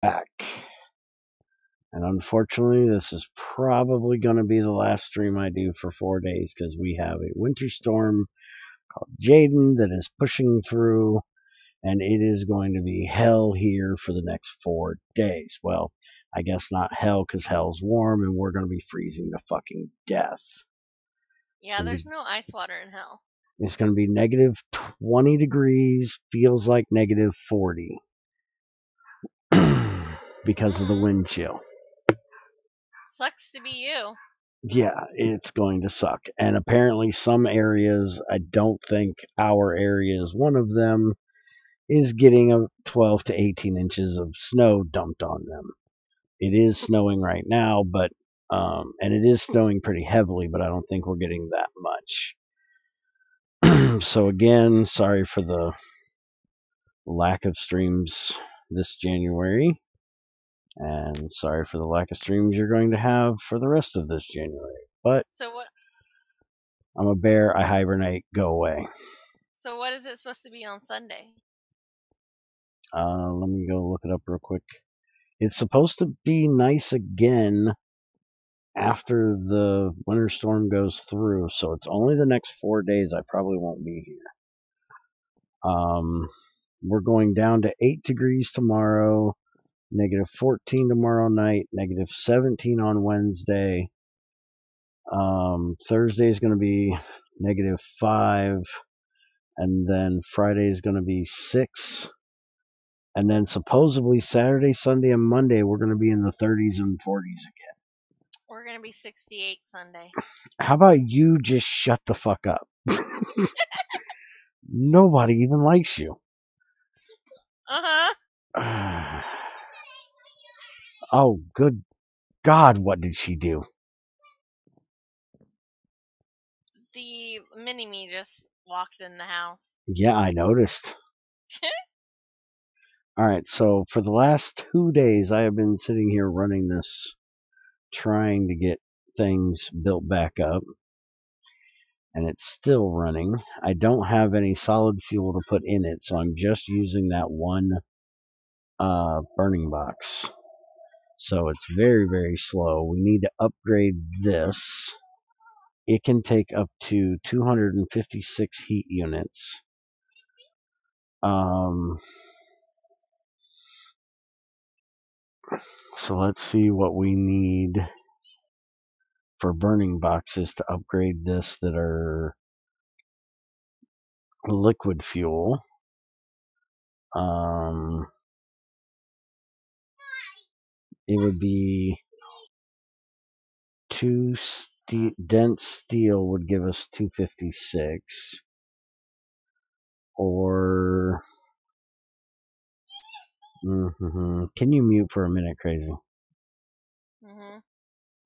back. And unfortunately, this is probably going to be the last stream I do for 4 days because we have a winter storm called Jaden that is pushing through, and it is going to be hell here for the next 4 days. Well, I guess not hell because hell's warm and we're going to be freezing to fucking death. Yeah, there's no ice water in hell. It's going to be negative 20 degrees, feels like negative 40 because of the wind chill. Sucks to be you. Yeah, it's going to suck. And apparently some areas, I don't think our area is one of them, is getting a 12 to 18 inches of snow dumped on them. It is snowing right now, but and it is snowing pretty heavily, but I don't think we're getting that much. So again, sorry for the lack of streams this January, and sorry for the lack of streams you're going to have for the rest of this January. But so what? I'm a bear. I hibernate. Go away. So what is it supposed to be on Sunday? Let me go look it up real quick. It's supposed to be nice again after the winter storm goes through, so it's only the next 4 days I probably won't be here. We're going down to 8 degrees tomorrow, negative 14 tomorrow night, negative 17 on Wednesday. Thursday is going to be negative 5, and then Friday is going to be 6. And then supposedly Saturday, Sunday, and Monday we're going to be in the 30s and 40s again. We're going to be 68 Sunday. How about you just shut the fuck up? Nobody even likes you. Uh-huh. Oh, good God, what did she do? The mini-me just walked in the house. Yeah, I noticed. Alright, so for the last 2 days, I have been sitting here running this, trying to get things built back up. And it's still running. I don't have any solid fuel to put in it, so I'm just using that one burning box. So it's very, very slow. We need to upgrade this. It can take up to 256 heat units. So let's see what we need for burning boxes to upgrade this that are liquid fuel. It would be dense steel would give us 256, or can you mute for a minute, Crazy?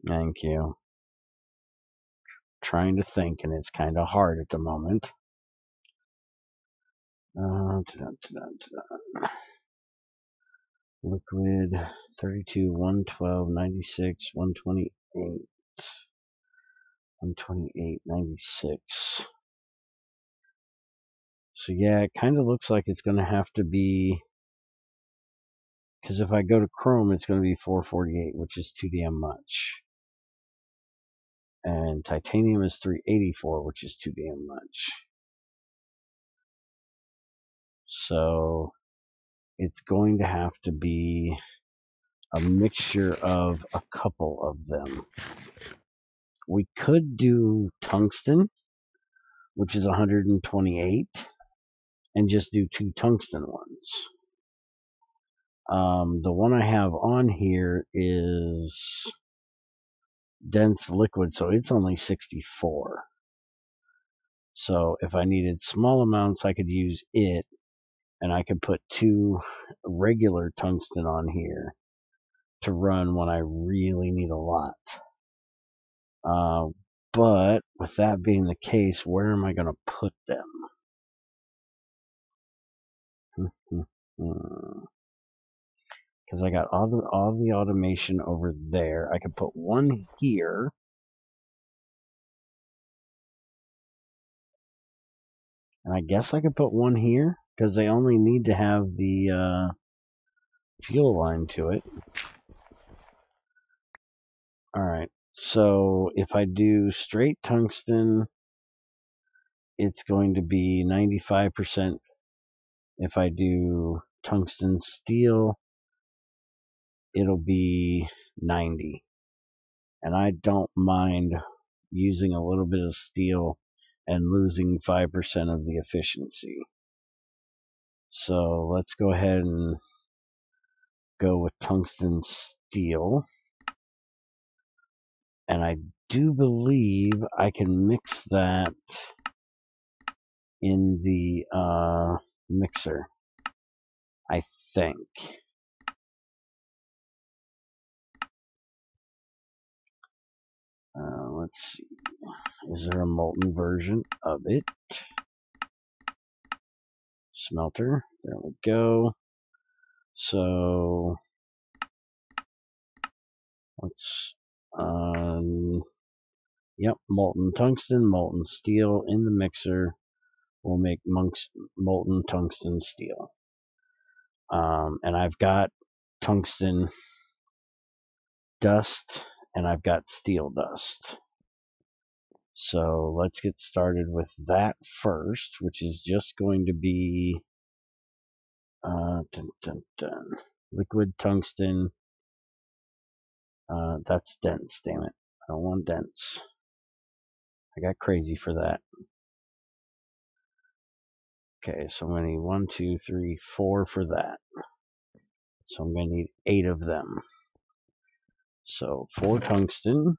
Thank you. Trying to think, and it's kind of hard at the moment. Liquid 32, 112, 96, 128, 128, 96. So yeah, it kind of looks like it's going to have to be, because if I go to Chrome, it's going to be 448, which is too damn much. And titanium is 384, which is too damn much. So it's going to have to be a mixture of a couple of them. We could do tungsten, which is 128, and just do 2 tungsten ones. The one I have on here is dense liquid, so it's only 64. So if I needed small amounts, I could use it, and I could put 2 regular tungsten on here to run when I really need a lot. But with that being the case, where am I going to put them? Because I got all the automation over there. I could put one here. And I guess I could put one here, because they only need to have the fuel line to it. Alright, so if I do straight tungsten, it's going to be 95%. If I do tungsten steel, it'll be 90. And I don't mind using a little bit of steel and losing 5% of the efficiency. So let's go ahead and go with tungsten steel. And I do believe I can mix that in the mixer, I think. Let's see. Is there a molten version of it? Smelter. There we go. So let's yep, molten tungsten, molten steel in the mixer will make molten tungsten steel. And I've got tungsten dust and I've got steel dust. So let's get started with that first, which is just going to be liquid tungsten. That's dense, damn it. I don't want dense. I got crazy for that. Okay, so I'm going to need 1, 2, 3, 4 for that. So I'm going to need 8 of them. So 4 tungsten.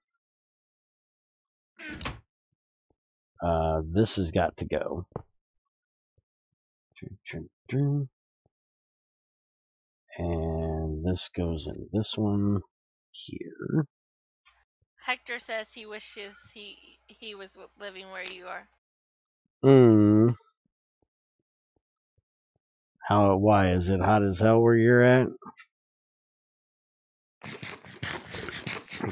This has got to go. And this goes in this one here. Hector says he wishes he was living where you are. Why? Is it hot as hell where you're at?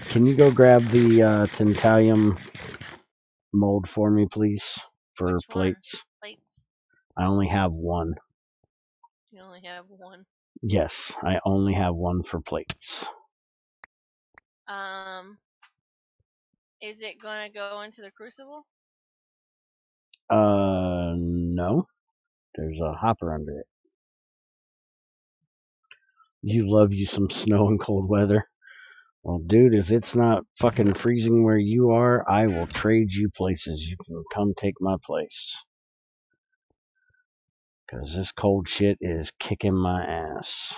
Can you go grab the tantalum mold for me, please? For Which plates. One? Plates. I only have one. You only have one? Yes, I only have one for plates. Is it gonna go into the crucible? No. There's a hopper under it. You love you some snow and cold weather. Well, dude, if it's not fucking freezing where you are, I will trade you places. You can come take my place. Because this cold shit is kicking my ass.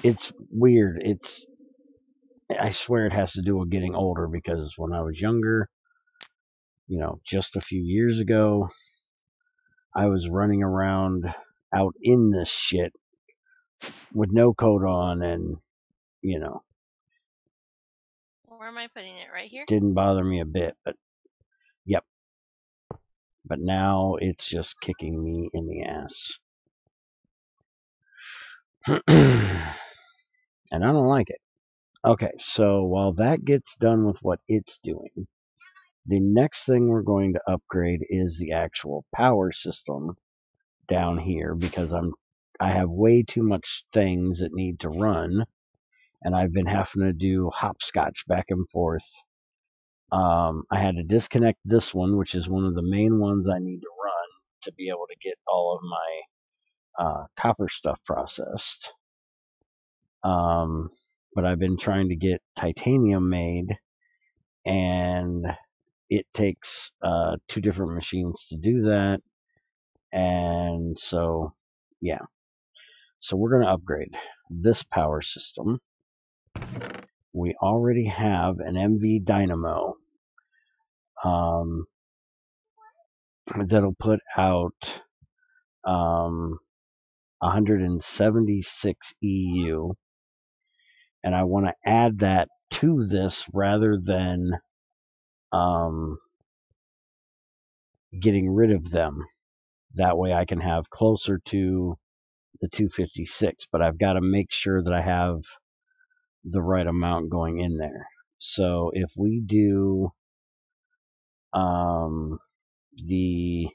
It's weird. I swear it has to do with getting older, because when I was younger, just a few years ago, I was running around out in this shit with no coat on and, Where am I putting it? Right here? didn't bother me a bit, but yep. But now it's just kicking me in the ass. And I don't like it. Okay, so while that gets done with what it's doing, the next thing we're going to upgrade is the actual power system down here, because I have way too much things that need to run, and I've been having to do hopscotch back and forth. I had to disconnect this one, which is one of the main ones I need to run to be able to get all of my copper stuff processed. But I've been trying to get titanium made, and it takes 2 different machines to do that. And so, yeah. So we're going to upgrade this power system. We already have an MV dynamo that'll put out 176 EU, and I want to add that to this rather than getting rid of them. That way I can have closer to the 256, but I've got to make sure that I have the right amount going in there. So if we do the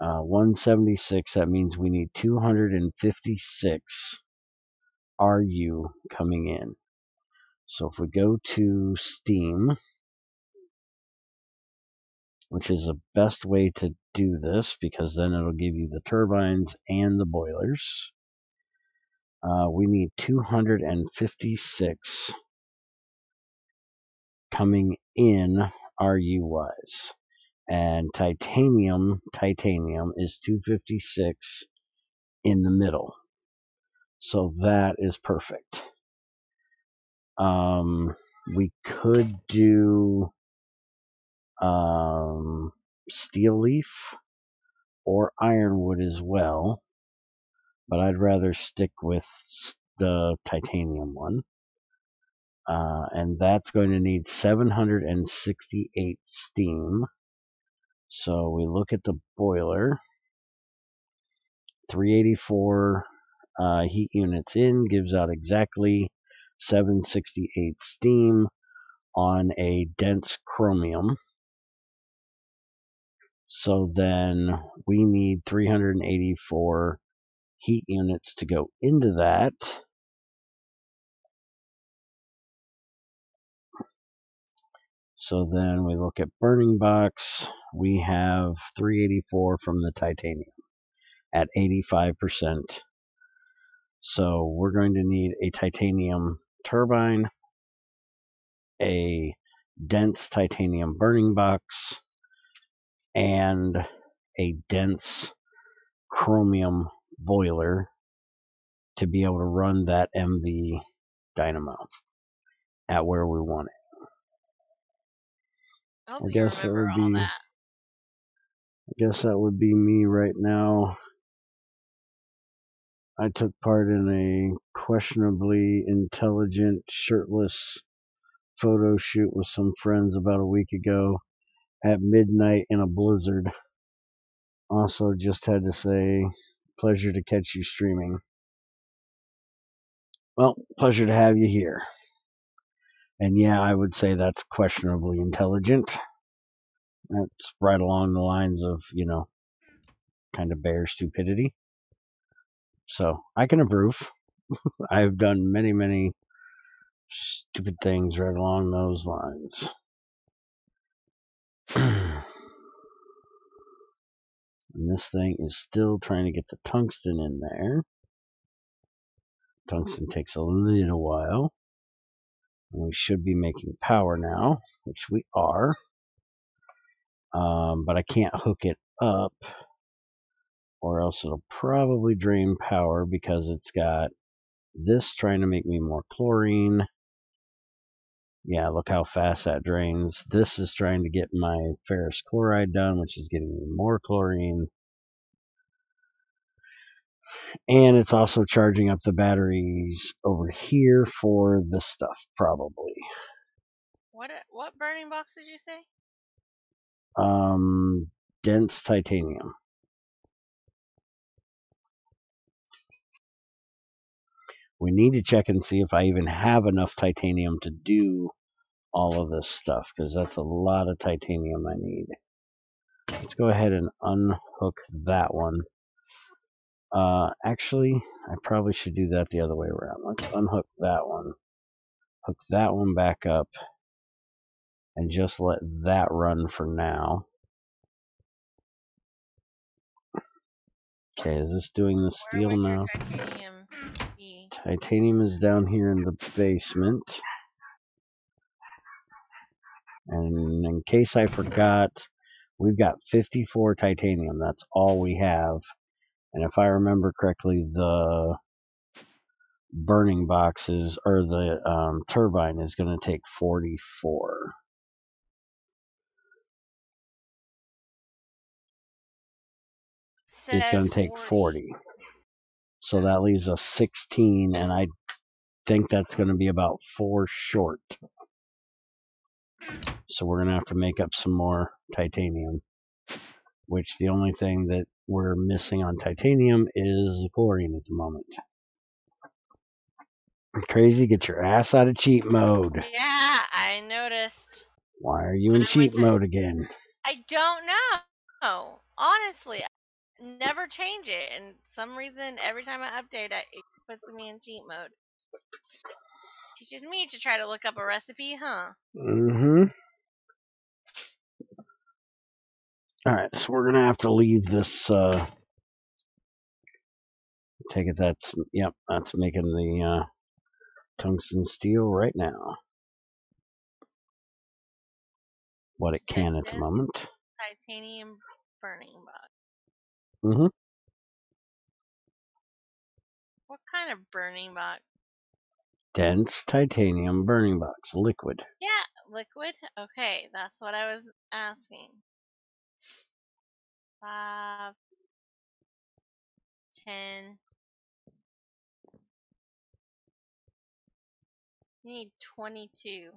176, that means we need 256 RU coming in. So if we go to Steam, which is the best way to do this because then it'll give you the turbines and the boilers. We need 256 coming in RU-wise. And titanium is 256 in the middle. So that is perfect. We could do steel leaf or ironwood as well, but I'd rather stick with the titanium one. And that's going to need 768 steam. So we look at the boiler. 384 heat units in gives out exactly 768 steam on a dense chromium. So then we need 384 heat units to go into that. So then we look at burning box. We have 384 from the titanium at 85%. So we're going to need a titanium turbine, a dense titanium burning box, and a dense chromium boiler to be able to run that MV dynamo at where we want it. I guess that would be. I guess that would be me right now. I took part in a questionably intelligent, shirtless photo shoot with some friends about a week ago at midnight in a blizzard. Also, just had to say, pleasure to catch you streaming. Well, pleasure to have you here. And yeah, I would say that's questionably intelligent. That's right along the lines of, kind of bear stupidity. So I can approve. I've done many, many stupid things right along those lines. And this thing is still trying to get the tungsten in there. Tungsten takes a little while. And we should be making power now, which we are. But I can't hook it up, or else it'll probably drain power because it's got this trying to make me more chlorine. Yeah, look how fast that drains. This is trying to get my ferrous chloride done, which is getting me more chlorine. And it's also charging up the batteries over here for this stuff, probably. What burning box did you say? Dense titanium. We need to check and see if I even have enough titanium to do all of this stuff, because that's a lot of titanium I need. Let's go ahead and unhook that one. Actually, I probably should do that the other way around. Let's unhook that one. Hook that one back up. And just let that run for now. Okay, is this doing the steel now? Titanium be? Titanium is down here in the basement. And in case I forgot, we've got 54 titanium. That's all we have. And if I remember correctly, the burning boxes, or the turbine is going to take 44. It's going to take 40. So that leaves us 16, and I think that's going to be about 4 short. So we're going to have to make up some more titanium, which the only thing that we're missing on titanium is chlorine at the moment. Crazy, get your ass out of cheat mode. Yeah, I noticed. Why are you in cheat mode again? I don't know. Honestly, never change it, and some reason every time I update it, it puts me in cheat mode. Teaches me to try to look up a recipe, huh? Mm-hmm. Alright, so we're gonna have to leave this, take it that's making the, tungsten steel right now. What it can at the moment. Titanium burning box. Mm-hmm. What kind of burning box? Dense titanium burning box, liquid. Yeah, liquid? Okay, that's what I was asking. 5, 10. You need 22.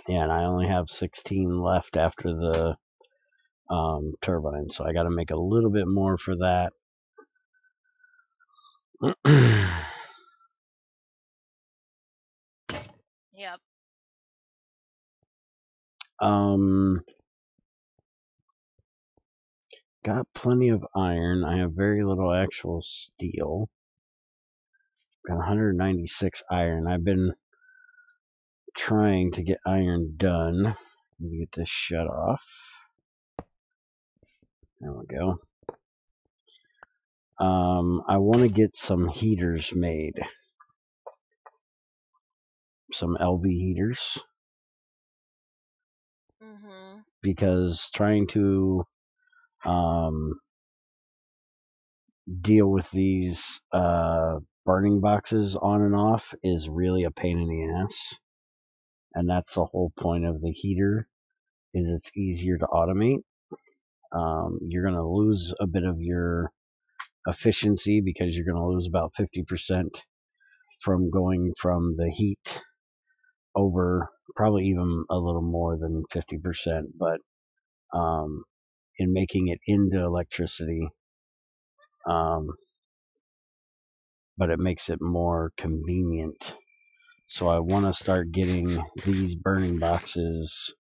Yeah, and I only have 16 left after the turbine, so I got to make a little bit more for that. Yep. Got plenty of iron. I have very little actual steel. Got 196 iron. I've been trying to get iron done. Let me get this shut off. There we go. I want to get some heaters made. Some LV heaters. Mm-hmm. Because trying to deal with these burning boxes on and off is really a pain in the ass. And that's the whole point of the heater, is it's easier to automate. You're going to lose a bit of your efficiency because you're going to lose about 50% from going from the heat over, probably even a little more than 50%, but in making it into electricity, but it makes it more convenient. So I want to start getting these burning boxes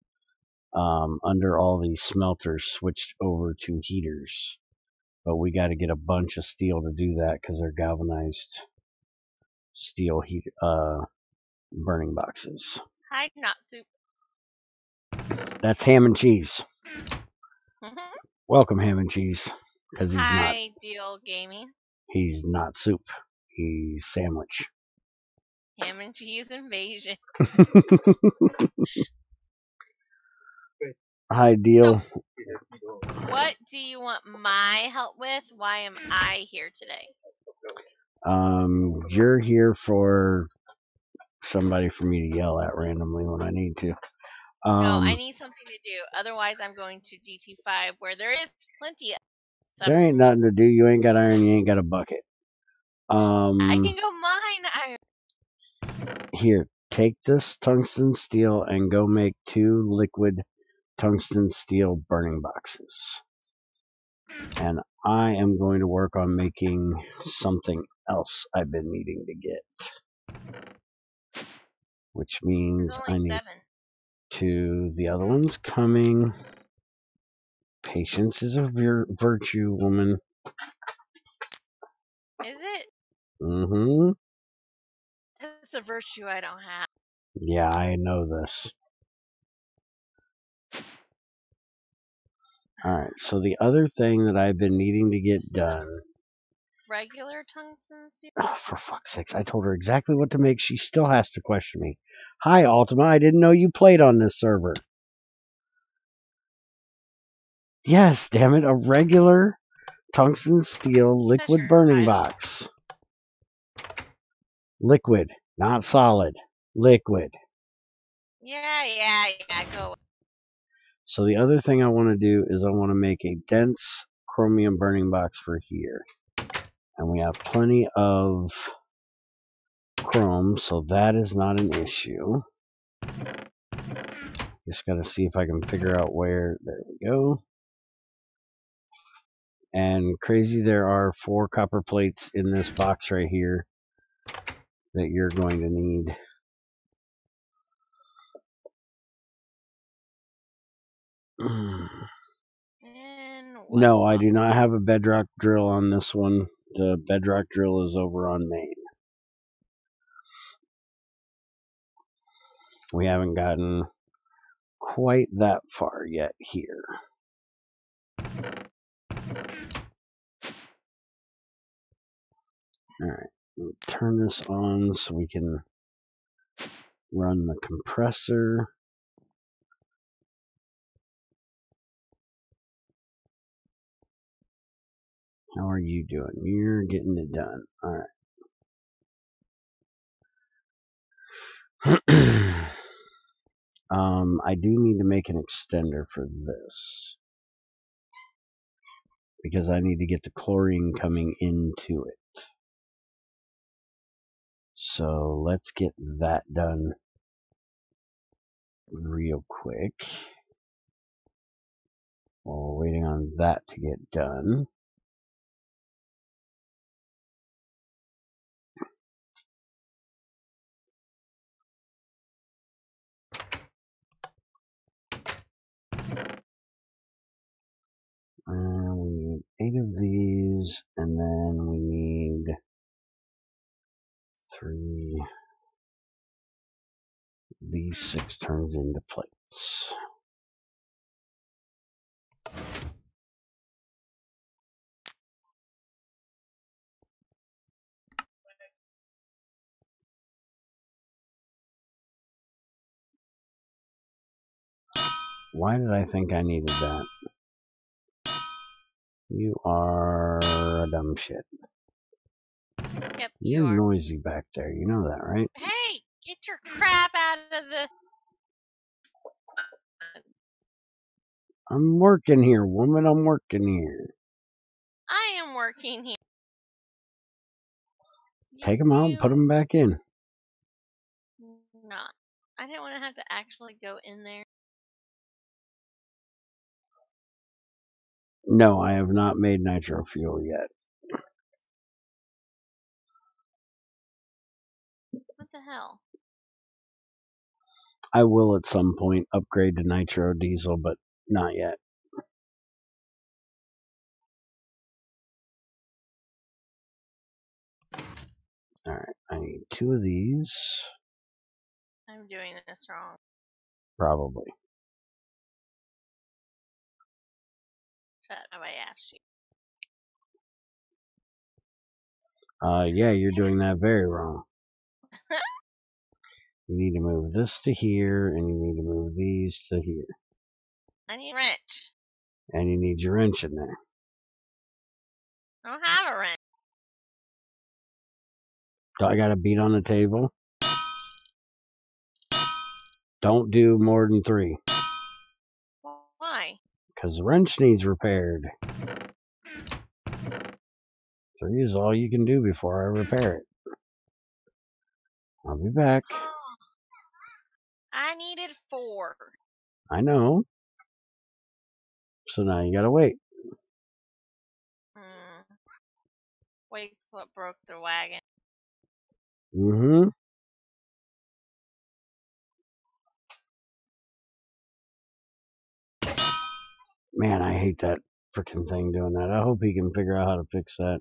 under all these smelters switched over to heaters. But we got to get a bunch of steel to do that because they're galvanized steel heat burning boxes. Hi, not soup. That's ham and cheese. Mm-hmm. Welcome, ham and cheese. Because Hi, Deal Gaming. He's not soup. He's sandwich. Ham and cheese invasion. Hi, Deal. So, what do you want my help with? Why am I here today? You're here for somebody for me to yell at randomly when I need to. No, I need something to do. Otherwise, I'm going to GT5 where there is plenty of stuff. There ain't nothing to do. You ain't got iron. You ain't got a bucket. I can go mine iron. Here, take this tungsten steel and go make 2 liquid tungsten steel burning boxes. And I am going to work on making something else I've been needing to get. Which means There's I only need 7. 2. The other one's coming. Patience is a virtue, woman. Is it? Mm-hmm. That's a virtue I don't have. Yeah, I know this. Alright, so the other thing that I've been needing to get done. Regular tungsten steel? Oh, for fuck's sakes, I told her exactly what to make. She still has to question me. Hi, Ultima, I didn't know you played on this server. Yes, damn it, a regular tungsten steel liquid burning box. Liquid, not solid. Liquid. Yeah, go. So the other thing I want to do is I want to make a dense chromium burning box for here. And we have plenty of chrome, so that is not an issue. Just got to see if I can figure out where. There we go. And crazy, there are 4 copper plates in this box right here that you're going to need. And what? No, I do not have a bedrock drill on this one. The bedrock drill is over on main. We haven't gotten quite that far yet here. Alright, we'll turn this on so we can run the compressor. How are you doing? You're getting it done. Alright. I do need to make an extender for this, because I need to get the chlorine coming into it. So let's get that done real quick. While we're waiting on that to get done. And we need 8 of these, and then we need 3. These 6 turns into plates. Why did I think I needed that? You are a dumb shit. Yep, You're you are. noisy back there. You know that, right? Hey, get your crap out of the... I'm working here, woman. I'm working here. I am working here. Take them out and put them back in. Not. I didn't want to have to actually go in there. No, I have not made nitro fuel yet. What the hell? I will at some point upgrade to nitro diesel, but not yet. Alright, I need 2 of these. I'm doing this wrong. Probably. Shut up, I asked you. Yeah, you're doing that very wrong. You need to move this to here, and you need to move these to here. I need a wrench. And you need your wrench in there. I don't have a wrench. Do I got a beat on the table? Don't do more than 3. Why? Because the wrench needs repaired. 3 is all you can do before I repair it. I'll be back. Oh, I needed 4. I know. So now you gotta wait. Wait's what broke the wagon. Mm-hmm. Man, I hate that freaking thing doing that. I hope he can figure out how to fix that.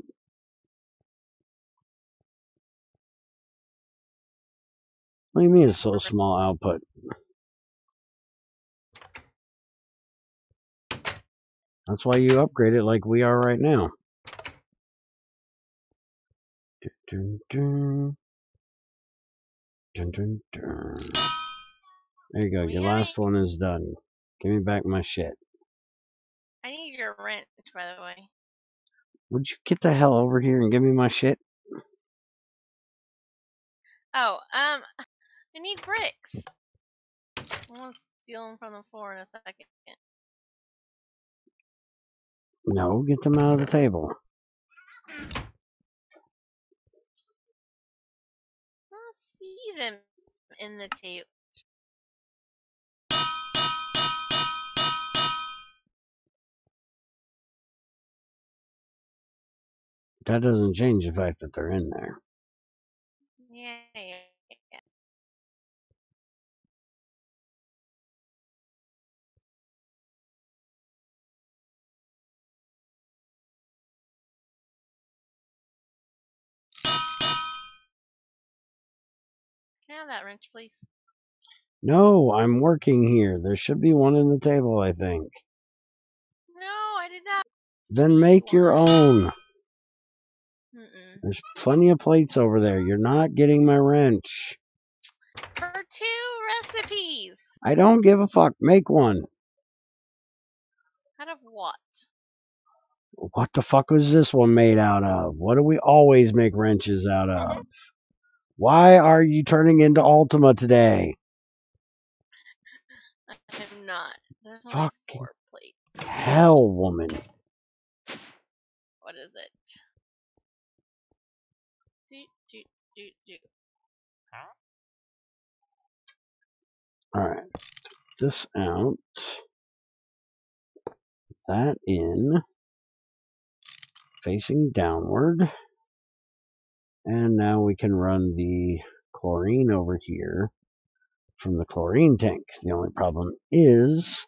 What do you mean it's so small output? That's why you upgrade it like we are right now. Dun, dun, dun, dun, dun. There you go. Your last one is done. Give me back my shit. I need your wrench, by the way. Would you get the hell over here and give me my shit? Oh, I need bricks. I'm gonna steal them from the floor in a second. No, get them out of the table. I see them in the table. That doesn't change the fact that they're in there. Yeah. Can I have that wrench, please? No, I'm working here. There should be one in the table, I think. No, I did not. Then make your own. Mm-mm. There's plenty of plates over there. You're not getting my wrench. For 2 recipes. I don't give a fuck. Make one. Out of what? What the fuck was this one made out of? What do we always make wrenches out of? Why are you turning into Ultima today? I'm not. There's only Fucking 4 plates. hell, woman. What is it? Alright. This out. That in. Facing downward. And now we can run the chlorine over here from the chlorine tank. The only problem is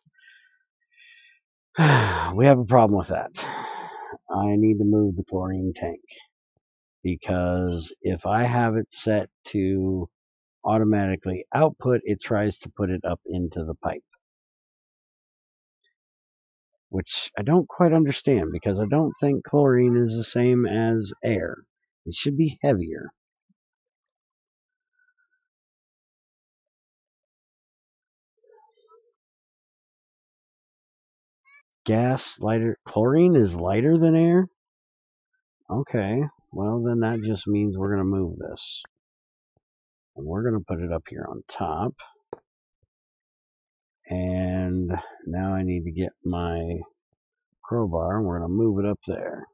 we have a problem with that. I need to move the chlorine tank because if I have it set to automatically output, it tries to put it up into the pipe, which I don't quite understand because I don't think chlorine is the same as air. It should be heavier. Gas lighter. Chlorine is lighter than air? Okay, well then that just means we're going to move this. And we're going to put it up here on top. And now I need to get my crowbar and we're going to move it up there.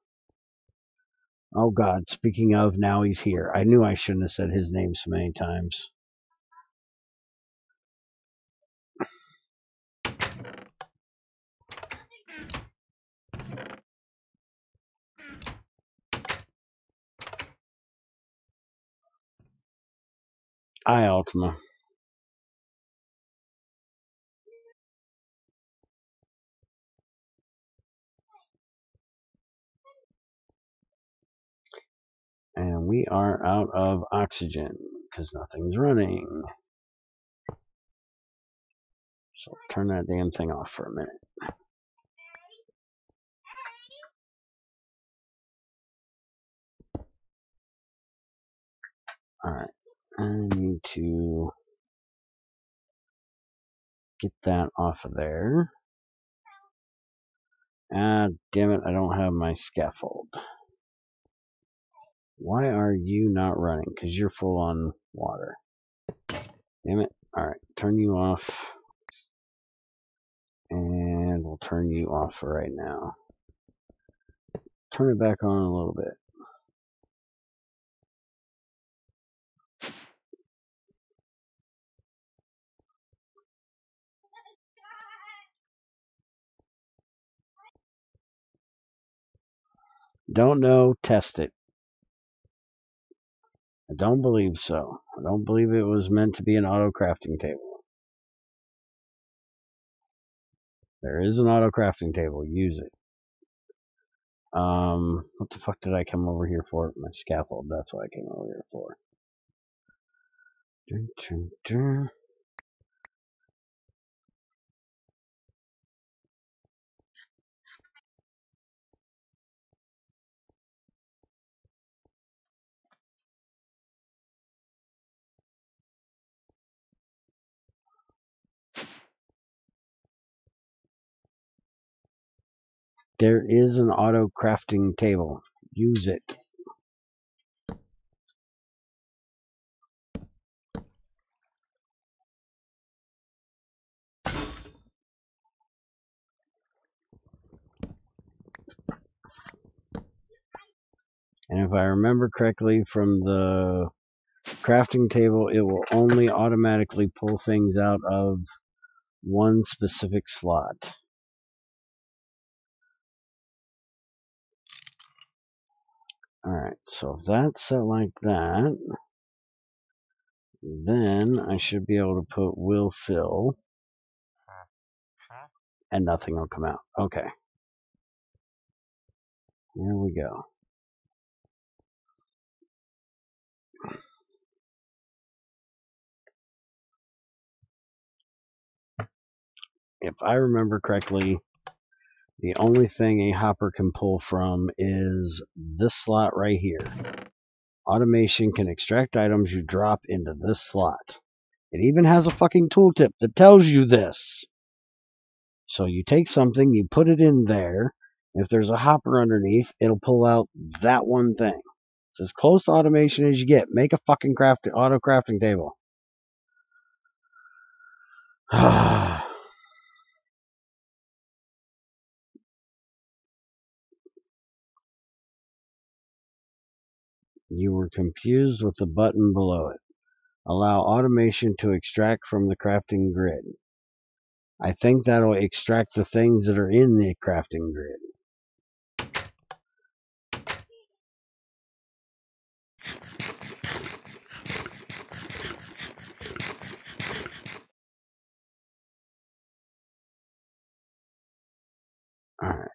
Oh god, speaking of, now he's here. I knew I shouldn't have said his name so many times. Hi, Ultima. And we are out of oxygen because nothing's running. So turn that damn thing off for a minute. Alright, I need to get that off of there. Ah, damn it, I don't have my scaffold. Why are you not running? Because you're full on water. Damn it. Alright, turn you off. And we'll turn you off for right now. Turn it back on a little bit. Don't know, test it. I don't believe so. I don't believe it was meant to be an auto crafting table. There is an auto crafting table. Use it. What the fuck did I come over here for? My scaffold. That's what I came over here for. Dun, dun, dun. There is an auto crafting table. Use it. And if I remember correctly from the crafting table, it will only automatically pull things out of one specific slot. Alright, so if that's set like that, then I should be able to put will fill and nothing will come out. Okay. Here we go. if I remember correctly, the only thing a hopper can pull from is this slot right here. Automation can extract items you drop into this slot. It even has a fucking tooltip that tells you this. So you take something, you put it in there. If there's a hopper underneath, it'll pull out that one thing. It's as close to automation as you get. Make a fucking auto crafting table. You were confused with the button below it. Allow automation to extract from the crafting grid. I think that'll extract the things that are in the crafting grid. Alright,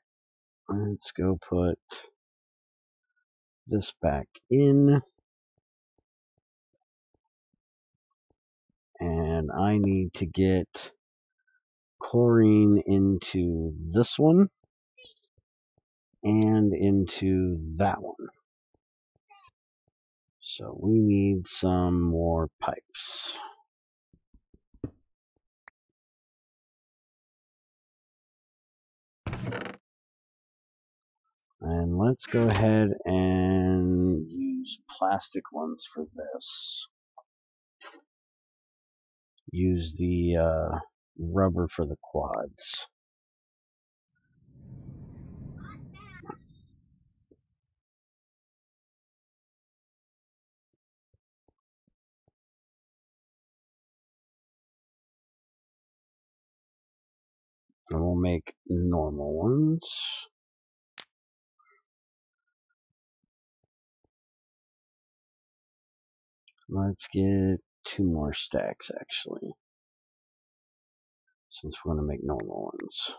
let's go put this back in. And I need to get chlorine into this one and into that one. So we need some more pipes. And let's go ahead and use plastic ones for this. Use the rubber for the quads. And we'll make normal ones. Let's get 2 more stacks actually, since we're going to make normal ones.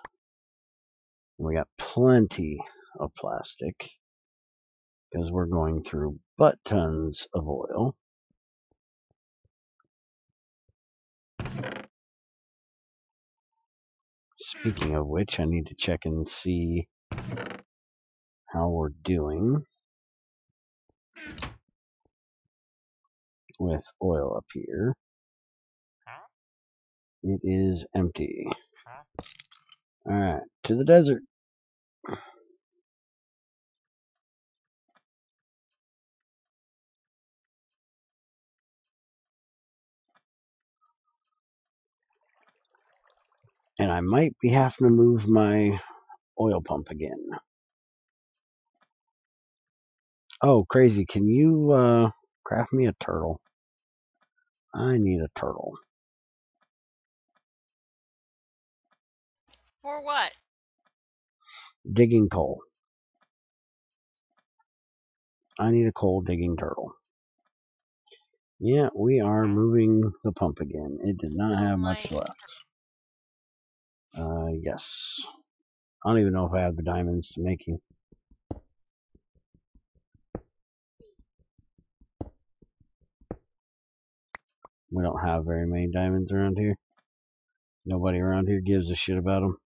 We got plenty of plastic because we're going through butt tons of oil. Speaking of which, I need to check and see how we're doing with oil up here. It is empty. Alright, to the desert. And I might be having to move my oil pump again. Oh, crazy. Can you craft me a turtle? I need a turtle. For what? Digging coal. I need a coal digging turtle. Yeah, we are moving the pump again. It did not have much left. Yes. I don't even know if I have the diamonds to make you. We don't have very many diamonds around here. Nobody around here gives a shit about them.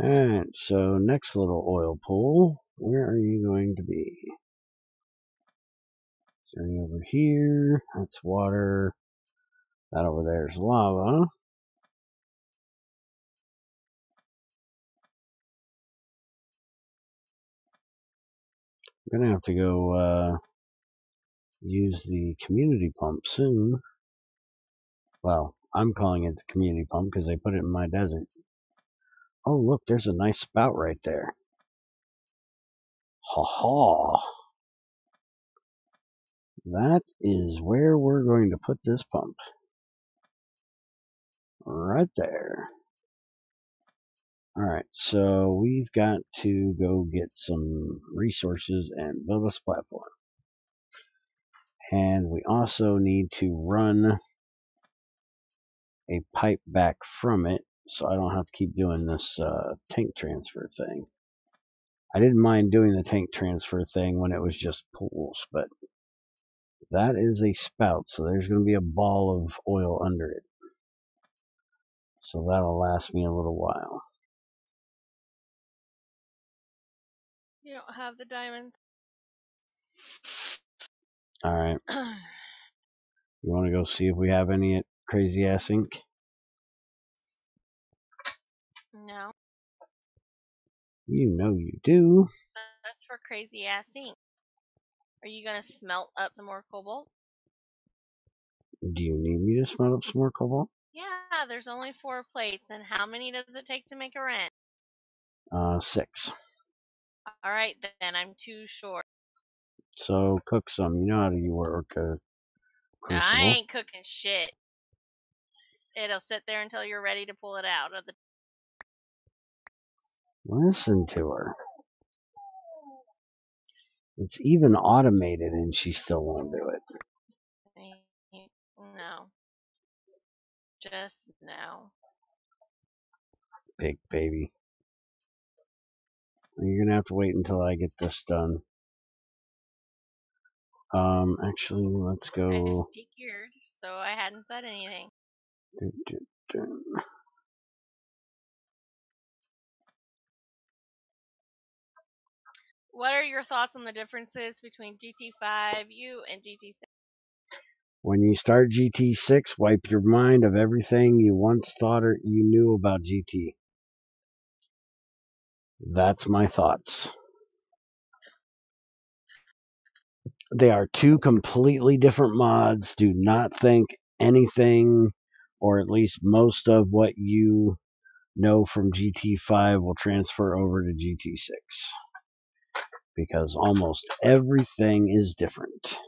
Alright, so next little oil pool. Where are you going to be? Starting over here. That's water. That over there is lava. I'm gonna have to go use the community pump soon. Well, I'm calling it the community pump because they put it in my desert. Oh, look, there's a nice spout right there. Ha ha. That is where we're going to put this pump. Right there. Alright, so we've got to go get some resources and build us a platform. And we also need to run a pipe back from it so I don't have to keep doing this tank transfer thing. I didn't mind doing the tank transfer thing when it was just pools, but that is a spout, so there's going to be a ball of oil under it. So that'll last me a little while. You don't have the diamonds. Alright. You want to go see if we have any at Crazy Ass Inc? No. You know you do. That's for Crazy Ass Inc. Are you going to smelt up some more cobalt? Do you need me to smelt up some more cobalt? Yeah, there's only 4 plates, and how many does it take to make a wrench? 6. Alright, then I'm too short. So cook some. You know how to work a crucible. I ain't cooking shit. It'll sit there until you're ready to pull it out of the... Listen to her. It's even automated and she still won't do it. No. Just no. Big baby. You're going to have to wait until I get this done. Actually, let's go... I figured, so I hadn't said anything. What are your thoughts on the differences between GT5U and GT6? When you start GT6, wipe your mind of everything you once thought or you knew about GT. That's my thoughts. They are 2 completely different mods. Do not think anything, or at least most of what you know from GT5 will transfer over to GT6. Because almost everything is different.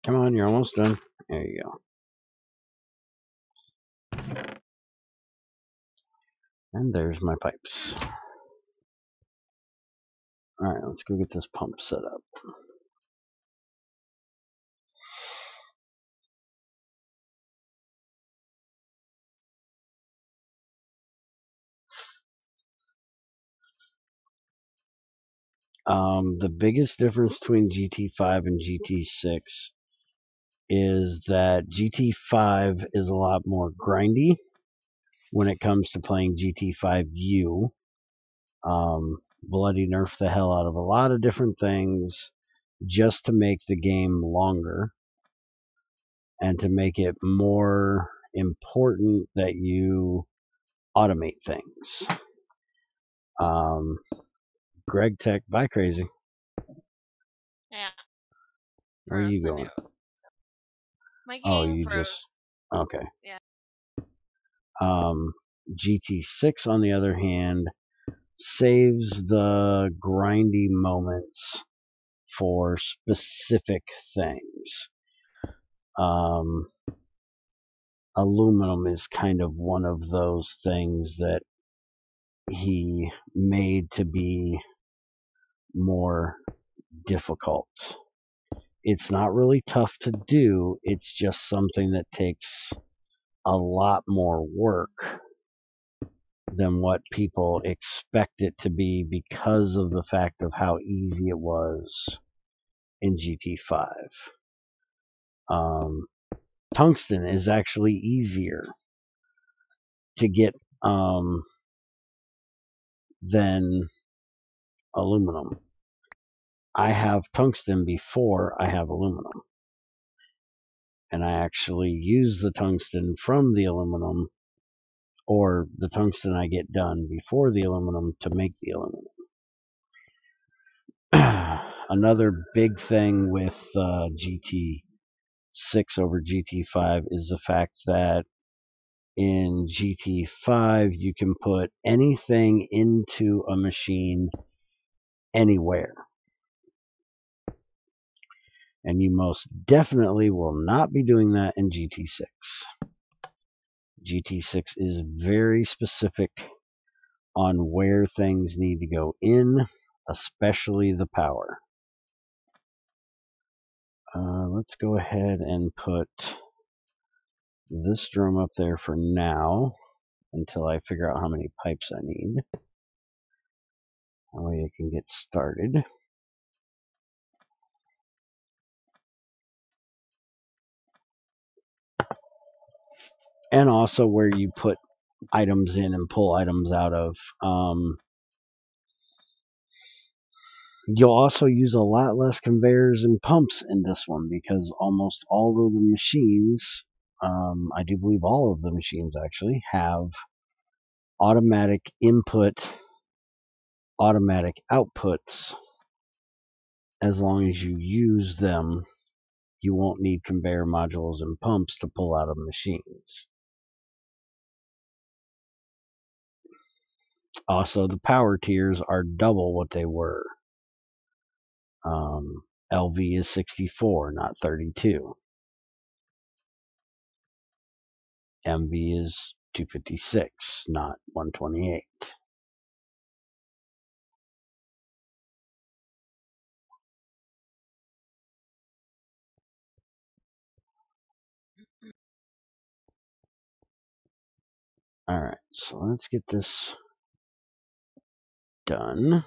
Come on, you're almost done. There you go. And there's my pipes. Alright, let's go get this pump set up. The biggest difference between GT5 and GT6 is that GT5 is a lot more grindy when it comes to playing GT5U. Bloody nerf the hell out of a lot of different things just to make the game longer and to make it more important that you automate things. GregTech, bye crazy. Yeah. Where are you going? My game you froze. just... Okay. Yeah. GT6, on the other hand, saves the grindy moments for specific things. Aluminum is kind of one of those things that he made to be more difficult. It's not really tough to do, it's just something that takes a lot more work than what people expect it to be because of the fact of how easy it was in GT5. Tungsten is actually easier to get than aluminum. I have tungsten before I have aluminum. And I actually use the tungsten from the aluminum, or the tungsten I get done before the aluminum, to make the aluminum. Another big thing with GT6 over GT5 is the fact that in GT5 you can put anything into a machine anywhere. And you most definitely will not be doing that in GT6. GT6 is very specific on where things need to go in, especially the power. Let's go ahead and put this drum up there for now until I figure out how many pipes I need. That way I can get started. And also where you put items in and pull items out of. You'll also use a lot less conveyors and pumps in this one because almost all of the machines, I do believe all of the machines actually, have automatic input, automatic outputs. As long as you use them, you won't need conveyor modules and pumps to pull out of machines. Also, the power tiers are double what they were. LV is 64, not 32. MV is 256, not 128. Alright, so let's get this done.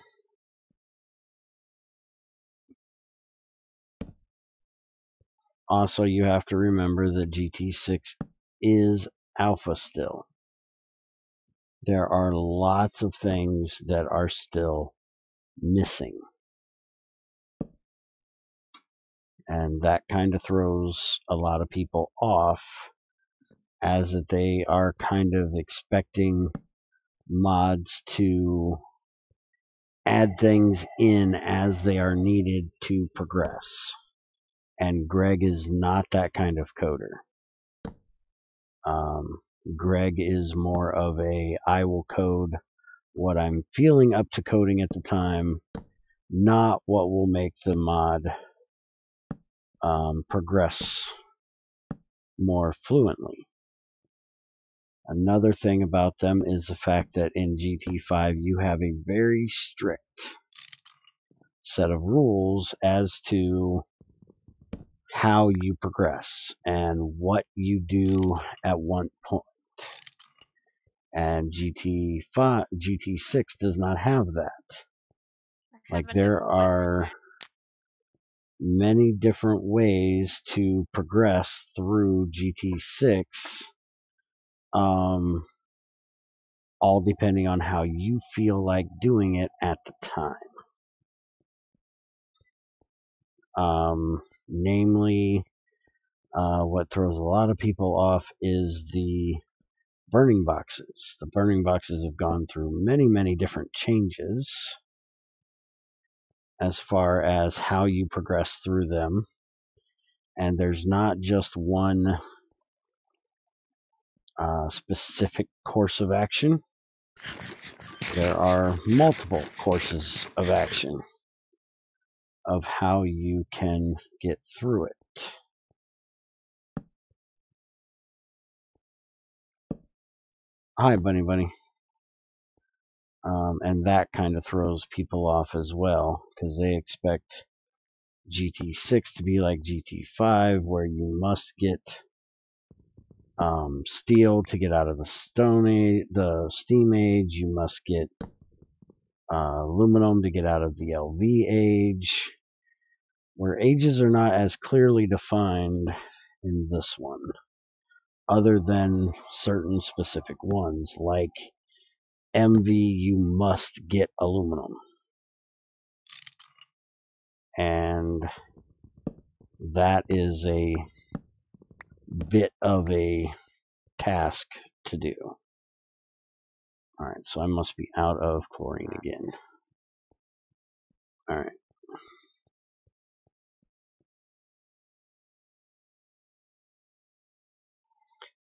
Also, you have to remember that GT6 is alpha still. There are lots of things that are still missing. And that kind of throws a lot of people off, as that they are kind of expecting mods to add things in as they are needed to progress. And Greg is not that kind of coder. Greg is more of a, I will code what I'm feeling up to coding at the time, not what will make the mod progress more fluently. Another thing about them is the fact that in GT5 you have a very strict set of rules as to how you progress and what you do at one point. And GT6 does not have that. Like, there are many different ways to progress through GT6, all depending on how you feel like doing it at the time. Namely, what throws a lot of people off is the burning boxes. The burning boxes have gone through many, many different changes as far as how you progress through them. And there's not just one specific course of action. There are multiple courses of action of how you can get through it. Hi, Bunny Bunny. And that kind of throws people off as well, because they expect GT6 to be like GT5, where you must get steel to get out of the steam age. You must get aluminum to get out of the LV age, where ages are not as clearly defined in this one, other than certain specific ones, like MV, you must get aluminum. And that is a bit of a task to do. Alright, so I must be out of chlorine again. Alright.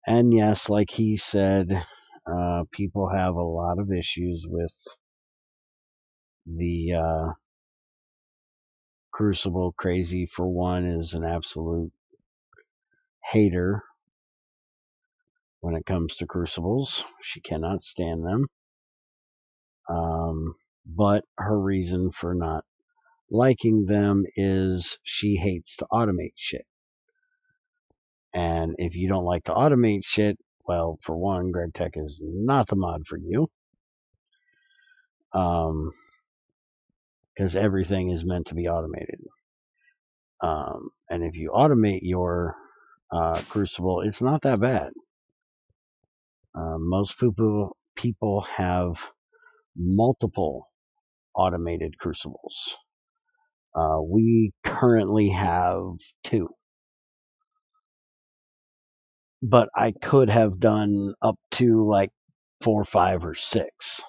And yes, like he said, people have a lot of issues with the Crucible. Crazy, for one, is an absolute hater when it comes to Crucibles. She cannot stand them. But her reason for not liking them is she hates to automate shit. And if you don't like to automate shit, well, for one, GregTech is not the mod for you. Because everything is meant to be automated. And if you automate your Crucible, it's not that bad. Most people have multiple automated Crucibles. We currently have 2. But I could have done up to like 4, 5, or 6.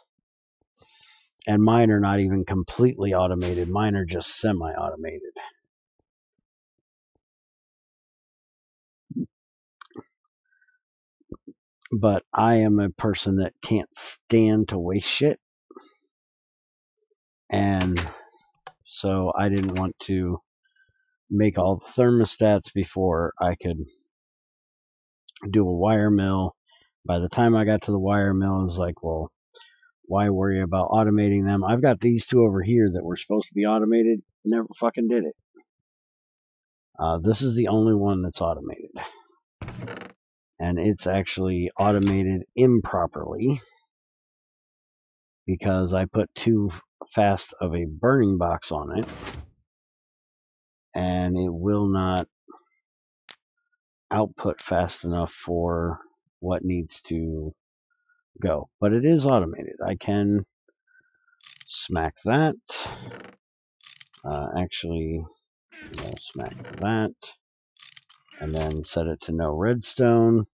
And mine are not even completely automated. Mine are just semi-automated. But I am a person that can't stand to waste shit. And so I didn't want to make all the thermostats before I could do a wire mill. By the time I got to the wire mill, it was like, well, why worry about automating them? I've got these 2 over here that were supposed to be automated. Never fucking did it. This is the only one that's automated. And it's actually automated improperly because I put too fast of a burning box on it. And it will not output fast enough for what needs to go. But it is automated. I can smack that. Actually, smack that. And then set it to no redstone.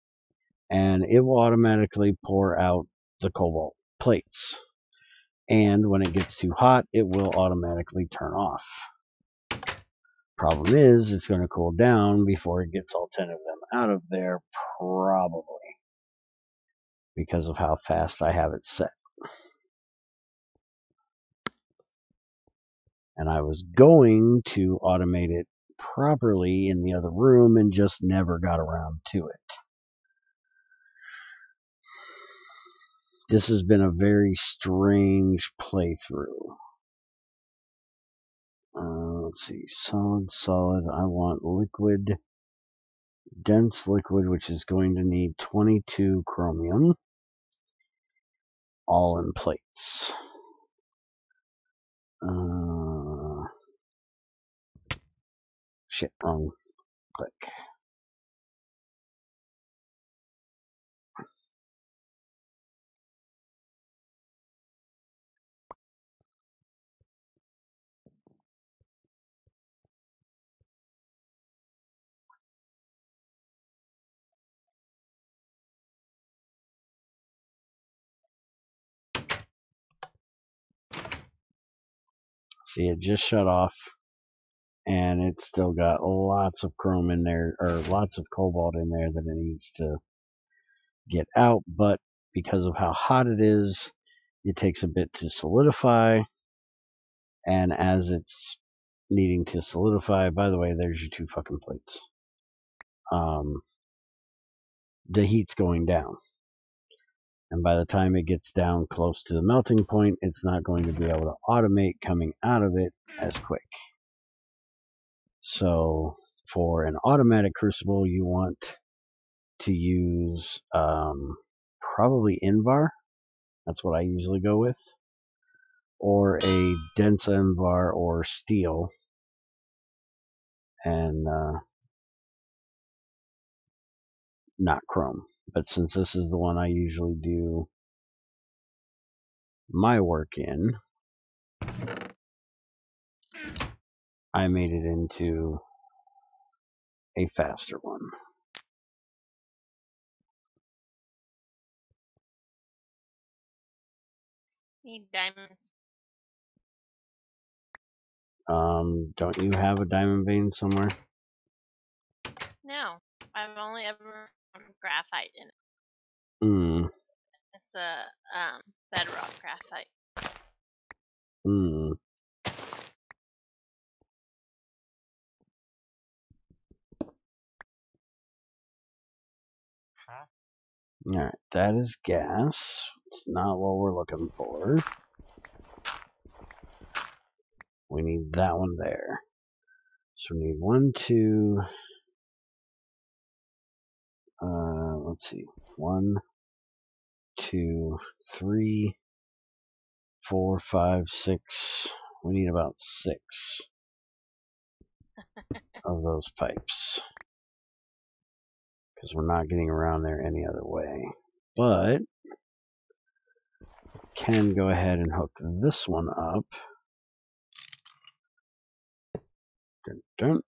And it will automatically pour out the cobalt plates. And when it gets too hot, it will automatically turn off. Problem is, it's going to cool down before it gets all 10 of them out of there, probably, because of how fast I have it set. And I was going to automate it properly in the other room and just never got around to it. This has been a very strange playthrough. Let's see, solid. I want liquid, dense liquid, which is going to need 22 chromium, all in plates. Shit, wrong click. See, it just shut off, and it's still got lots of chrome in there, or lots of cobalt in there that it needs to get out, but because of how hot it is, it takes a bit to solidify, and as it's needing to solidify, by the way, there's your 2 fucking plates. The heat's going down. And by the time it gets down close to the melting point, it's not going to be able to automate coming out of it as quick. So for an automatic crucible, you want to use probably Invar. That's what I usually go with. Or a dense Invar or steel. And not chrome. But since this is the one I usually do my work in, I made it into a faster one. Need diamonds. Don't you have a diamond vein somewhere? No, I've only ever found graphite in it. It's a bedrock graphite. Alright, that is gas. It's not what we're looking for. We need that one there. So we need 1, 2, let's see, 1, 2, 3, 4, 5, 6. We need about 6 of those pipes because we're not getting around there any other way. But can go ahead and hook this one up. Dun, dun.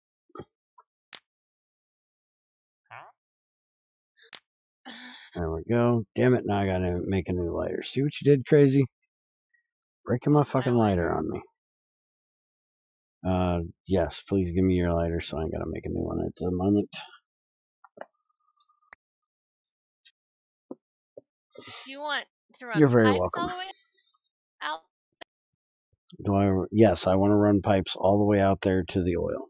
There we go. Damn it, now I gotta make a new lighter. See what you did, crazy? Breaking my fucking lighter on me. Yes, please give me your lighter so I gotta make a new one at the moment. Do you want to run You're very pipes welcome. all the way out? Yes, I want to run pipes all the way out there to the oil.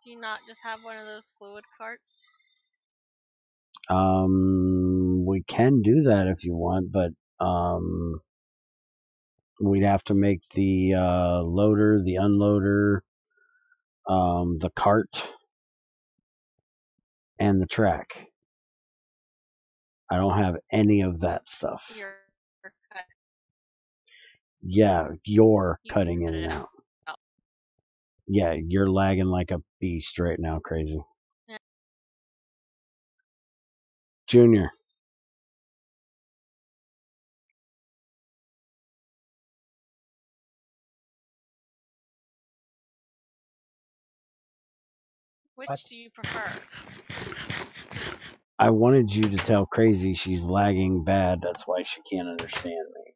Do you not just have one of those fluid carts? We can do that if you want, but we'd have to make the loader, the unloader, the cart, and the track. I don't have any of that stuff. You're cut. Yeah, you're You cutting in cut and it out. out. Yeah, you're lagging like a beast right now, crazy. Yeah. Junior. Which do you prefer? I wanted you to tell Crazy she's lagging bad, that's why she can't understand me.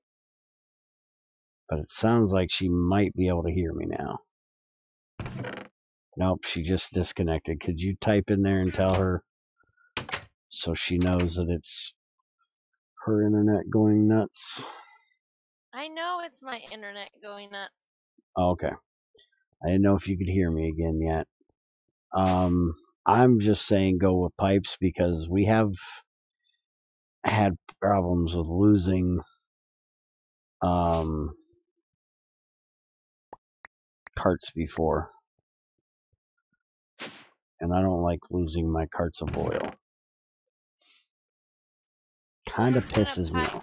But it sounds like she might be able to hear me now. Nope, she just disconnected. Could you type in there and tell her so she knows that it's her internet going nuts? I know it's my internet going nuts. Oh, okay. I didn't know if you could hear me again yet. I'm just saying go with pipes because we have had problems with losing carts before. And I don't like losing my carts of oil. Kind of What kind pisses of me pipe?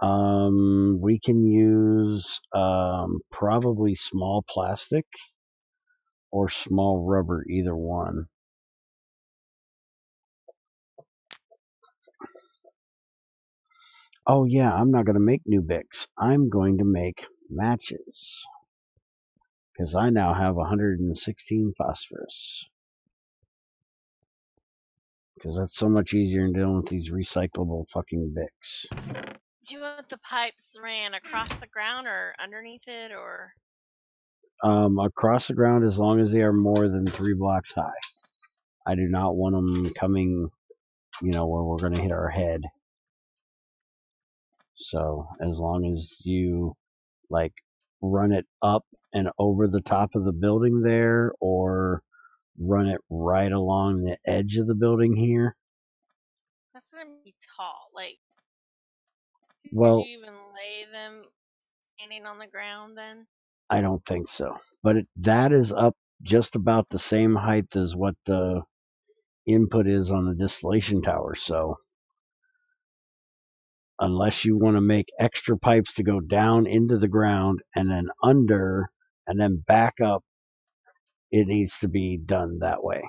off. We can use probably small plastic or small rubber, either one. Oh yeah, I'm not going to make new Bics. I'm going to make matches. Because I now have 116 phosphorus. Because that's so much easier than dealing with these recyclable fucking Bics. Do you want the pipes ran across the ground or underneath it or? Across the ground as long as they are more than 3 blocks high. I do not want them coming, where we're going to hit our head. So as long as you like run it up and over the top of the building there, or run it right along the edge of the building here. That's gonna be tall. Like, could Well, you even lay them standing on the ground then? I don't think so. But that is up just about the same height as what the input is on the distillation tower. So unless you want to make extra pipes to go down into the ground and then under and then back up, it needs to be done that way.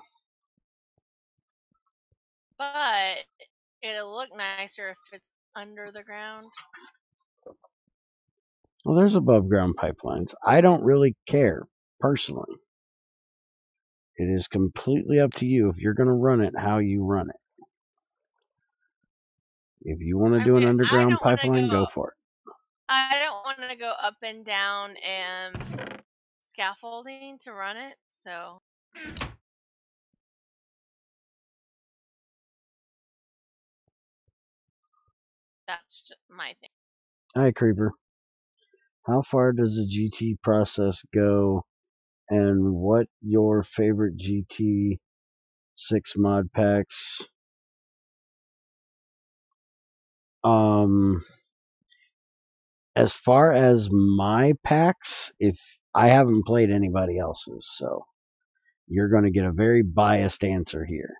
But it'll look nicer if it's under the ground. Well, there's above ground pipelines. I don't really care, personally. It is completely up to you if you're going to run it, how you run it. If you want to I do an mean, underground pipeline, go for it. I don't want to go up and down and scaffolding to run it, so that's just my thing. Hi, Creeper. How far does the GT process go, and what your favorite GT6 mod packs? As far as my packs, if I haven't played anybody else's, so you're going to get a very biased answer here.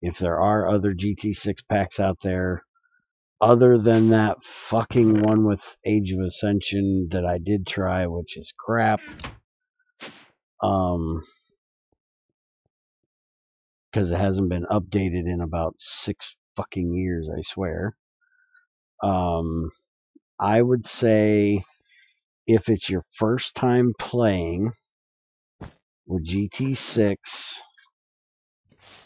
If there are other GT6 packs out there, other than that fucking one with Age of Ascension that I did try, which is crap, because it hasn't been updated in about 6 fucking years, I swear. I would say if it's your first time playing with GT6,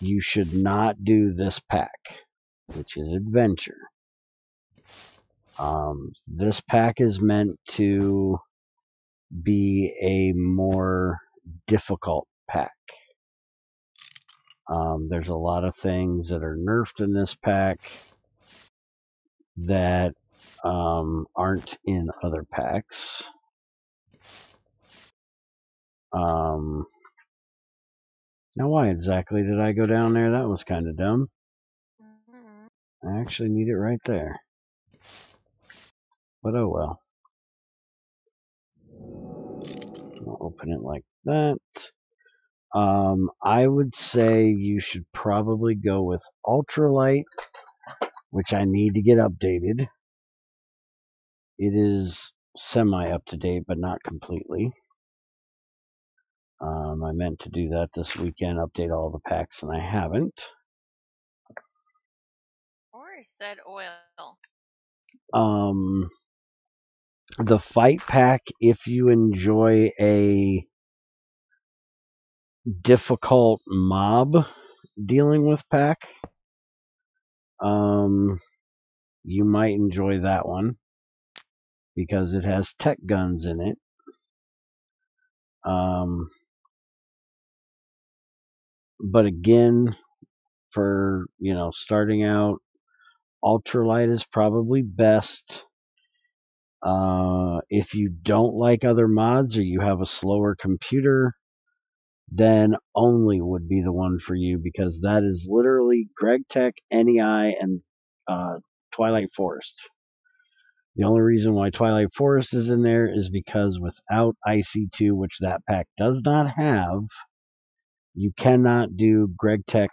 you should not do this pack, which is Adventure. This pack is meant to be a more difficult pack. There's a lot of things that are nerfed in this pack that aren't in other packs. Now, why exactly did I go down there? That was kind of dumb. I actually need it right there. But oh well. I'll open it like that. I would say you should probably go with Ultralight, which I need to get updated. It is semi up to date, but not completely. I meant to do that this weekend, update all the packs, and I haven't. Or said oil. The fight pack, if you enjoy a difficult mob dealing with pack, you might enjoy that one because it has tech guns in it. But again, for starting out, Ultralight is probably best. If you don't like other mods or you have a slower computer, then Only would be the one for you because that is literally GregTech, NEI, and Twilight Forest. The only reason why Twilight Forest is in there is because without IC2, which that pack does not have, you cannot do GregTech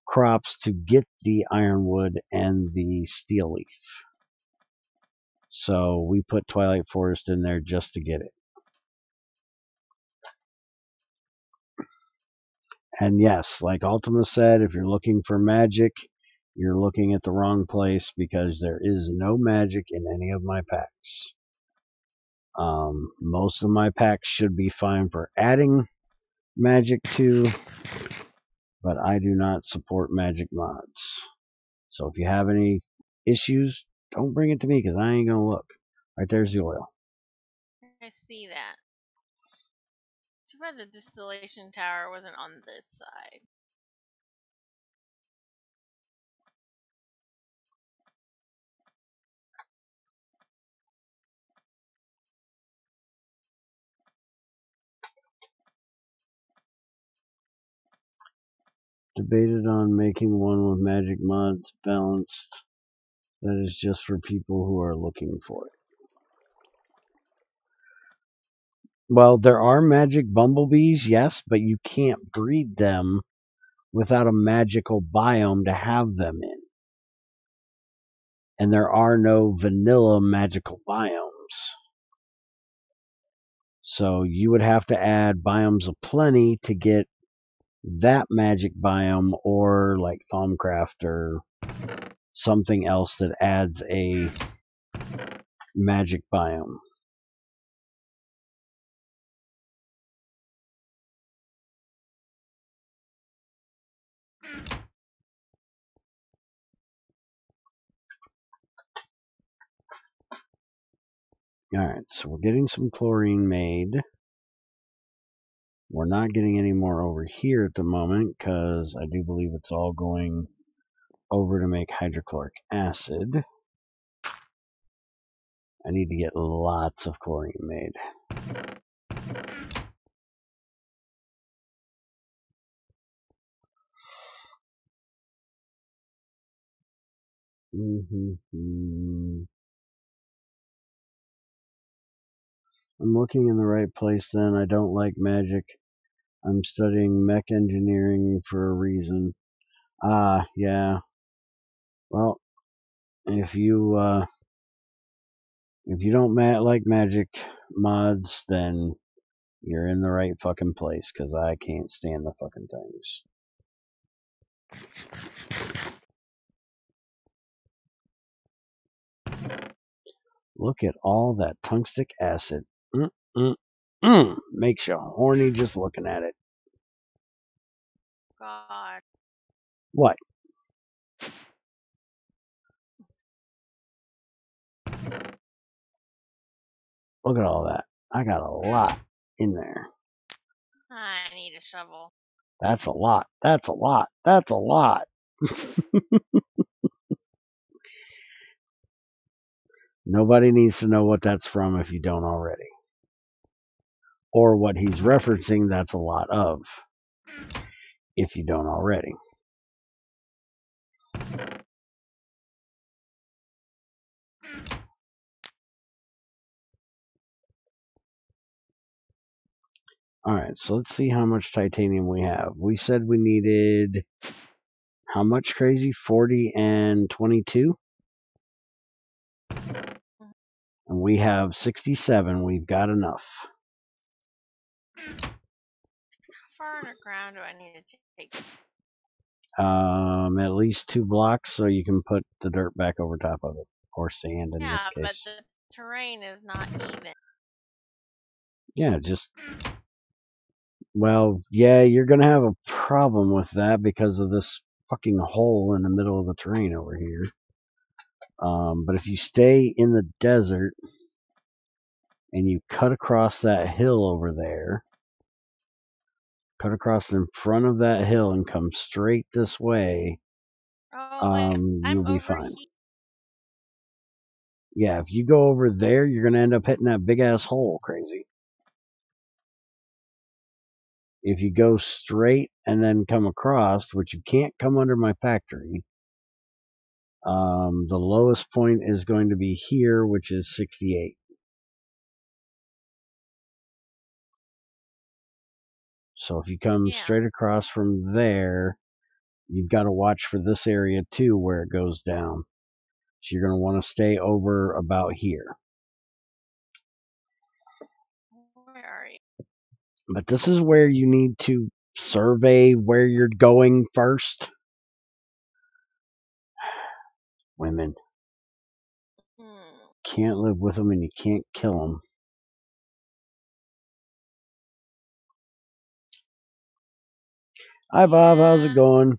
crops to get the ironwood and the steel leaf. So we put Twilight Forest in there just to get it. And yes, like Ultima said, if you're looking for magic, you're looking at the wrong place because there is no magic in any of my packs. Most of my packs should be fine for adding magic to, but I do not support magic mods. So if you have any issues, don't bring it to me because I ain't going to look. Right there's the oil. I see that. Too bad the distillation tower wasn't on this side. Debated on making one with magic mods balanced. That is just for people who are looking for it. Well, there are magic bumblebees, yes, but you can't breed them without a magical biome to have them in. And there are no vanilla magical biomes. So you would have to add biomes of plenty to get that magic biome, or like Thaumcraft or something else that adds a magic biome. Alright, so we're getting some chlorine made. We're not getting any more over here at the moment because I do believe it's all going over to make hydrochloric acid. I need to get lots of chlorine made. I'm looking in the right place then. I don't like magic. I'm studying mech engineering for a reason. Ah, yeah. Well, if you don't like magic mods, then you're in the right fucking place, because I can't stand the fucking things. Look at all that tungstic acid. Makes you horny just looking at it. God. What? Look at all that. I got a lot in there. I need a shovel. That's a lot. That's a lot. That's a lot. Nobody needs to know what that's from if you don't already. Or what he's referencing, that's a lot of, if you don't already. Alright, so let's see how much titanium we have. We said we needed, how much, Crazy? 40 and 22? And we have 67. We've got enough. How far underground do I need to take? At least 2 blocks so you can put the dirt back over top of it. Or sand in this Yeah, but case. the terrain is not even. Yeah, just... Well, yeah, you're gonna have a problem with that because of this fucking hole in the middle of the terrain over here. But if you stay in the desert and you cut across that hill over there, cut across in front of that hill and come straight this way, Oh, wait, I'm you'll be over fine. here. Yeah, if you go over there, you're gonna end up hitting that big ass hole, Crazy. If you go straight and then come across, which you can't come under my factory, the lowest point is going to be here, which is 68. So if you come straight across from there, you've got to watch for this area too where it goes down. So you're going to want to stay over about here. Where are you? But this is where you need to survey where you're going first. Women. Can't live with them and you can't kill them. Hi, Bob. How's it going?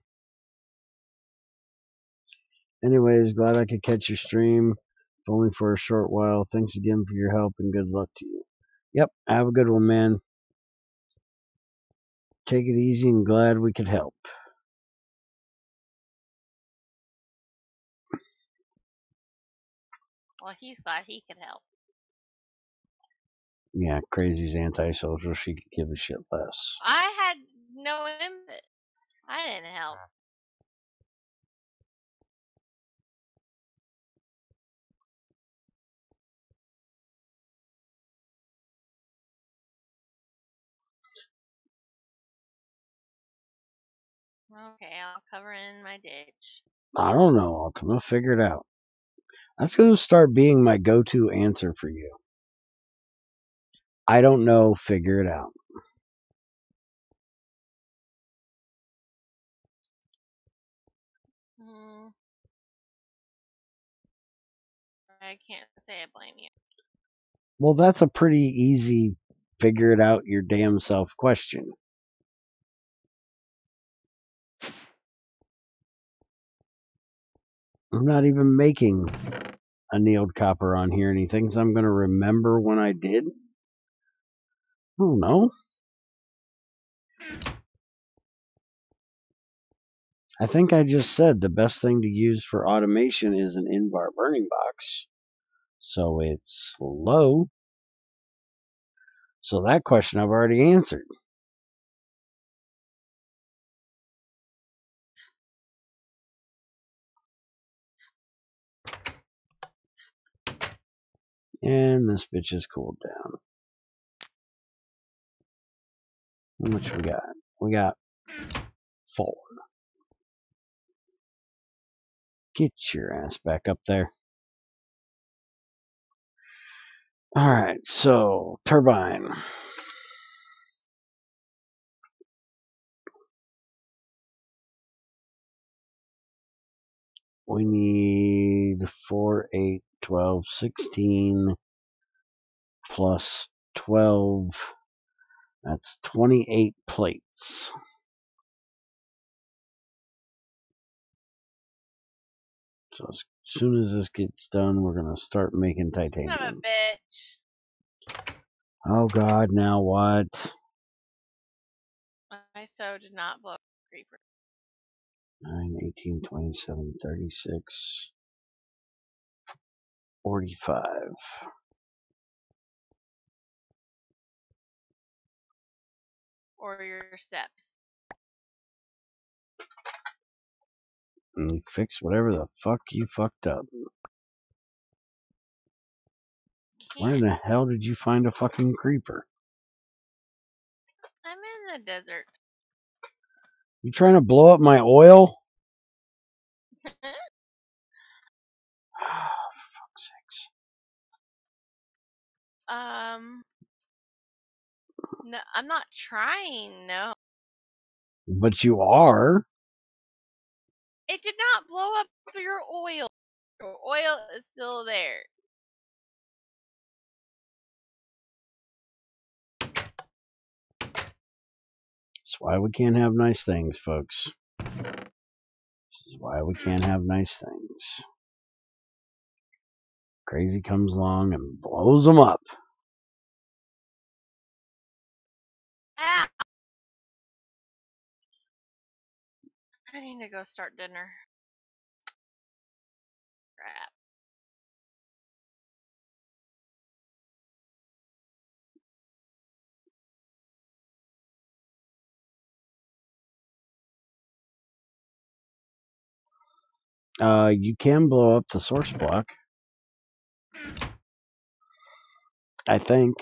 Anyways, glad I could catch your stream, if only for a short while. Thanks again for your help and good luck to you. Yep, have a good one, man. Take it easy and glad we could help. Well, he's glad he could help. Yeah, Crazy's antisocial. She could give a shit less. I had no input. I didn't help. Okay, I'll cover in my ditch. I don't know, Ultima. Figure it out. That's going to start being my go-to answer for you. I don't know. Figure it out. I can't say I blame you. Well, that's a pretty easy figure it out your damn self question. I'm not even making annealed copper on here, and he thinks I'm going to remember when I did? Oh, no. I think I just said the best thing to use for automation is an in-bar burning box. So it's slow. So that question I've already answered. And this bitch is cooled down. How much we got? We got 4. Get your ass back up there. Alright, so turbine. We need 4, 8, 12, 16 plus 12. That's 28 plates. So as soon as this gets done, we're going to start making Son of a titanium. bitch. Oh god, now what? My so did not blow up creeper. 9, 18, 27, 36, 45. Or your steps. And you fix whatever the fuck you fucked up. Where in Can't. the hell did you find a fucking creeper? I'm in the desert. You trying to blow up my oil? Fuck's sakes. No, I'm not trying, no. But you are. It did not blow up your oil. Your oil is still there. That's why we can't have nice things, folks. This is why we can't have nice things. Crazy comes along and blows them up. Ah! I need to go start dinner. Crap. You can blow up the source block. I think.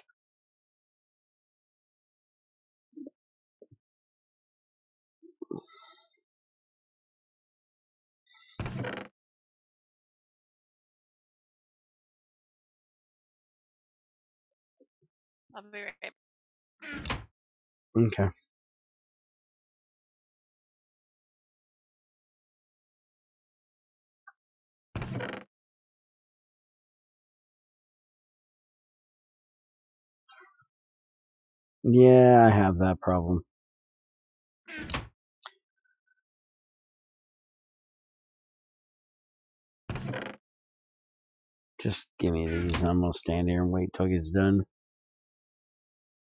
I'll be right back. Okay. Yeah, I have that problem. Just give me these. I'm going to stand here and wait till it gets done.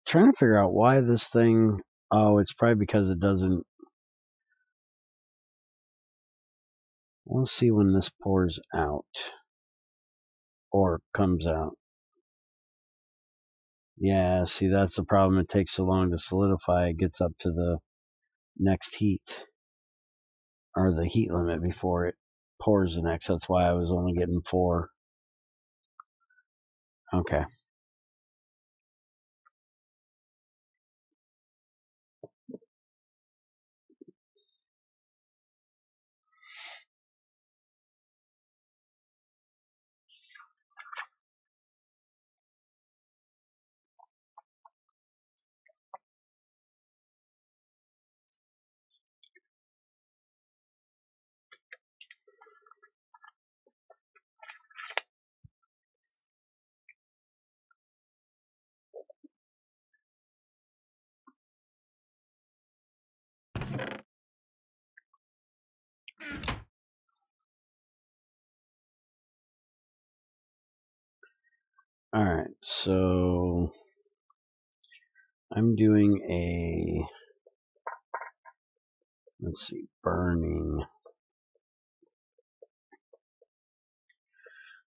Trying to figure out why this thing... Oh, it's probably because it doesn't... We'll see when this pours out. Or comes out. Yeah, see, that's the problem. It takes so long to solidify. It gets up to the next heat. Or the heat limit before it pours the next. That's why I was only getting 4. Okay. Alright, so... I'm doing a... Let's see, burning...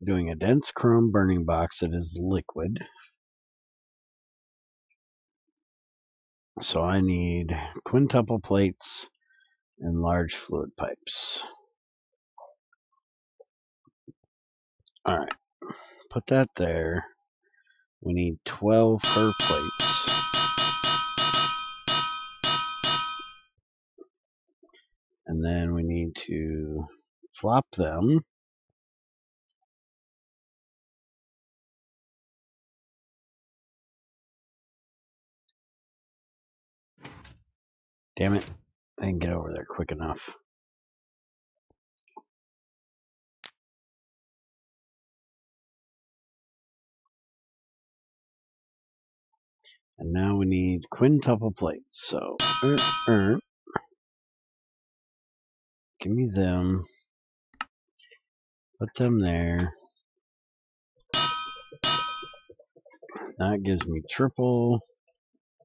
Doing a dense chrome burning box that is liquid. So I need quintuple plates and large fluid pipes. Alright, put that there. We need 12 curved plates. And then we need to flop them. Damn it. I didn't get over there quick enough. And now we need quintuple plates. So, give me them. Put them there. That gives me triple.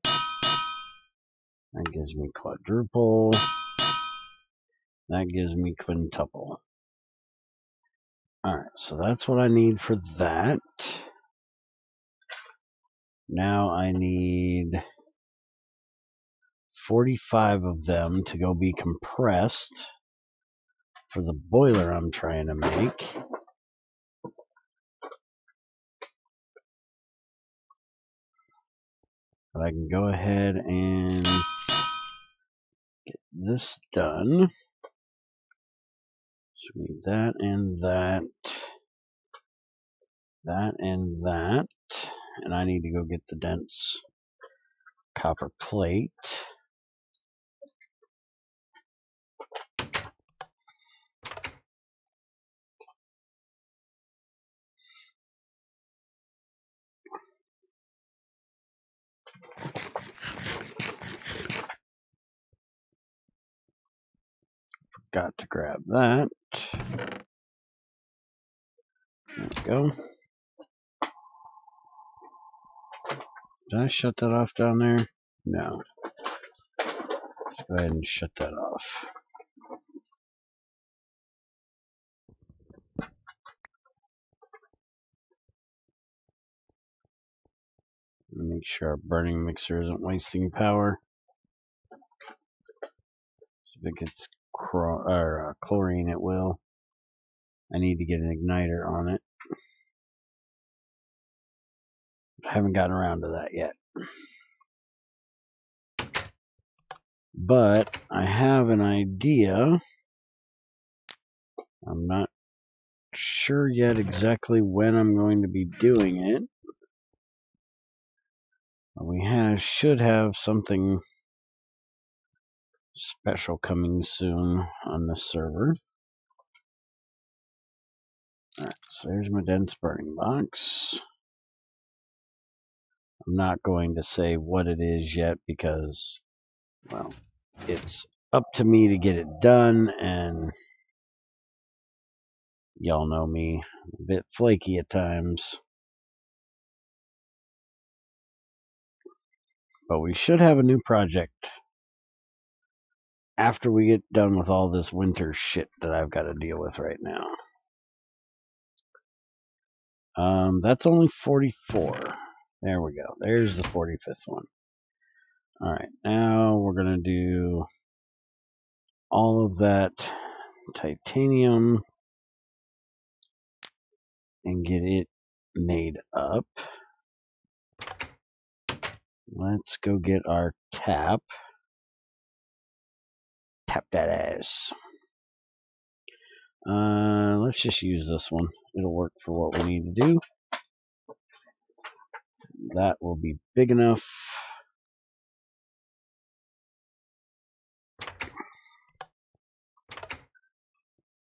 That gives me quadruple. That gives me quintuple. Alright, so that's what I need for that. Now I need 45 of them to go be compressed for the boiler I'm trying to make. But I can go ahead and get this done. So we need that and that. That and that. And I need to go get the dense copper plate. Got to grab that. There we go. Did I shut that off down there? No. Let's go ahead and shut that off. Make sure our burning mixer isn't wasting power. If it gets chlorine, it will. I need to get an igniter on it. I haven't gotten around to that yet. But I have an idea. I'm not sure yet exactly when I'm going to be doing it. But we should have something special coming soon on this server. Alright, so there's my dense burning box. I'm not going to say what it is yet because, well, it's up to me to get it done, and y'all know me, a bit flaky at times. But we should have a new project after we get done with all this winter shit that I've got to deal with right now. That's only 44. There we go. There's the 45th one. Alright, now we're going to do all of that titanium and get it made up. Let's go get our tap. Tap that ass. Let's just use this one. It'll work for what we need to do. That will be big enough.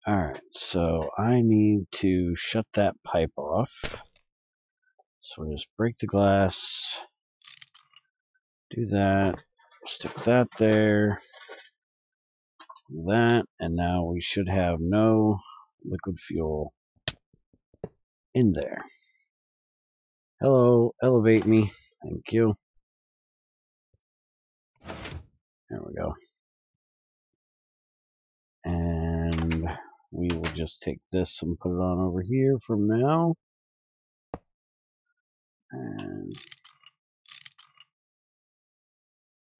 Alright, so I need to shut that pipe off. So we'll just break the glass. Do that. Stick that there. That. And now we should have no liquid fuel in there. Hello, elevate me. Thank you. There we go. And we will just take this and put it on over here from now. And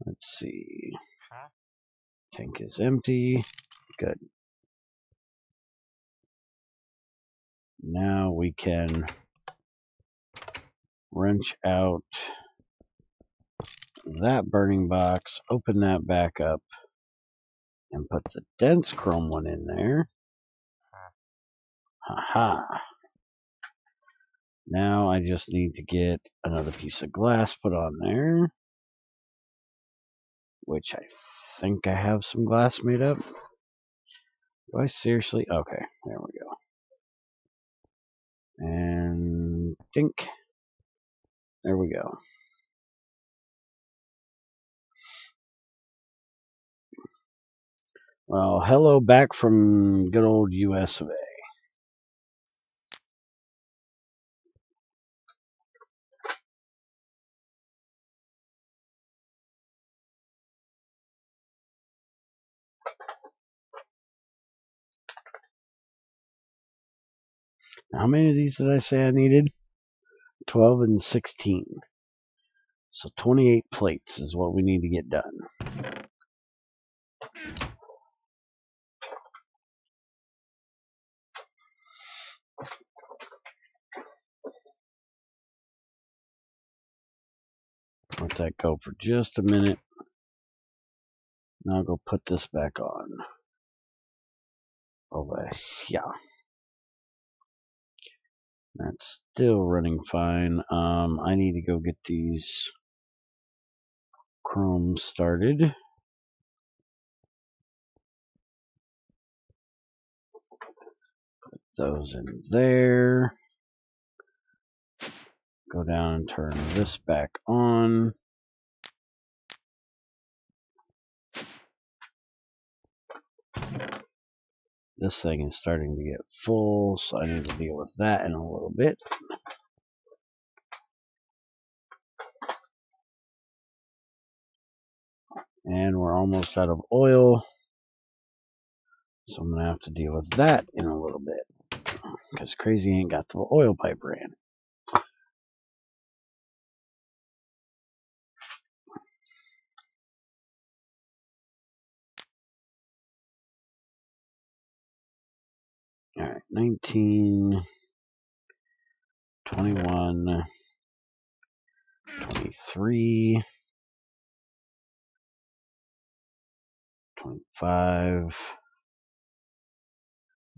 let's see. Tank is empty. Good. Now we can wrench out that burning box, open that back up, and put the dense chrome one in there. Haha. Now I just need to get another piece of glass put on there, which I think I have some glass made up. Do I seriously? Okay, there we go. And dink. There we go. Well, hello back from good old US of A. How many of these did I say I needed? 12 and 16. So 28 plates is what we need to get done. Let that go for just a minute. Now I'll go put this back on. Over here. That's still running fine. I need to go get these chromes started. Put those in there. Go down and turn this back on. This thing is starting to get full, so I need to deal with that in a little bit. And we're almost out of oil, so I'm going to have to deal with that in a little bit, because Crazy ain't got the oil pipe ran. Alright, 19, 21, 23, 25.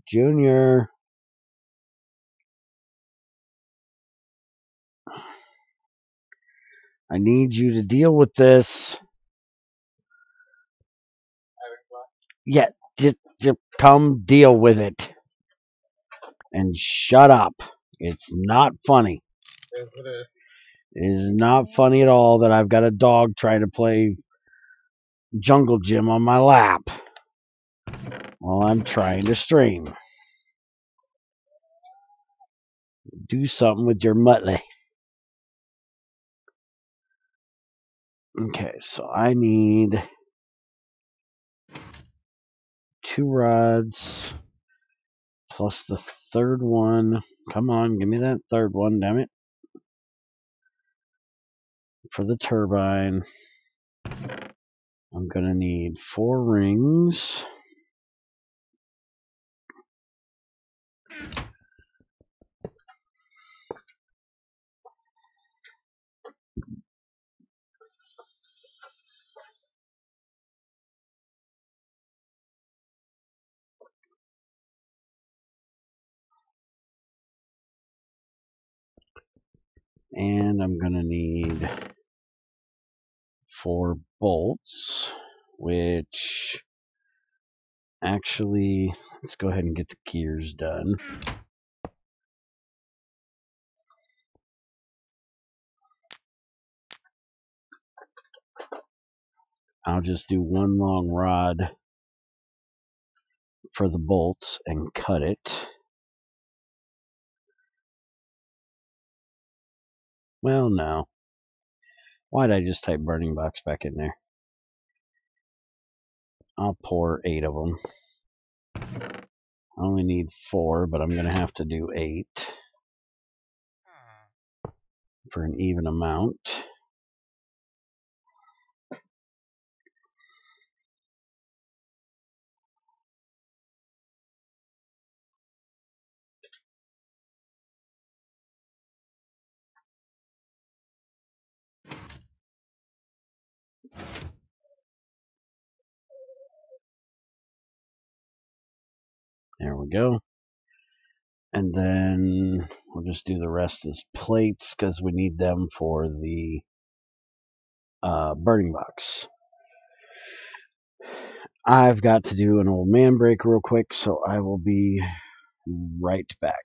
Junior. I need you to deal with this. Yeah, just come deal with it. And shut up. It's not funny. It is not funny at all that I've got a dog trying to play jungle gym on my lap while I'm trying to stream. Do something with your Muttley. Okay, so I need 2 rods plus the third one. Come on, give me that third one, damn it. For the turbine, I'm going to need 4 rings. And I'm going to need 4 bolts, which actually, let's go ahead and get the gears done. I'll just do 1 long rod for the bolts and cut it. Well, no. Why'd I just type burning box back in there? I'll pour 8 of them. I only need 4, but I'm going to have to do 8 for an even amount. There we go. And then we'll just do the rest as plates because we need them for the burning box. I've got to do an old man break real quick, so I will be right back.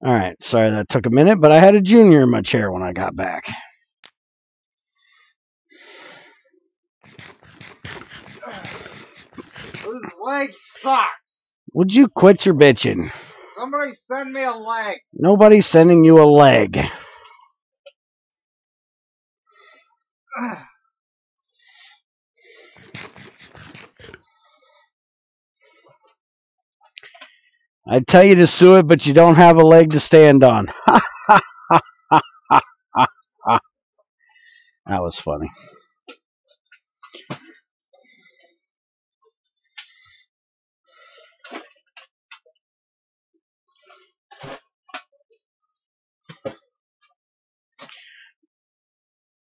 All right, sorry that took a minute, but I had a Junior in my chair when I got back. Whose leg sucks? Would you quit your bitching? Somebody send me a leg. Nobody's sending you a leg. I'd tell you to sue it, but you don't have a leg to stand on. That was funny.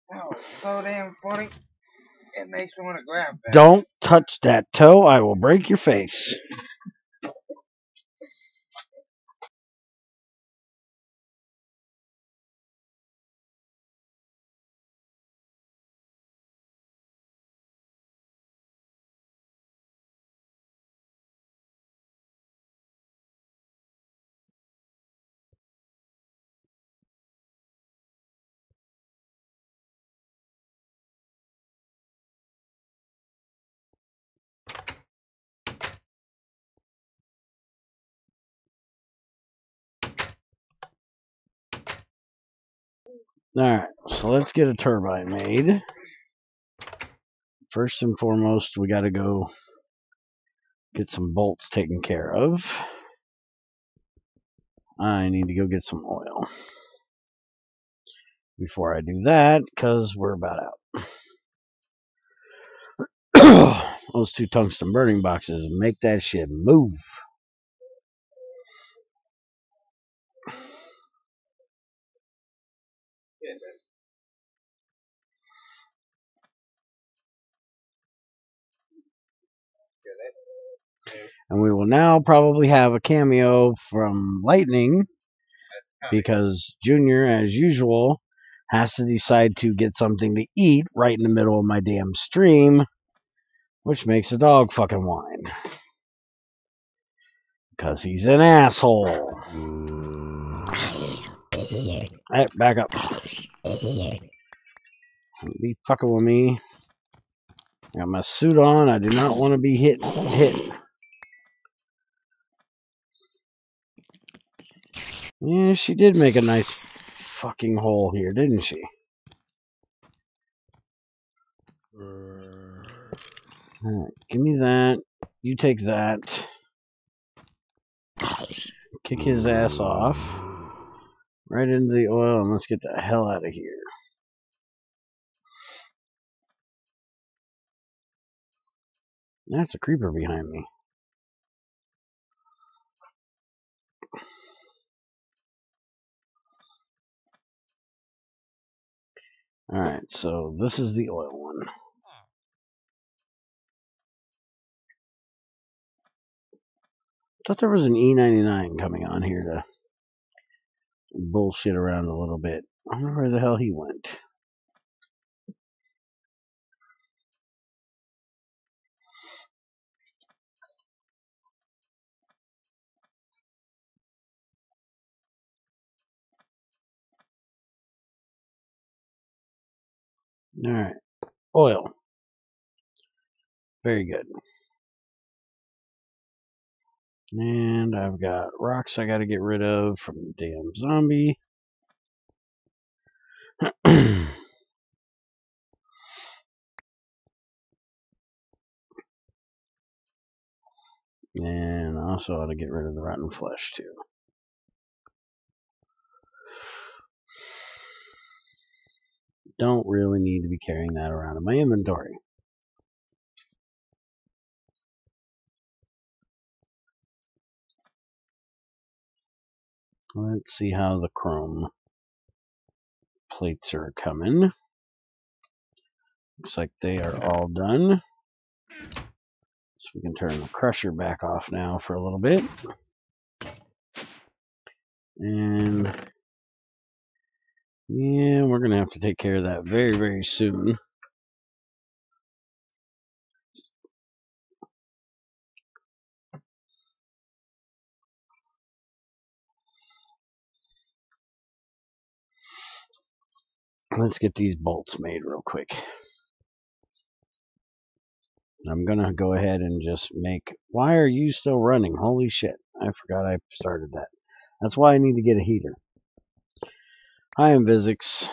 That was so damn funny. It makes me want to grab that. Don't touch that toe. I will break your face. Alright, so let's get a turbine made. First and foremost, we got to go get some bolts taken care of. I need to go get some oil. Before I do that, because we're about out. Those 2 tungsten burning boxes make that shit move. And we will now probably have a cameo from Lightning, because Junior, as usual, has to decide to get something to eat right in the middle of my damn stream, which makes a dog fucking whine. Because he's an asshole. Hey, back up. Don't be fucking with me. I got my suit on. I do not want to be hit. Yeah, she did make a nice fucking hole here, didn't she? Alright, give me that. You take that. Kick his ass off. Right into the oil, and let's get the hell out of here. That's a creeper behind me. Alright, so this is the oil one. Thought there was an E99 coming on here to bullshit around a little bit. I wonder where the hell he went. Alright, oil. Very good. And I've got rocks I gotta get rid of from the damn zombie. And I also ought to get rid of the rotten flesh too. Don't really need to be carrying that around in my inventory. Let's see how the chrome plates are coming. Looks like they are all done. So we can turn the crusher back off now for a little bit. And yeah, we're going to have to take care of that very, very soon. Let's get these bolts made real quick. I'm gonna go ahead and just make. Why are you still running? Holy shit! I forgot I started that. That's why I need to get a heater. Hi, Invizix.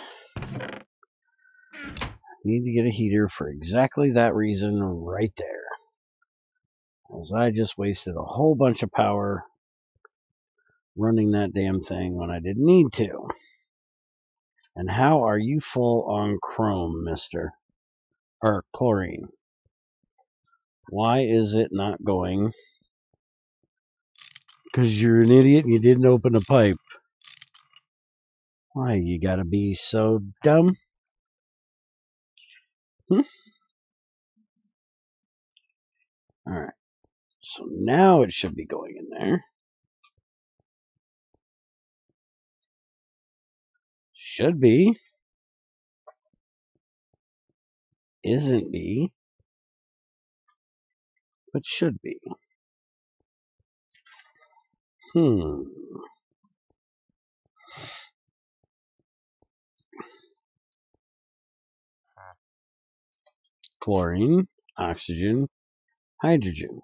Need to get a heater for exactly that reason right there. As I just wasted a whole bunch of power running that damn thing when I didn't need to. And how are you full on chrome, mister? Or chlorine? Why is it not going? Because you're an idiot and you didn't open a pipe. Why, you gotta be so dumb? Alright, so now it should be going in there. Should be. Isn't be. But should be. Chlorine, oxygen, hydrogen.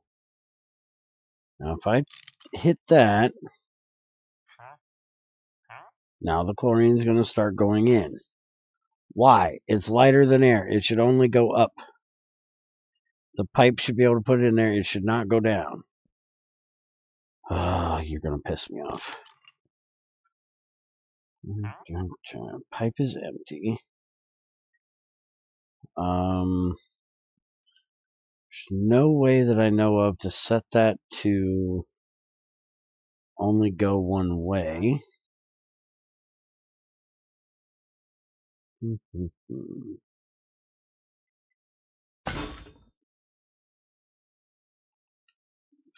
Now if I hit that, now the chlorine is going to start going in. Why? It's lighter than air. It should only go up. The pipe should be able to put it in there. It should not go down. Oh, you're going to piss me off. Pipe is empty. There's no way that I know of to set that to only go one way.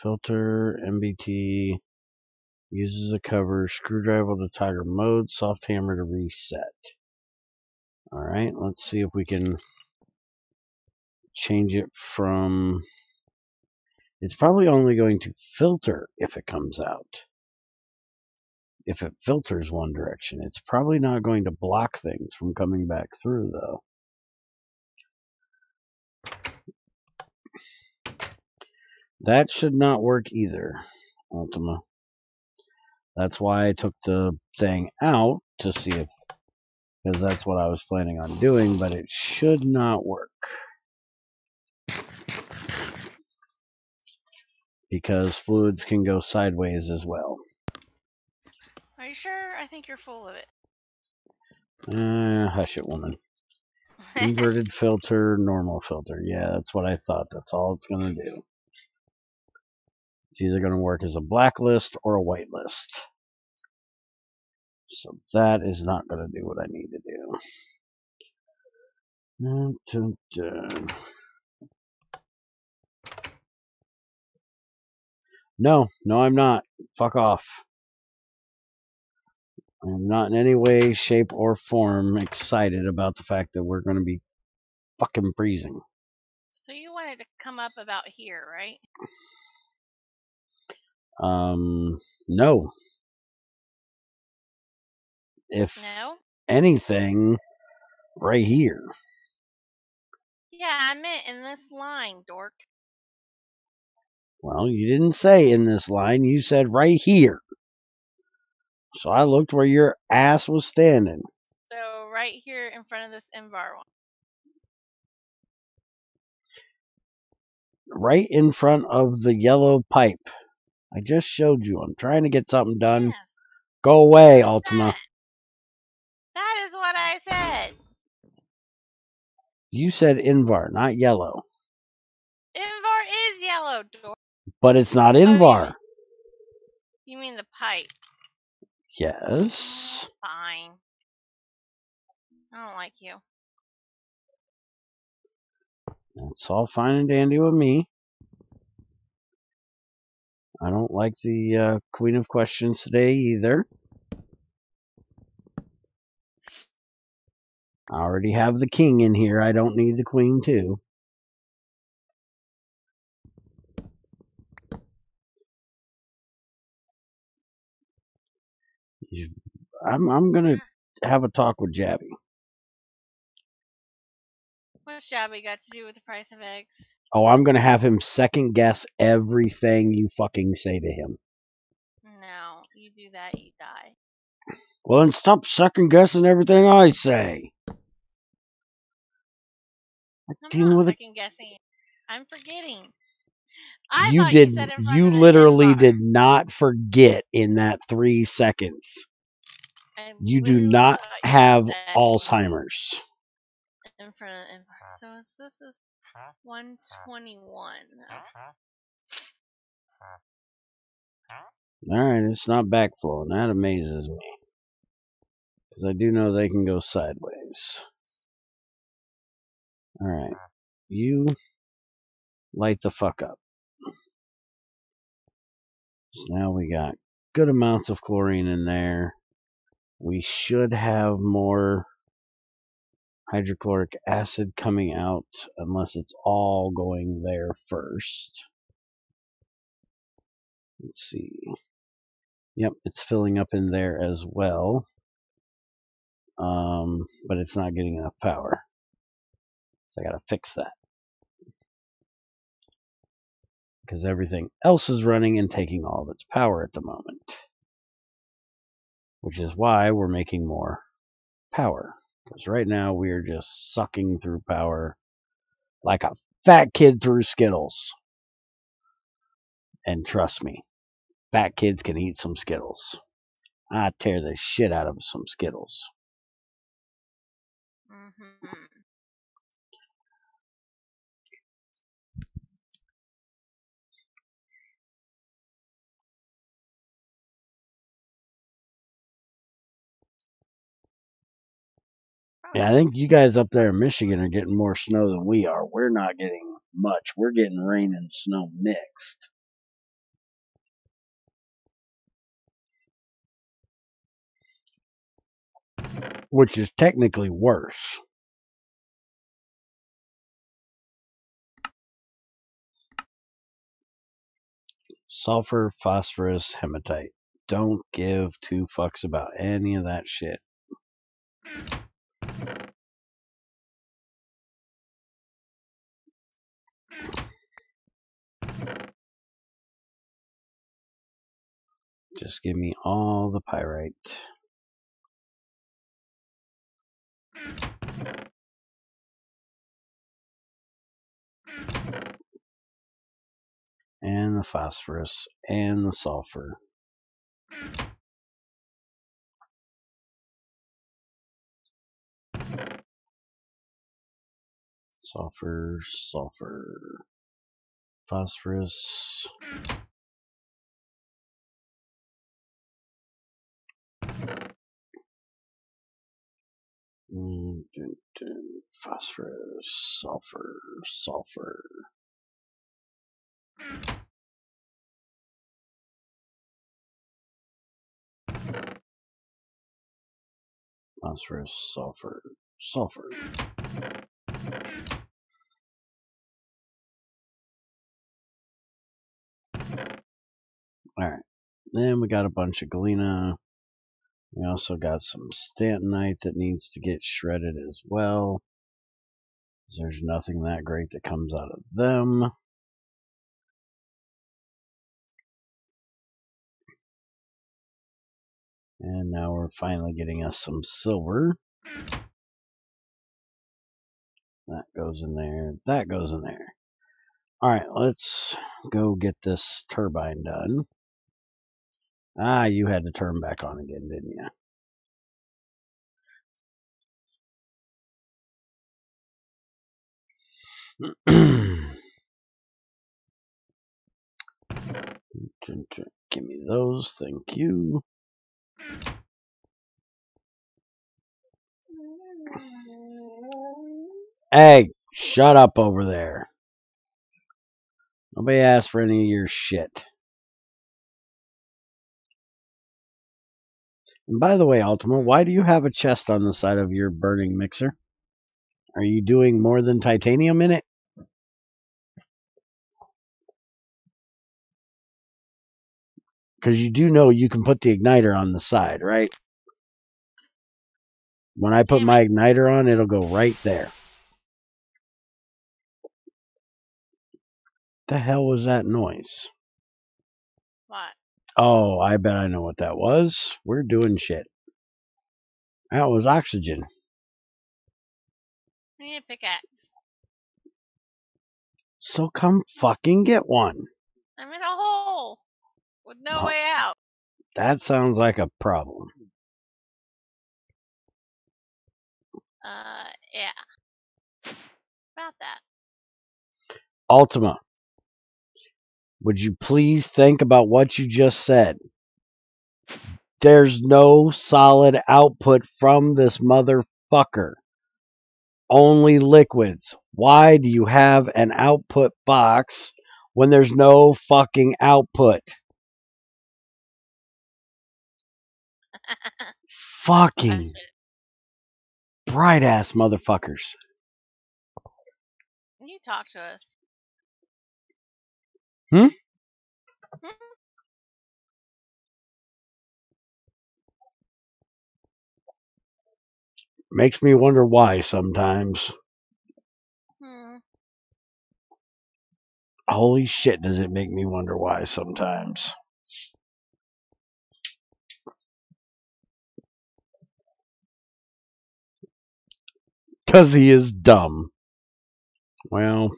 Filter, MBT, uses a cover, screwdriver to toggle mode, soft hammer to reset. Alright, let's see if we can change it from... It's probably only going to filter if it comes out. If it filters one direction, it's probably not going to block things from coming back through, though. That should not work either, Ultima. That's why I took the thing out to see if, because that's what I was planning on doing, but it should not work. Because fluids can go sideways as well. Are you sure? I think you're full of it. Hush it, woman. Inverted filter, normal filter. Yeah, that's what I thought. That's all it's going to do. It's either going to work as a blacklist or a whitelist. So that is not going to do what I need to do. No, I'm not. Fuck off. I'm not in any way, shape, or form excited about the fact that we're going to be fucking freezing. So you wanted to come up about here, right? No. If anything, right here. Yeah, I meant in this line, dork. Well, you didn't say in this line. You said right here. So I looked where your ass was standing. So right here in front of this Invar one. Right in front of the yellow pipe. I just showed you. I'm trying to get something done. Yes. Go away, Ultima. That is what I said. You said Invar, not yellow. Invar is yellow, dork. But it's not Invar. You mean the pipe? Yes. Fine. I don't like you. It's all fine and dandy with me. I don't like the Queen of Questions today either. I already have the king in here. I don't need the queen too. I'm gonna have a talk with Jabby. much Jabby got to do with the price of eggs? Oh, I'm going to have him second guess everything you fucking say to him. No, you do that, you die. Well, then stop second guessing everything I say. I'm Dealing not with second guessing. I'm forgetting. I you thought did. you said in front You of the literally N-bar. did not forget in that 3 seconds. I You do literally not thought you have said that Alzheimer's. in front of the N-bar. So this is 121. Alright, it's not backflowing. That amazes me. Because I do know they can go sideways. Alright. You light the fuck up. So now we got good amounts of chlorine in there. We should have more hydrochloric acid coming out unless it's all going there first. Let's see. Yep, it's filling up in there as well. But it's not getting enough power. So I gotta fix that. Because everything else is running and taking all of its power at the moment. Which is why we're making more power. Because right now we are just sucking through power like a fat kid through Skittles. And trust me, fat kids can eat some Skittles. I tear the shit out of some Skittles. Mm-hmm. Yeah, I think you guys up there in Michigan are getting more snow than we are. We're not getting much. We're getting rain and snow mixed. Which is technically worse. Sulfur, phosphorus, hematite. Don't give two fucks about any of that shit. Just give me all the pyrite. And the phosphorus and the sulfur. Sulfur, sulfur, phosphorus. Phosphorus, sulfur, sulfur. Phosphorus, sulfur, sulfur. Alright. Then we got a bunch of galena. We also got some stantonite that needs to get shredded as well. There's nothing that great that comes out of them. And now we're finally getting us some silver. That goes in there. That goes in there. Alright, let's go get this turbine done. Ah, you had to turn back on again, didn't you? Give me those, thank you. Hey, shut up over there. Nobody asked for any of your shit. And by the way, Ultima, why do you have a chest on the side of your burning mixer? Are you doing more than titanium in it? Because you do know you can put the igniter on the side, right? When I put Damn my it. igniter on, it'll go right there. The hell was that noise? What? Oh, I bet I know what that was. We're doing shit. That was oxygen. We need a pickaxe. So come fucking get one. I'm in a hole with no Oh, way out. that sounds like a problem. Yeah. About that. Ultima, would you please think about what you just said? There's no solid output from this motherfucker. Only liquids. Why do you have an output box when there's no fucking output? Fucking bright ass motherfuckers. You talk to us. Hmm? Makes me wonder why sometimes. Hmm. Holy shit, does it make me wonder why sometimes. Because he is dumb. Well,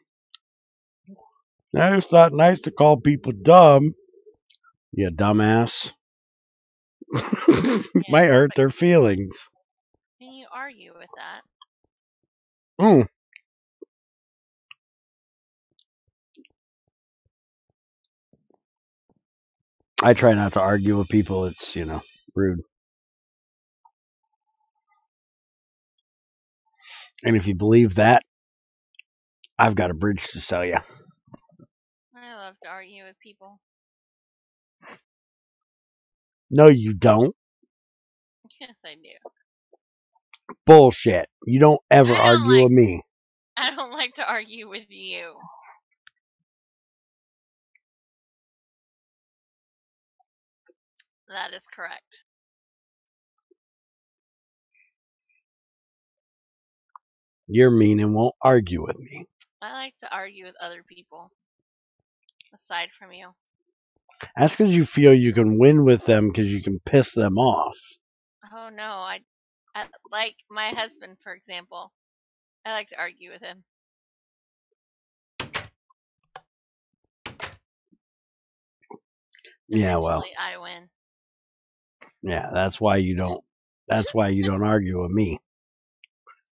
it's not nice to call people dumb. You dumbass. Might Yes, hurt but their feelings. can you argue with that? Mm. I try not to argue with people. It's, rude. And if you believe that, I've got a bridge to sell you. I love to argue with people. No, you don't. Yes, I do. Bullshit. You don't ever argue with me. I don't like to argue with you. That is correct. You're mean and won't argue with me. I like to argue with other people. Aside from you. That's because you feel you can win with them because you can piss them off. Oh no, I like my husband, for example. I like to argue with him. Yeah, well. Eventually, I win. Yeah, that's why you don't. That's why you don't argue with me.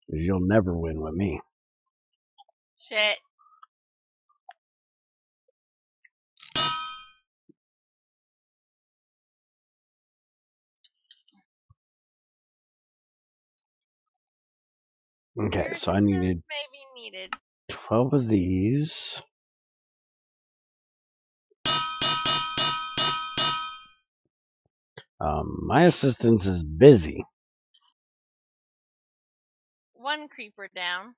Because you'll never win with me. Shit. Okay, Your so I needed assistance may be needed. 12 of these. My assistance is busy. One creeper down.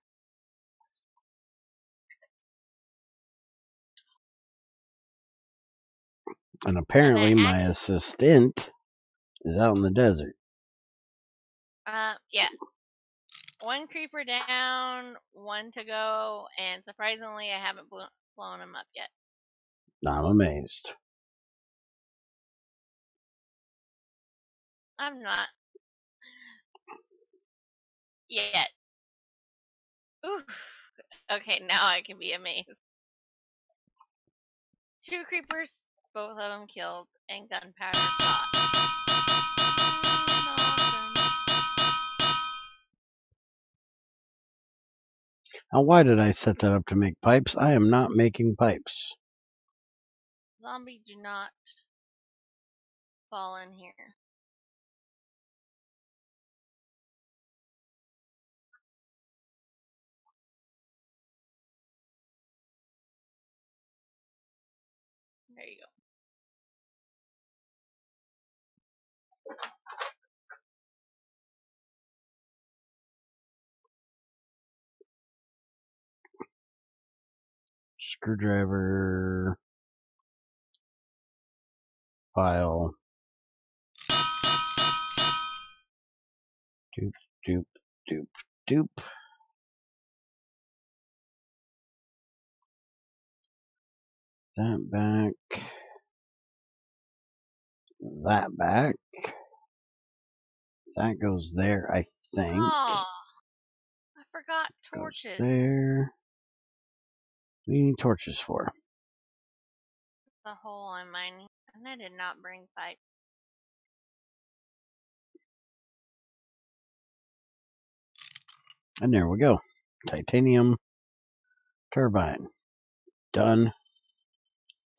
And And apparently my assistant is out in the desert. Yeah. One creeper down, one to go, and surprisingly, I haven't blown him up yet. I'm amazed. I'm not yet. Oof. Okay, now I can be amazed. 2 creepers, both of them killed, and gunpowder shot. Now, why did I set that up to make pipes? I am not making pipes. Zombie, do not fall in here. There you go. Screwdriver. File. Doop, doop, doop, doop. That back. That back. That goes there, I think. Oh, I forgot Goes torches. there. What do you need torches for? The hole I'm mining. And I did not bring pipe. And there we go. Titanium turbine. Done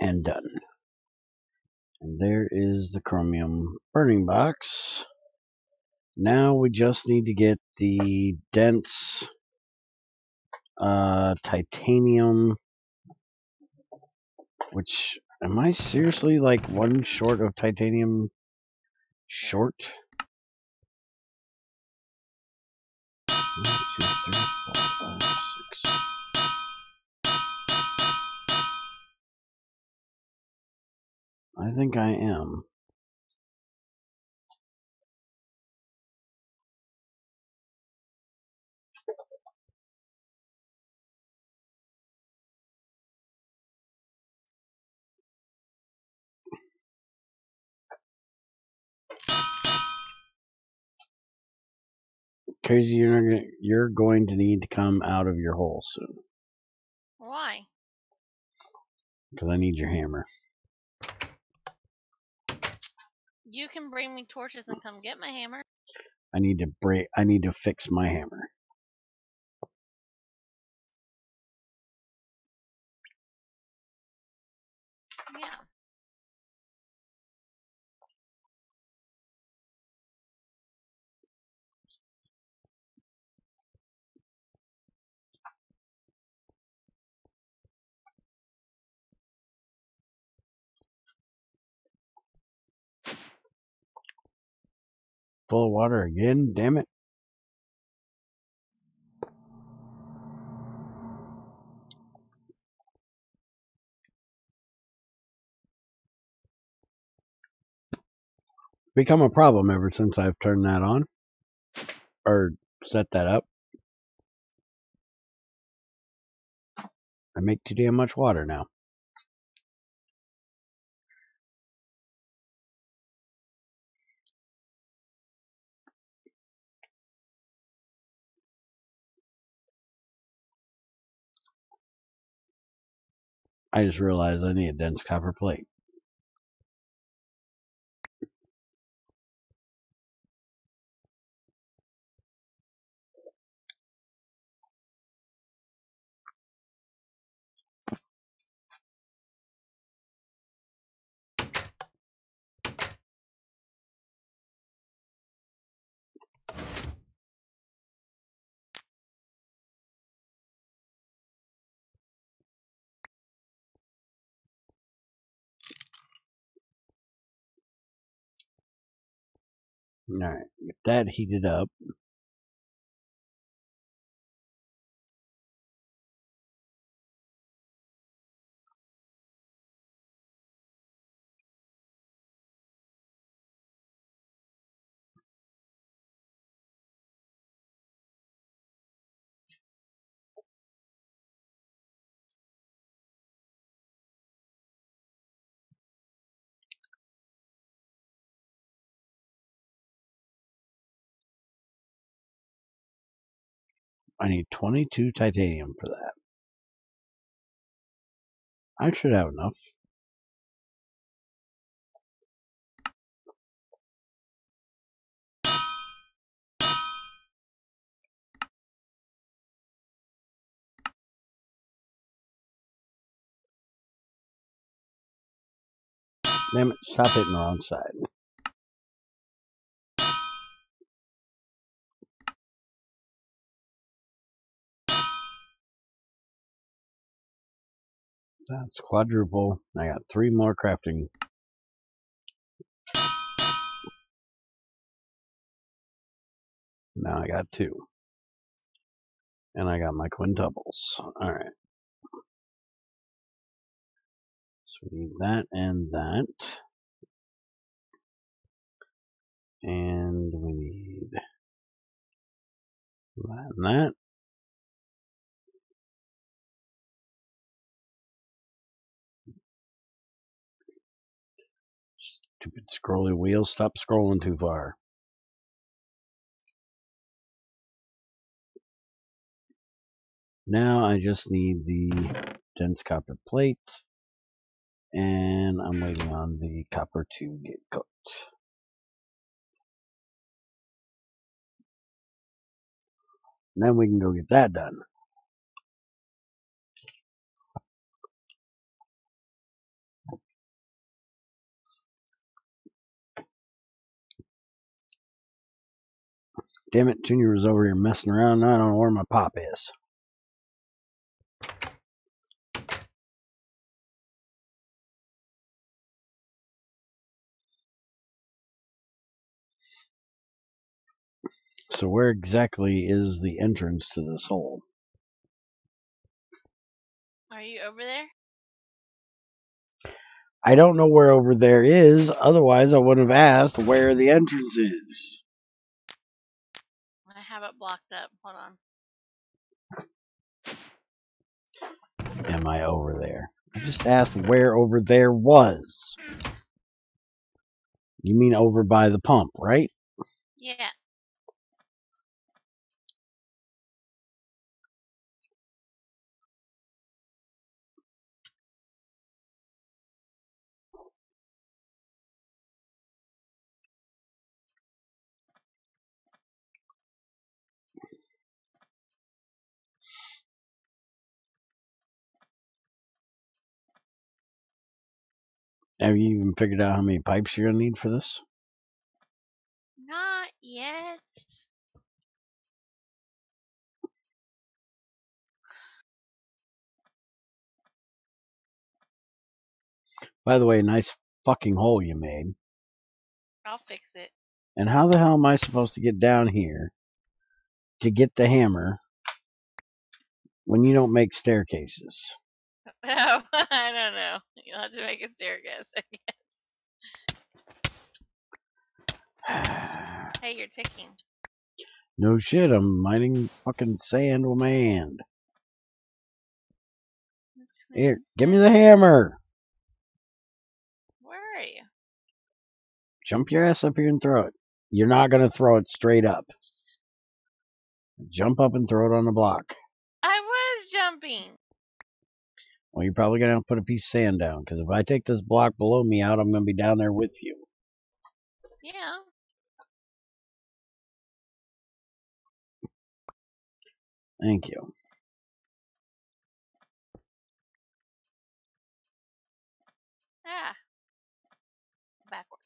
and done. And there is the chromium burning box. Now we just need to get the dense titanium, which, am I seriously like one short of titanium short? 1, 2, 3, 4, 5, 6. I think I am. Crazy, you're going to need to come out of your hole soon. Why? Because I need your hammer. You can bring me torches and come get my hammer. I need to fix my hammer. Yeah. Full of water again, damn it. Become a problem ever since I've turned that on. Or set that up. I make too damn much water now. I just realized I need a dense copper plate. Alright, get that heated up. I need 22 titanium for that. I should have enough. Damn it, stop hitting the wrong side. That's quadruple. I got 3 more crafting. Now I got 2. And I got my quintuples. Alright. So we need that and that. And we need that and that. Stupid scrolly wheels. Stop scrolling too far. Now I just need the dense copper plate. And I'm waiting on the copper to get cooked. And then we can go get that done. Damn it, Junior was over here messing around. Now I don't know where my pop is. So where exactly is the entrance to this hole? Are you over there? I don't know where over there is. Otherwise, I would have asked where the entrance is. I have it blocked up. Hold on. Am I over there? I just asked where over there was. You mean over by the pump, right? Yeah. Have you even figured out how many pipes you're going to need for this? Not yet. By the way, nice fucking hole you made. I'll fix it. And how the hell am I supposed to get down here to get the hammer when you don't make staircases? Oh, I don't know. You'll have to make a staircase, I guess. Hey, you're ticking. No shit, I'm mining fucking sand with my hand. Here, give me the hammer. Where are you? Jump your ass up here and throw it. You're not going to throw it straight up. Jump up and throw it on the block. I was jumping. Well, you're probably going to have to put a piece of sand down, because if I take this block below me out, I'm going to be down there with you. Yeah. Thank you. Ah. Backward.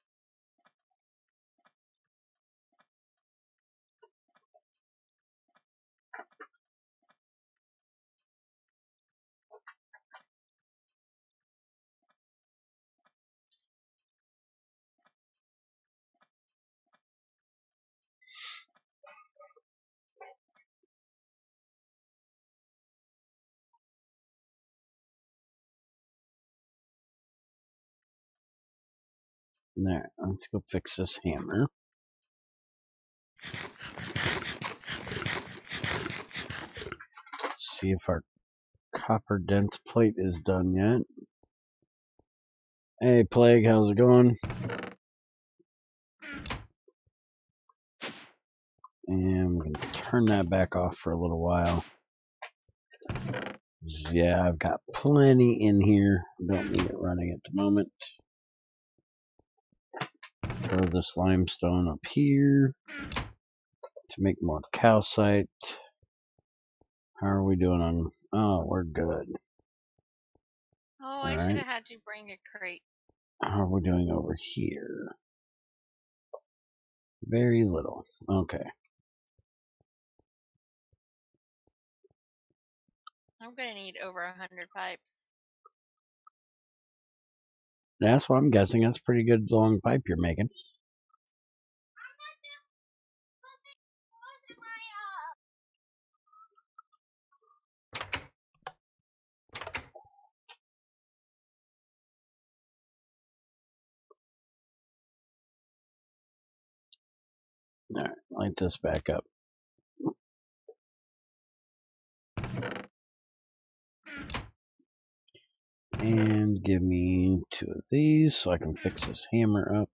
There, let's go fix this hammer. Let's see if our copper dense plate is done yet. Hey, Plague, how's it going? And I'm going to turn that back off for a little while. Yeah, I've got plenty in here. Don't need it running at the moment. Throw this limestone up here to make more calcite. How are we doing on... Oh, we're good. Oh, I should have had you bring a crate. How are we doing over here? Very little. Okay. I'm going to need over 100 pipes. That's what I'm guessing. That's a pretty good long pipe you're making. Alright, light this back up. And give me 2 of these so I can fix this hammer up.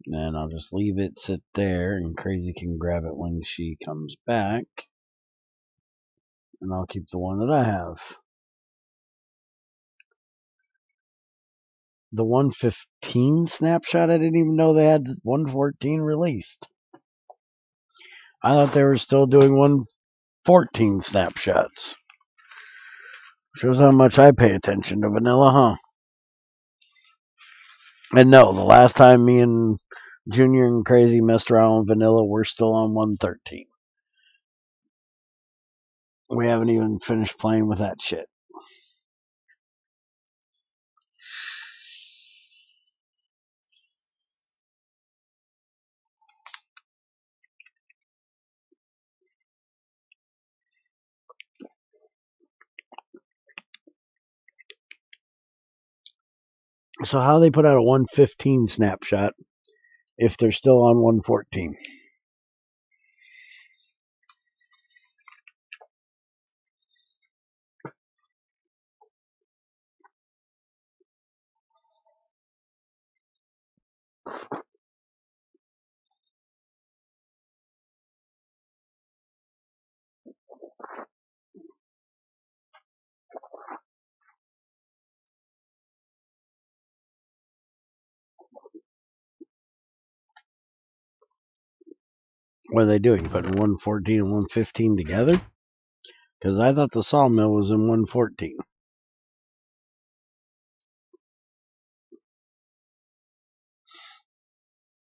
And I'll just leave it sit there, and Crazy can grab it when she comes back. And I'll keep the one that I have. The 115 snapshot, I didn't even know they had 114 released. I thought they were still doing 114 snapshots. Shows how much I pay attention to vanilla, huh? And no, the last time me and Junior and Crazy messed around with vanilla, we're still on 113. We haven't even finished playing with that shit. So how they put out a 115 snapshot if they're still on 114? What are they doing? Putting 114 and 115 together? Because I thought the sawmill was in 114.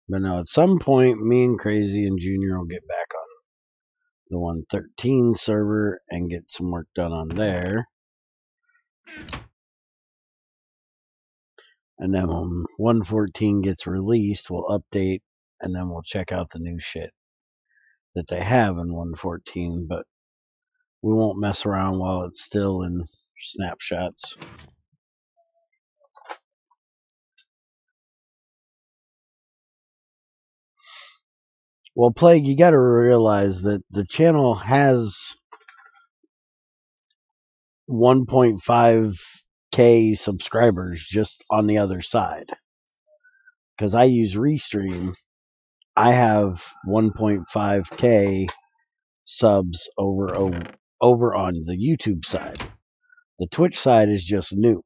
But no, at some point, me and Crazy and Junior will get back on the 113 server and get some work done on there. And then when 114 gets released, we'll update, and then we'll check out the new shit that they have in 114. But we won't mess around while it's still in snapshots. Well, Plague, you got to realize that the channel has 1.5K subscribers just on the other side. Because I use Restream, I have 1.5K subs over on the YouTube side. The Twitch side is just new,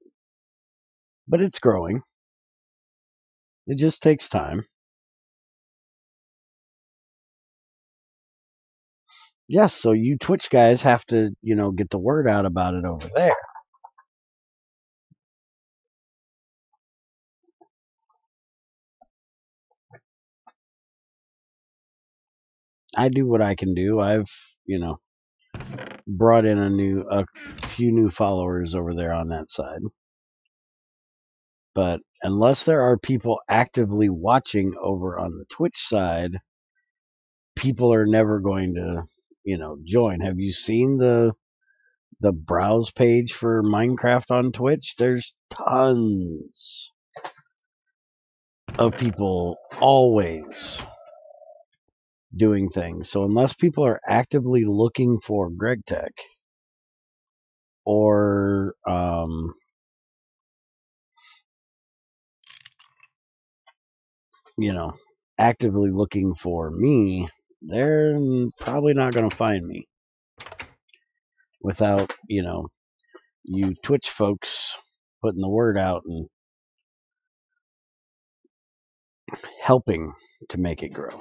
but it's growing. It just takes time. Yes, so you Twitch guys have to, get the word out about it over there. I do what I can do. I've, brought in a few new followers over there on that side. But unless there are people actively watching over on the Twitch side, people are never going to, join. Have you seen the browse page for Minecraft on Twitch? There's tons of people always doing things. So unless people are actively looking for GregTech or actively looking for me, they're probably not going to find me without, you Twitch folks putting the word out and helping to make it grow.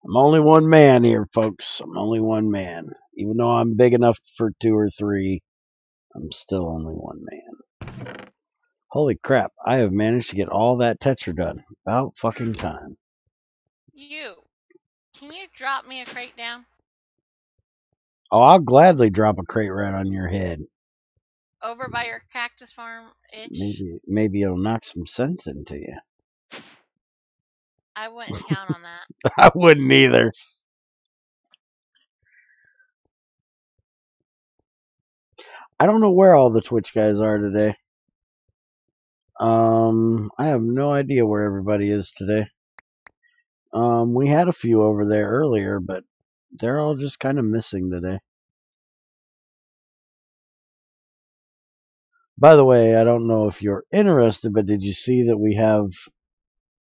I'm only one man here, folks. I'm only one man. Even though I'm big enough for 2 or 3, I'm still only one man. Holy crap, I have managed to get all that Tetra done. About fucking time. Can you drop me a crate down? Oh, I'll gladly drop a crate right on your head. Over by your cactus farm itch? Maybe it'll knock some sense into you. I wouldn't count on that. I wouldn't either. I don't know where all the Twitch guys are today. I have no idea where everybody is today. We had a few over there earlier, but they're all just kind of missing today. By the way, I don't know if you're interested, but did you see that we have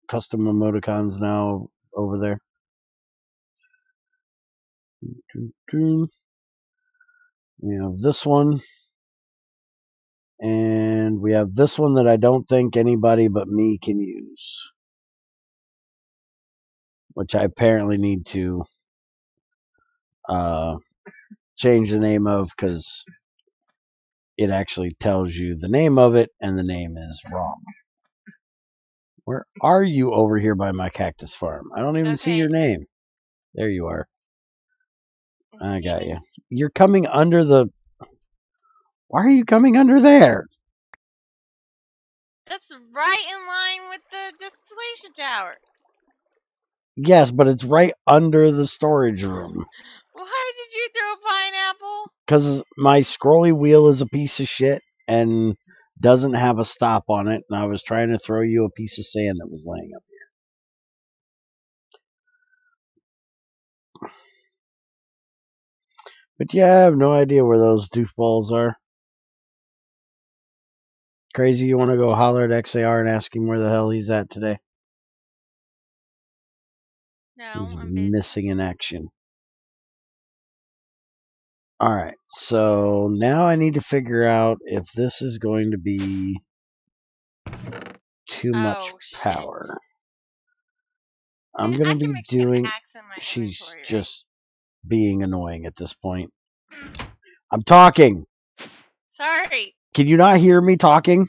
custom emoticons now over there? We have this one, and we have this one that I don't think anybody but me can use, which I apparently need to change the name of, because it actually tells you the name of it, and the name is wrong. Where are you over here by my cactus farm? I don't even see your name. There you are. I got you. You're coming under the... Why are you coming under there? That's right in line with the distillation tower. Yes, but it's right under the storage room. Why did you throw a pineapple? Because my scrolly wheel is a piece of shit and doesn't have a stop on it, and I was trying to throw you a piece of sand that was laying up here. But yeah, I have no idea where those doofballs are. Crazy, you want to go holler at XAR and ask him where the hell he's at today? No, he's I'm busy. Missing in action. Alright, so now I need to figure out if this is going to be too much power. Shit. I'm going to be doing... She's just being annoying at this point. I'm talking! Sorry. Can you not hear me talking?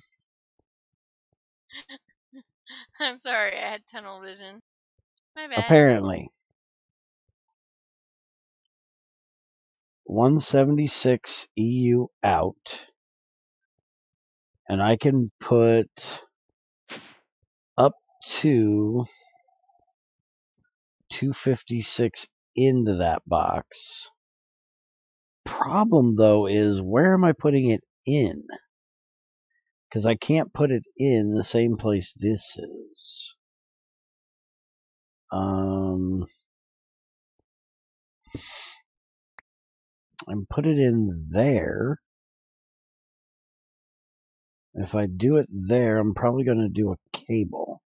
I'm sorry, I had tunnel vision. My bad. Apparently. 176 EU out. And I can put up to 256 into that box. Problem, though, is where am I putting it in? Because I can't put it in the same place this is. And put it in there. If I do it there, I'm probably going to do a cable.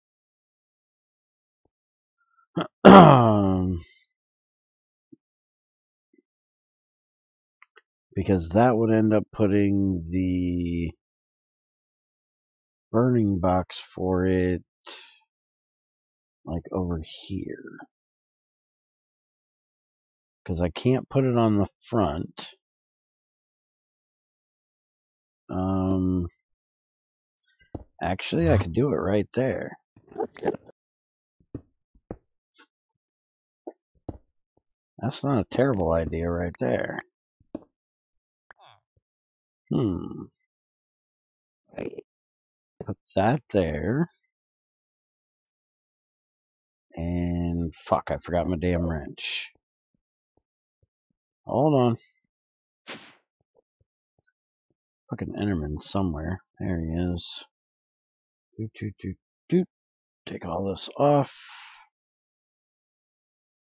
Because that would end up putting the burning box for it like over here. Because I can't put it on the front. Actually, I could do it right there. That's not a terrible idea right there. Put that there. And fuck, I forgot my damn wrench. Hold on. Fucking Enderman somewhere. There he is. Take all this off.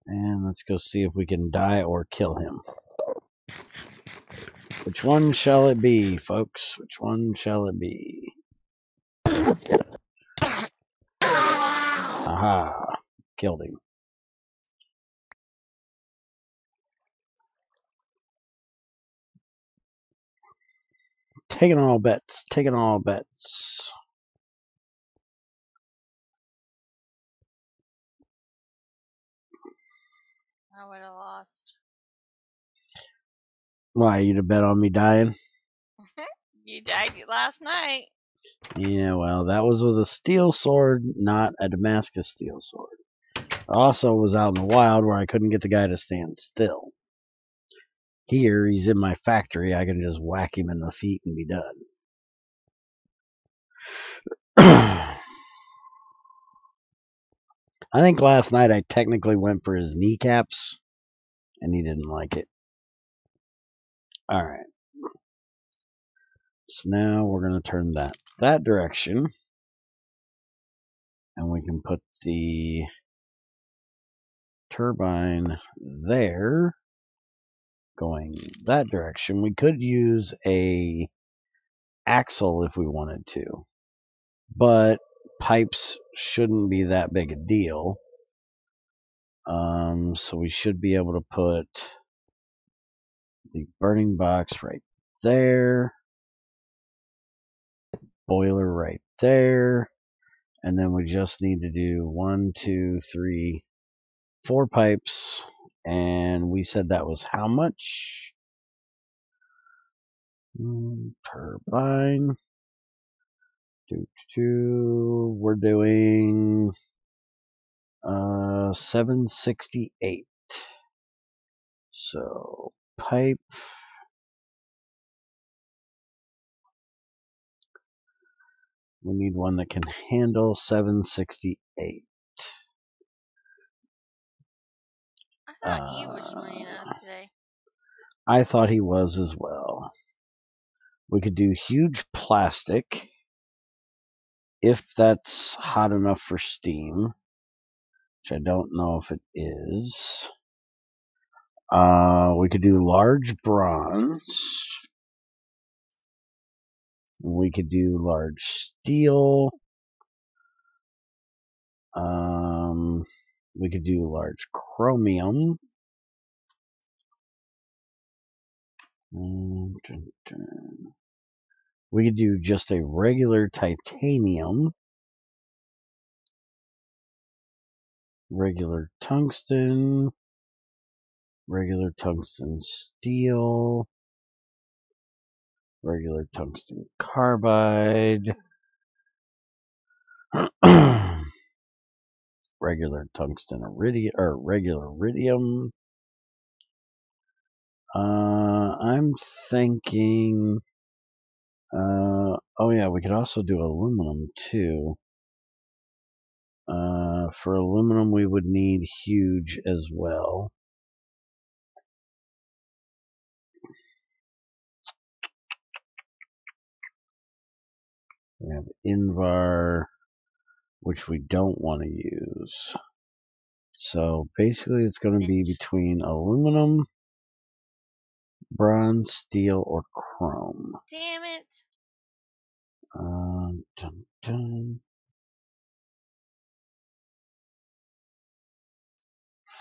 And let's go see if we can die or kill him. Which one shall it be, folks? Which one shall it be? Aha. Killed him. Taking all bets. Taking all bets. I would have lost. Why, you'd have bet on me dying? You died last night. Yeah, well, that was with a steel sword, not a Damascus steel sword. I also was out in the wild where I couldn't get the guy to stand still. Here, he's in my factory. I can just whack him in the feet and be done. I think last night I technically went for his kneecaps, and he didn't like it. Alright. So now we're going to turn that direction. And we can put the turbine there, going that direction. We could use a axle if we wanted to, but pipes shouldn't be that big a deal. So we should be able to put the burning box right there, boiler right there, and then we just need to do 1, 2, 3, 4 pipes, and we said that was how much? Turbine. We're doing 768. So pipe. We need one that can handle 768. I thought you was joining us today. I thought he was as well. We could do huge plastic if that's hot enough for steam, which I don't know if it is. We could do large bronze. We could do large steel. We could do large chromium. We could do just a regular titanium. Regular tungsten. Regular tungsten steel. Regular tungsten carbide. Regular tungsten iridium, or regular iridium. I'm thinking, oh yeah, we could also do aluminum too. For aluminum, we would need huge as well. We have Invar, which we don't want to use. So basically, it's going to be between aluminum, bronze, steel, or chrome. Damn it. Dun, dun.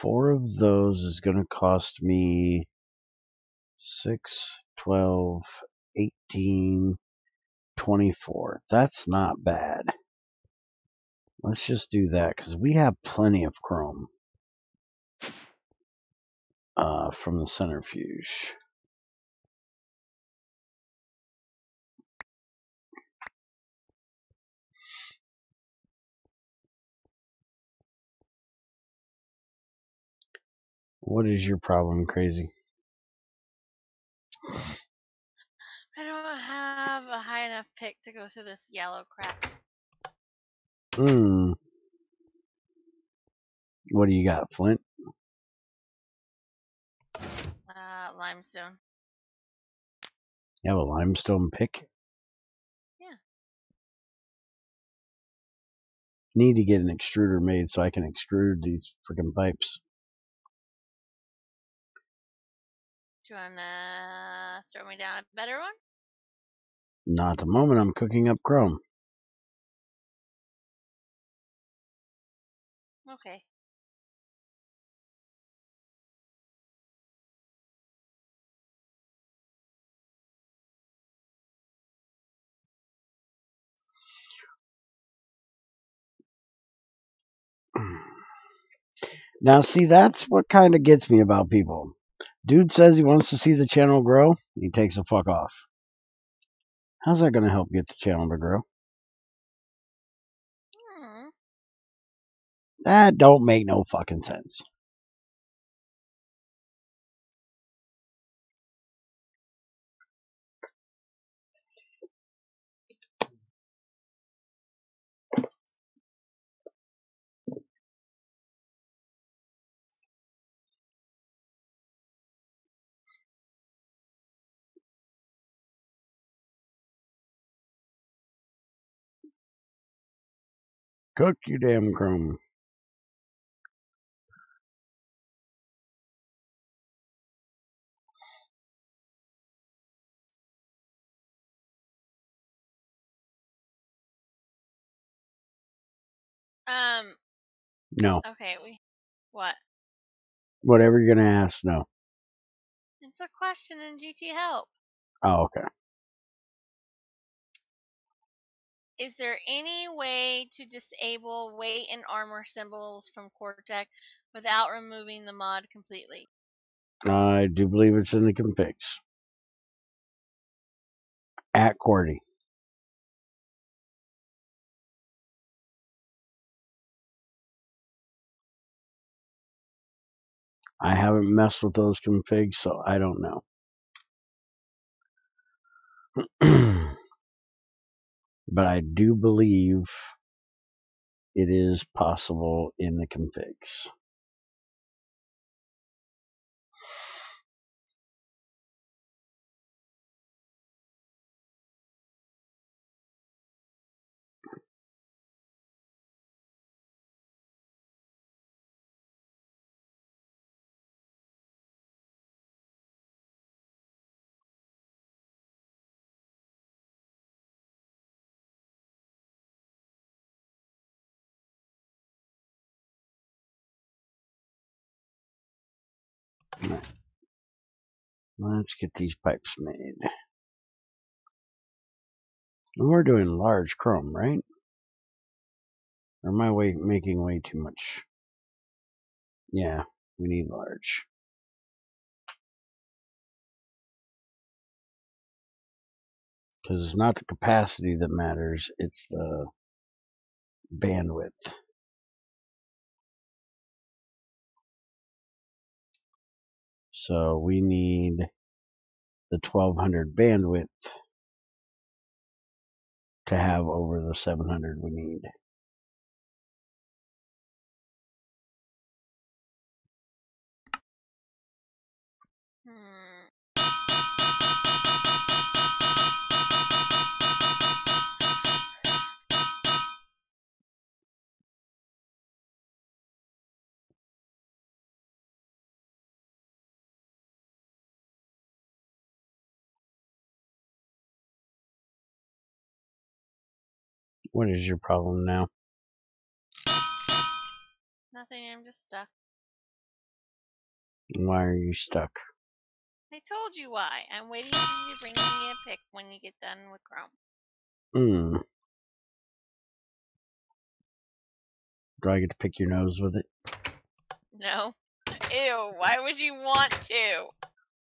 4 of those is going to cost me 6, 12, 18, 24. That's not bad. Let's just do that because we have plenty of chrome from the centrifuge. What is your problem, Crazy? I don't have a high enough pick to go through this yellow crap. What do you got, Flint? Limestone. You have a limestone pick? Yeah. Need to get an extruder made so I can extrude these freaking pipes. Do you wanna throw me down a better one? Not at the moment. I'm cooking up chrome. Okay. Now, see, that's what kind of gets me about people. Dude says he wants to see the channel grow. He takes the fuck off. How's that going to help get the channel to grow? That don't make no fucking sense. Cook you damn chrome. No. Okay, what? Whatever you're going to ask, no. It's a question in GT Help. Oh, okay. Is there any way to disable weight and armor symbols from GregTech without removing the mod completely? I do believe it's in the configs. At Cordy. I haven't messed with those configs, so I don't know. But I do believe it is possible in the configs. Right. Let's get these pipes made. We're doing large chrome, right? Or am I making way too much? Yeah, we need large. Because it's not the capacity that matters, it's the bandwidth. So we need the 1200 bandwidth to have over the 700 we need. What is your problem now? Nothing, I'm just stuck. Why are you stuck? I told you why. I'm waiting for you to bring me a pick when you get done with Chrome. Do I get to pick your nose with it? No. Ew, why would you want to?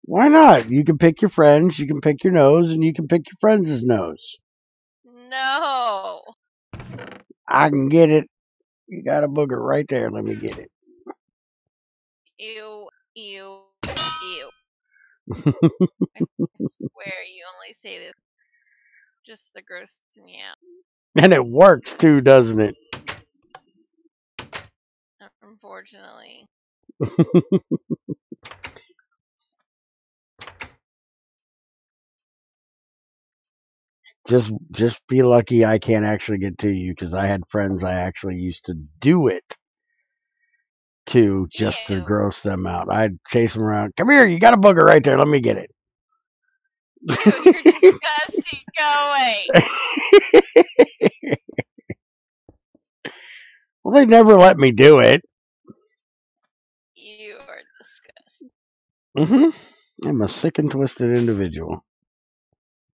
Why not? You can pick your friends, you can pick your nose, and you can pick your friends' nose. No. I can get it. You got a booger right there. Let me get it. Ew, ew, ew. I swear you only say this just to gross me out. And it works too, doesn't it? Unfortunately. Just be lucky I can't actually get to you, because I had friends I actually used to do it to just to Ew. gross them out. I'd chase them around. Come here, you got a booger right there. Let me get it. Ew, you're disgusting. Go away. Well, they never let me do it. You are disgusting. I'm a sick and twisted individual.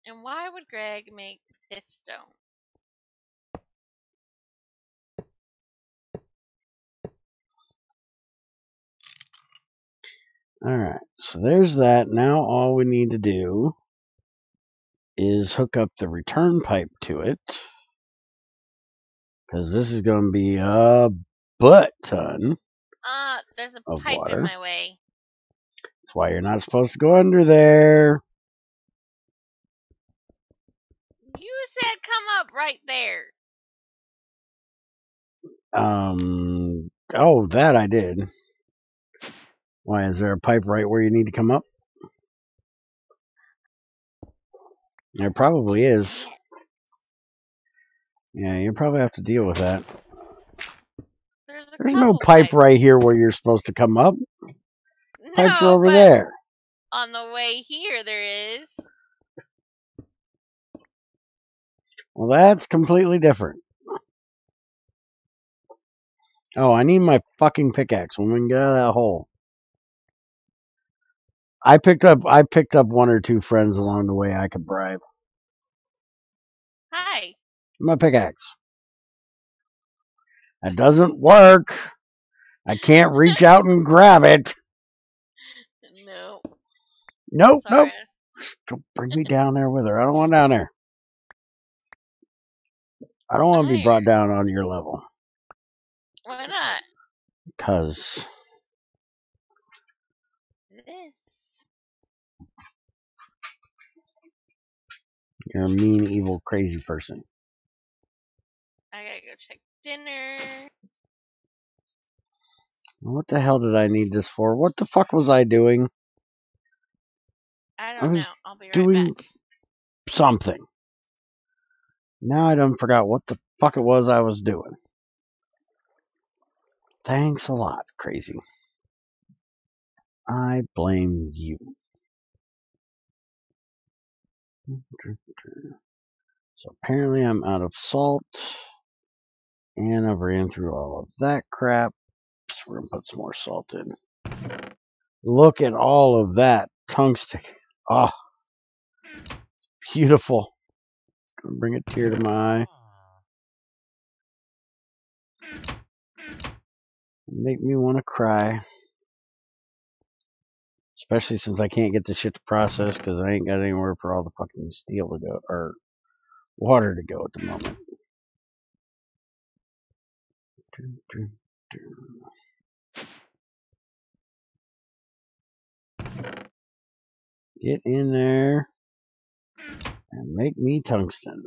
And why would Greg make piston? Alright, so there's that. Now all we need to do is hook up the return pipe to it, because this is going to be a butt ton There's a of pipe water. in my way. That's why you're not supposed to go under there. You said come up right there. Oh, that I did. Why, is there a pipe right where you need to come up? There probably is. Yeah, you probably have to deal with that. There's no pipe pipes. right here where you're supposed to come up. Pipes are No, over but there. on the way here there is. Well, that's completely different. Oh, I need my fucking pickaxe. When we can get out of that hole. I picked up one or two friends along the way I could bribe. Hi. My pickaxe. That doesn't work. I can't reach out and grab it. No. Nope, Sorry. nope. Don't bring me down there with her. I don't want down there. I don't want to be There. brought down on your level. Why not? Because This. you're a mean, evil, crazy person. I gotta go check dinner. What the hell did I need this for? What the fuck was I doing? I I don't was know. I'll be right doing back. something. Now I done forgot what the fuck it was I was doing. Thanks a lot, crazy. I blame you. So apparently I'm out of salt. And I've ran through all of that crap. So we're going to put some more salt in. Look at all of that tungsten. Oh, beautiful. It's going to bring a tear to my eye. Make me want to cry. Especially since I can't get the shit to process because I ain't got anywhere for all the fucking steel to go. Or water to go at the moment. Get in there and make me tungsten.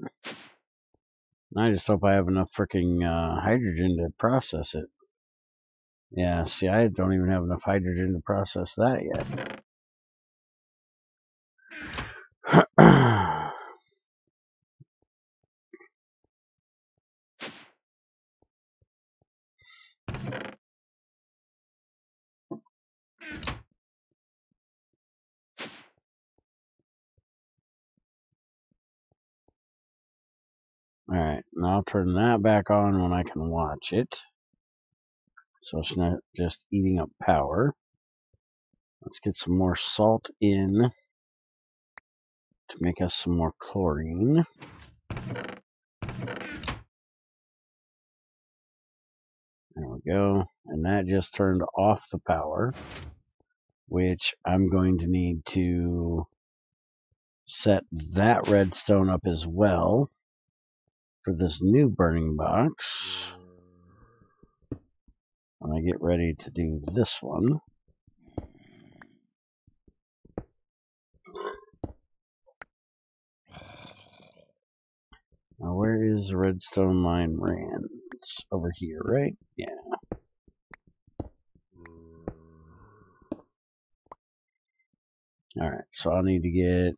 I just hope I have enough freaking hydrogen to process it. Yeah, see, I don't even have enough hydrogen to process that yet. Alright, and I'll turn that back on when I can watch it. So it's not just eating up power. Let's get some more salt in to make us some more chlorine. There we go. And that just turned off the power, which I'm going to need to set that redstone up as well for this new burning box. When I get ready to do this one. Now, where is the redstone line ran? It's over here, right? Yeah. Alright, so I'll need to get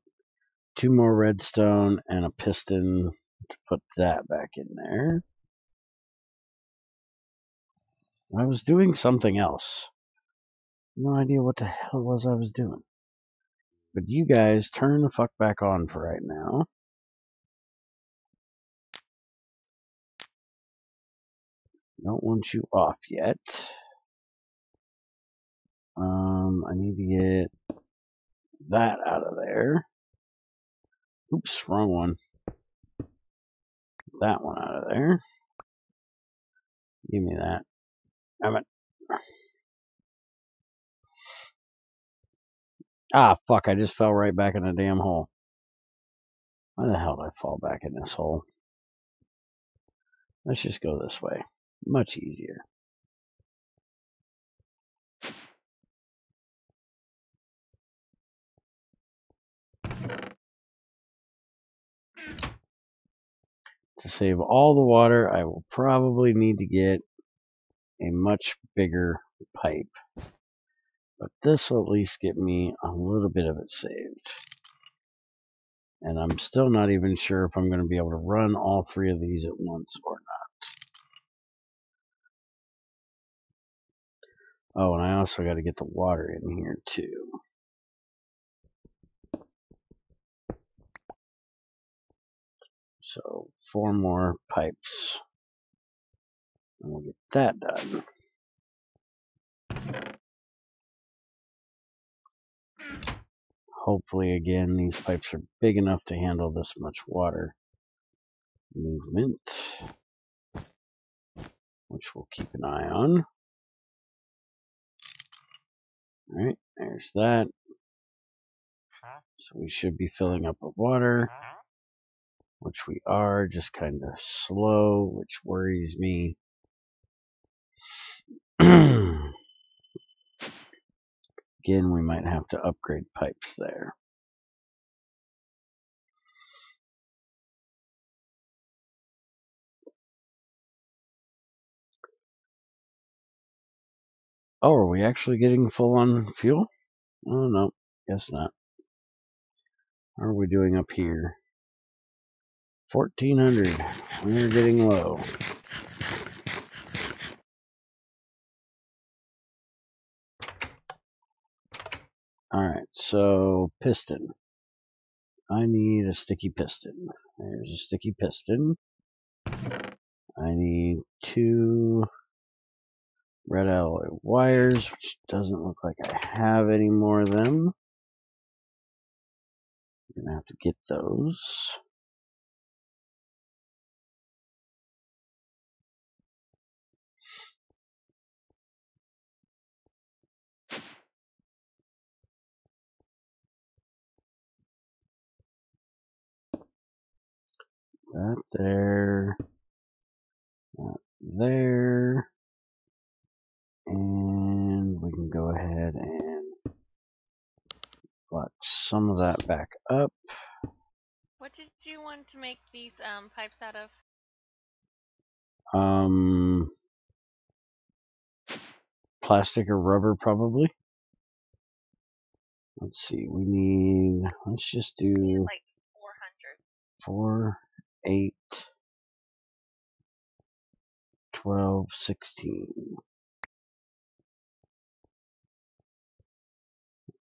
2 more redstone and a piston to put that back in there. I was doing something else. No idea what the hell it was I was doing. But you guys turn the fuck back on for right now. Don't want you off yet. I need to get that out of there. Oops, wrong one. That one out of there. Give me that. Damn it. Ah, fuck, I just fell right back in the damn hole. Why the hell did I fall back in this hole? Let's just go this way. Much easier. To save all the water, I will probably need to get a much bigger pipe. But this will at least get me a little bit of it saved. And I'm still not even sure if I'm going to be able to run all 3 of these at once or not. Oh, and I also got to get the water in here too. So 4 more pipes. And we'll get that done. Hopefully, again, these pipes are big enough to handle this much water movement, which we'll keep an eye on. Alright, there's that. So we should be filling up with water, which we are, just kind of slow, which worries me. Again, we might have to upgrade pipes there. Oh, are we actually getting full on fuel? Oh, no, guess not. How are we doing up here? 1400. We're getting low. Alright, so piston. I need a sticky piston. There's a sticky piston. I need 2 red alloy wires, which doesn't look like I have any more of them. I'm gonna have to get those. That there. That there. And we can go ahead and lock some of that back up. What did you want to make these pipes out of? Plastic or rubber, probably. Let's see, let's just do like 400. 4, 8, 12, 16.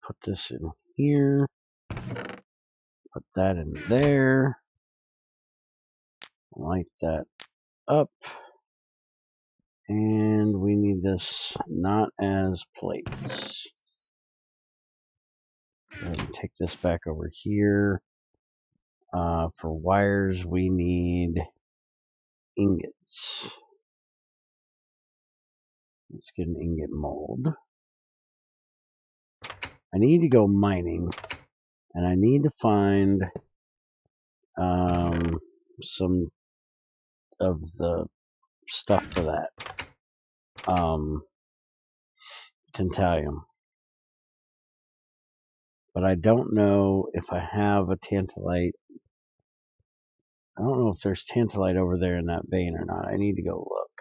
Put this in here. Put that in there. Light that up. And we need this not as plates. Go ahead and take this back over here. For wires, we need ingots. Let's get an ingot mold. I need to go mining, and I need to find some of the stuff for that. Tantalum. But I don't know if I have a tantalite. I don't know if there's tantalite over there in that vein or not. I need to go look.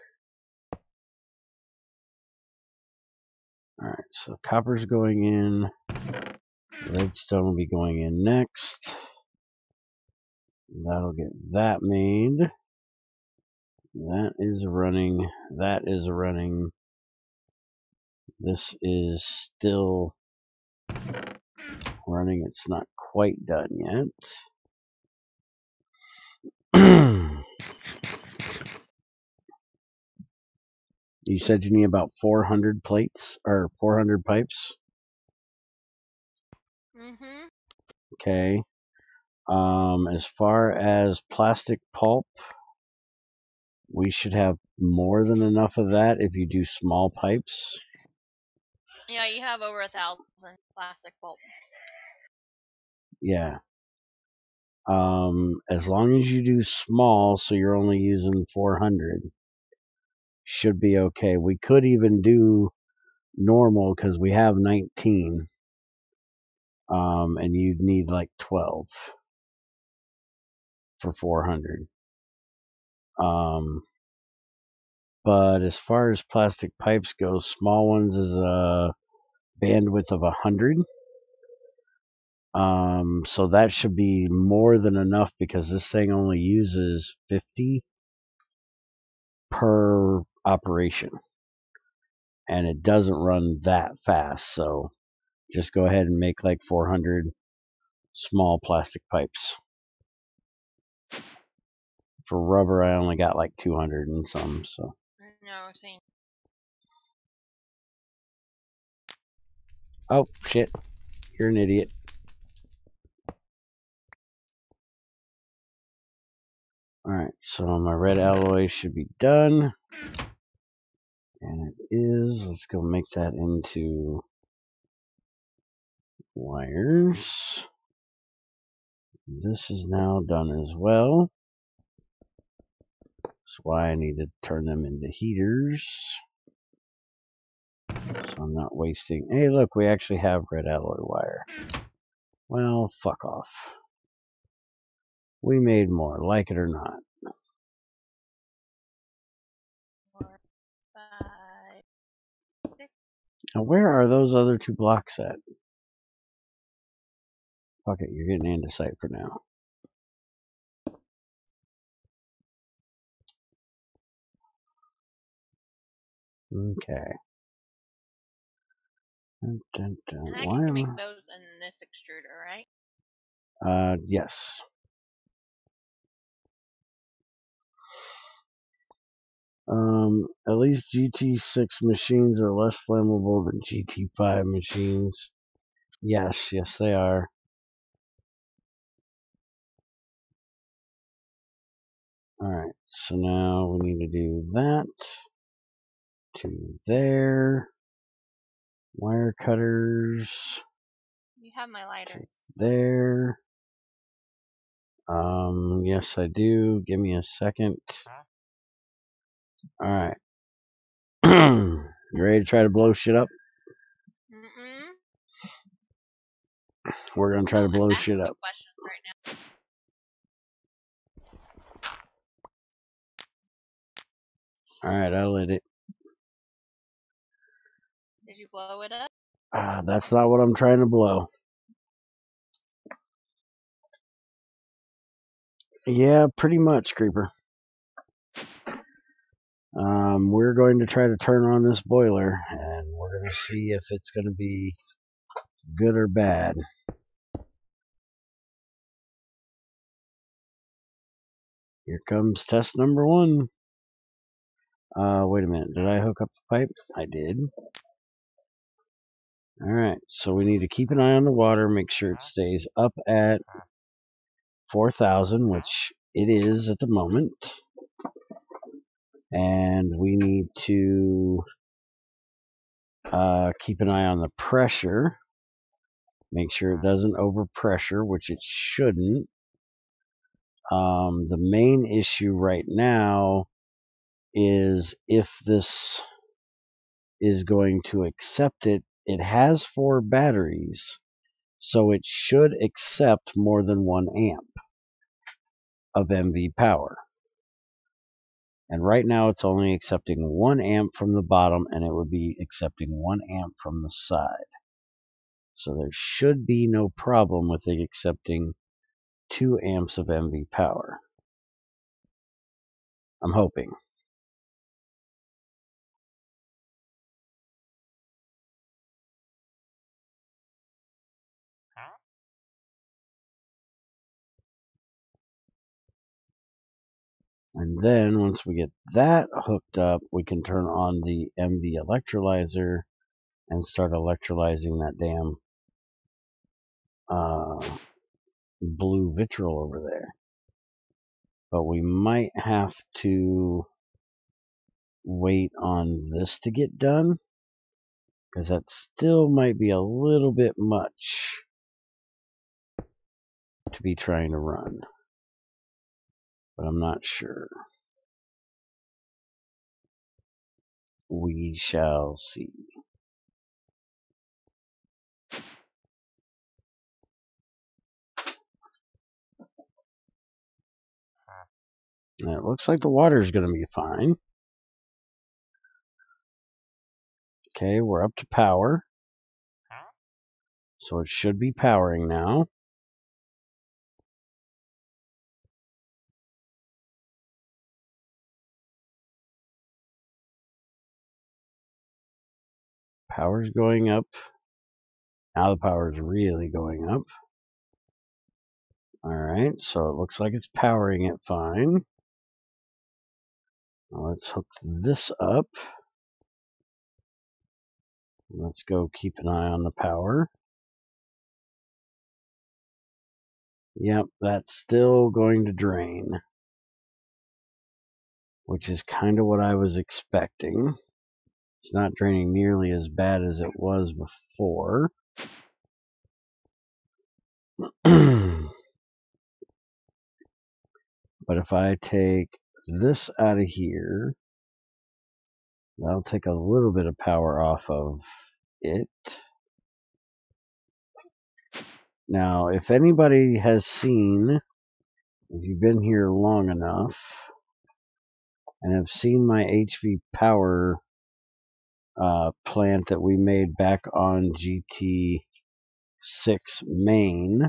Alright, so copper's going in. Redstone will be going in next. That'll get that made. That is running. That is running. This is still running. It's not quite done yet. You said you need about 400 plates or 400 pipes. Mm-hmm. Okay. As far as plastic pulp, we should have more than enough of that if you do small pipes. Yeah, you have over 1,000 plastic pulp. Yeah. As long as you do small, so you're only using 400, should be okay. We could even do normal because we have 19. And you'd need like 12 for 400. But as far as plastic pipes go, small ones is a bandwidth of 100. So that should be more than enough because this thing only uses 50 per operation. And it doesn't run that fast. So just go ahead and make like 400 small plastic pipes. For rubber, I only got like 200 and some, so. No, same. Oh, shit. You're an idiot. Alright, so my red alloy should be done. And it is. Let's go make that into wires. This is now done as well. That's why I need to turn them into heaters. So I'm not wasting. Hey, look, we actually have red alloy wire. Well, fuck off. We made more, like it or not. 4, 5, 6. Now, where are those other 2 blocks at? Fuck it, you're getting andesite for now. Okay. Dun, dun, dun. And I Why can make am those in this extruder, right? yes. At least GT6 machines are less flammable than GT5 machines. Yes, yes they are. Alright, so now we need to do that to there. Wire cutters You have my lighter. there. Yes I do. Give me a second. Alright. You ready to try to blow shit up? Mm-mm. We're gonna try to blow Ask shit me up. questions right now. Alright, I lit it. Did you blow it up? That's not what I'm trying to blow. Yeah, pretty much, Creeper. We're going to try to turn on this boiler, and we're going to see if it's going to be good or bad. Here comes test number 1. Wait a minute. Did I hook up the pipe? I did. Alright, so we need to keep an eye on the water, make sure it stays up at 4,000, which it is at the moment. And we need to keep an eye on the pressure. Make sure it doesn't overpressure, which it shouldn't. The main issue right now is if this is going to accept it. It has 4 batteries, so it should accept more than 1 amp of MV power. And right now it's only accepting 1 amp from the bottom, and it would be accepting 1 amp from the side. So there should be no problem with it accepting 2 amps of MV power. I'm hoping. And then once we get that hooked up, we can turn on the MV electrolyzer and start electrolyzing that damn blue vitriol over there. But we might have to wait on this to get done, because that still might be a little bit much to be trying to run. But I'm not sure. We shall see. And it looks like the water is going to be fine. Okay, we're up to power. So it should be powering now. Power's going up. Now the power's really going up. Alright, so it looks like it's powering it fine. Now let's hook this up. Let's go keep an eye on the power. Yep, that's still going to drain, which is kind of what I was expecting. It's not draining nearly as bad as it was before. But if I take this out of here, that'll take a little bit of power off of it. Now, if anybody has seen, if you've been here long enough, and have seen my HV power plant that we made back on GT6 main,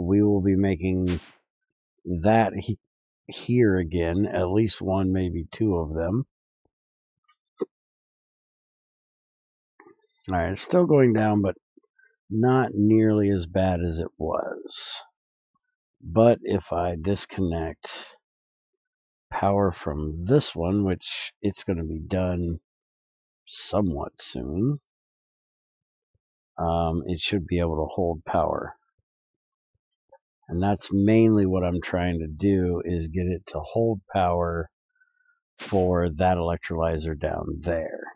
we will be making that here again, at least one, maybe two of them. Alright, it's still going down, but not nearly as bad as it was. But if I disconnect power from this one, which it's going to be done somewhat soon, it should be able to hold power. And that's mainly what I'm trying to do, is get it to hold power for that electrolyzer down there.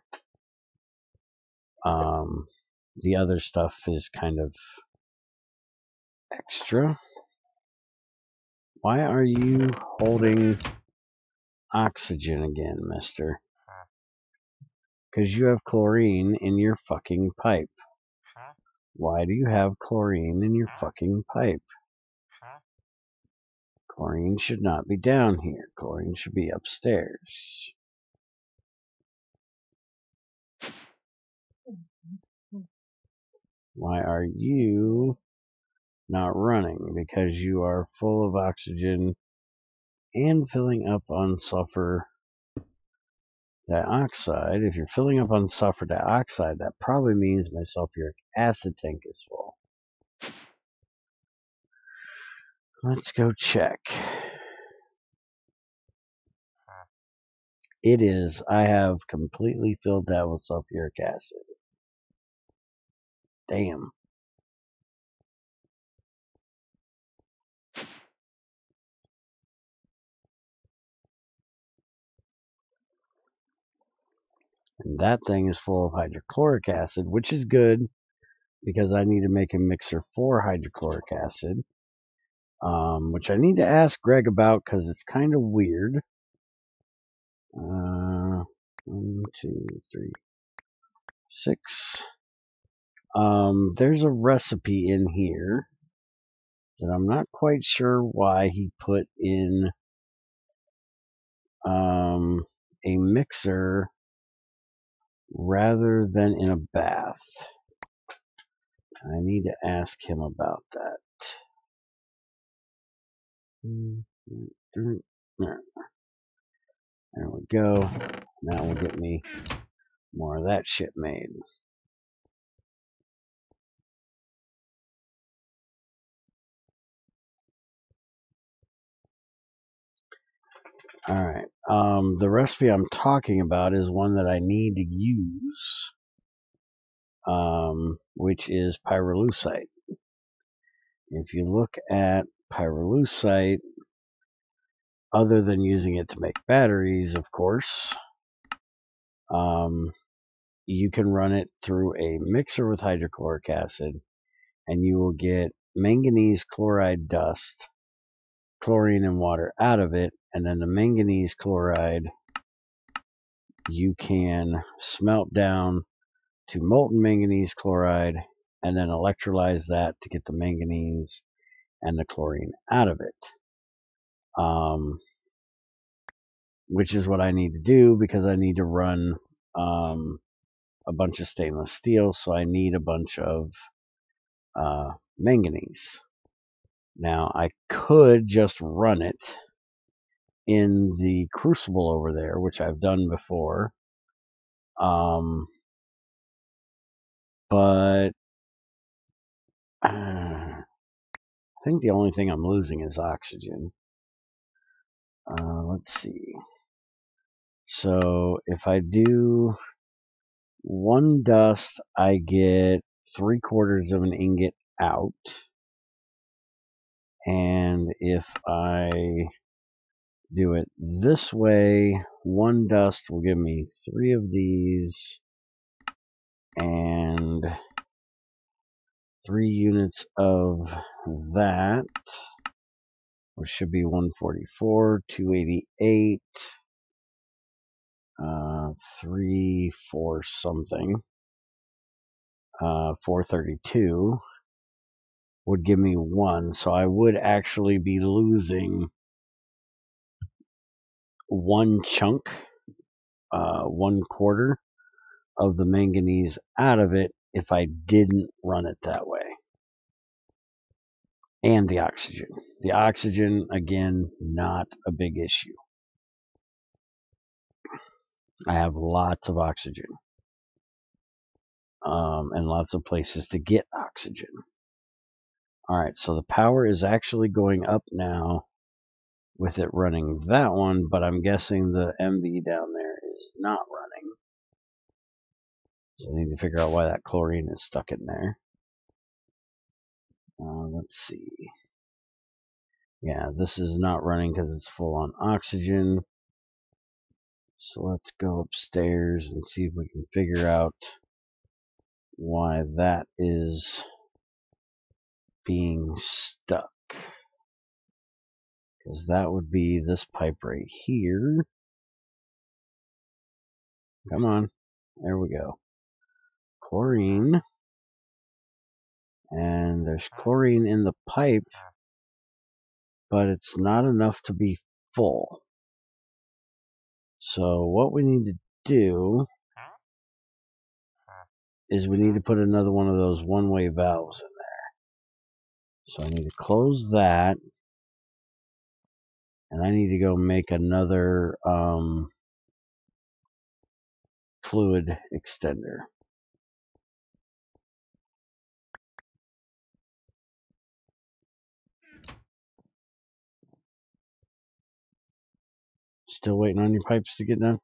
The other stuff is kind of extra. Why are you holding oxygen again, mister? Because you have chlorine in your fucking pipe. Why do you have chlorine in your fucking pipe? Chlorine should not be down here. Chlorine should be upstairs. Why are you not running? Because you are full of oxygen and filling up on sulfur dioxide. If you're filling up on sulfur dioxide, that probably means my sulfuric acid tank is full. Let's go check. It is. I have completely filled that with sulfuric acid. Damn. And that thing is full of hydrochloric acid, which is good because I need to make a mixer for hydrochloric acid, which I need to ask Greg about because it's kind of weird. 1, 2, 3, 6. There's a recipe in here that I'm not quite sure why he put in a mixer rather than in a bath. I need to ask him about that. There we go. That will get me more of that shit made. Alright. The recipe I'm talking about is one that I need to use, which is pyrolusite. If you look at pyrolusite, other than using it to make batteries, of course, you can run it through a mixer with hydrochloric acid, and you will get manganese chloride dust, chlorine and water out of it, and then the manganese chloride you can smelt down to molten manganese chloride and then electrolyze that to get the manganese and the chlorine out of it. Which is what I need to do because I need to run a bunch of stainless steel, so I need a bunch of manganese. Now, I could just run it in the crucible over there, which I've done before, but I think the only thing I'm losing is oxygen. Let's see. So if I do 1 dust, I get 3/4 of an ingot out. And if I do it this way, 1 dust will give me 3 of these and 3 units of that, which should be 144, 288, 3, 4 something, 432 would give me 1. So I would actually be losing 1 chunk, 1/4 of the manganese out of it if I didn't run it that way. And the oxygen. The oxygen, again, not a big issue. I have lots of oxygen. And lots of places to get oxygen. Alright, so the power is actually going up now with it running that one, but I'm guessing the MV down there is not running. So I need to figure out why that chlorine is stuck in there. Let's see. Yeah, this is not running because it's full on oxygen. So let's go upstairs and see if we can figure out why that is being stuck. Because that would be this pipe right here. Come on. There we go. Chlorine. And there's chlorine in the pipe, but it's not enough to be full. So what we need to do is we need to put another one of those one-way valves in there. So I need to close that. And I need to go make another fluid extender. Still waiting on your pipes to get done?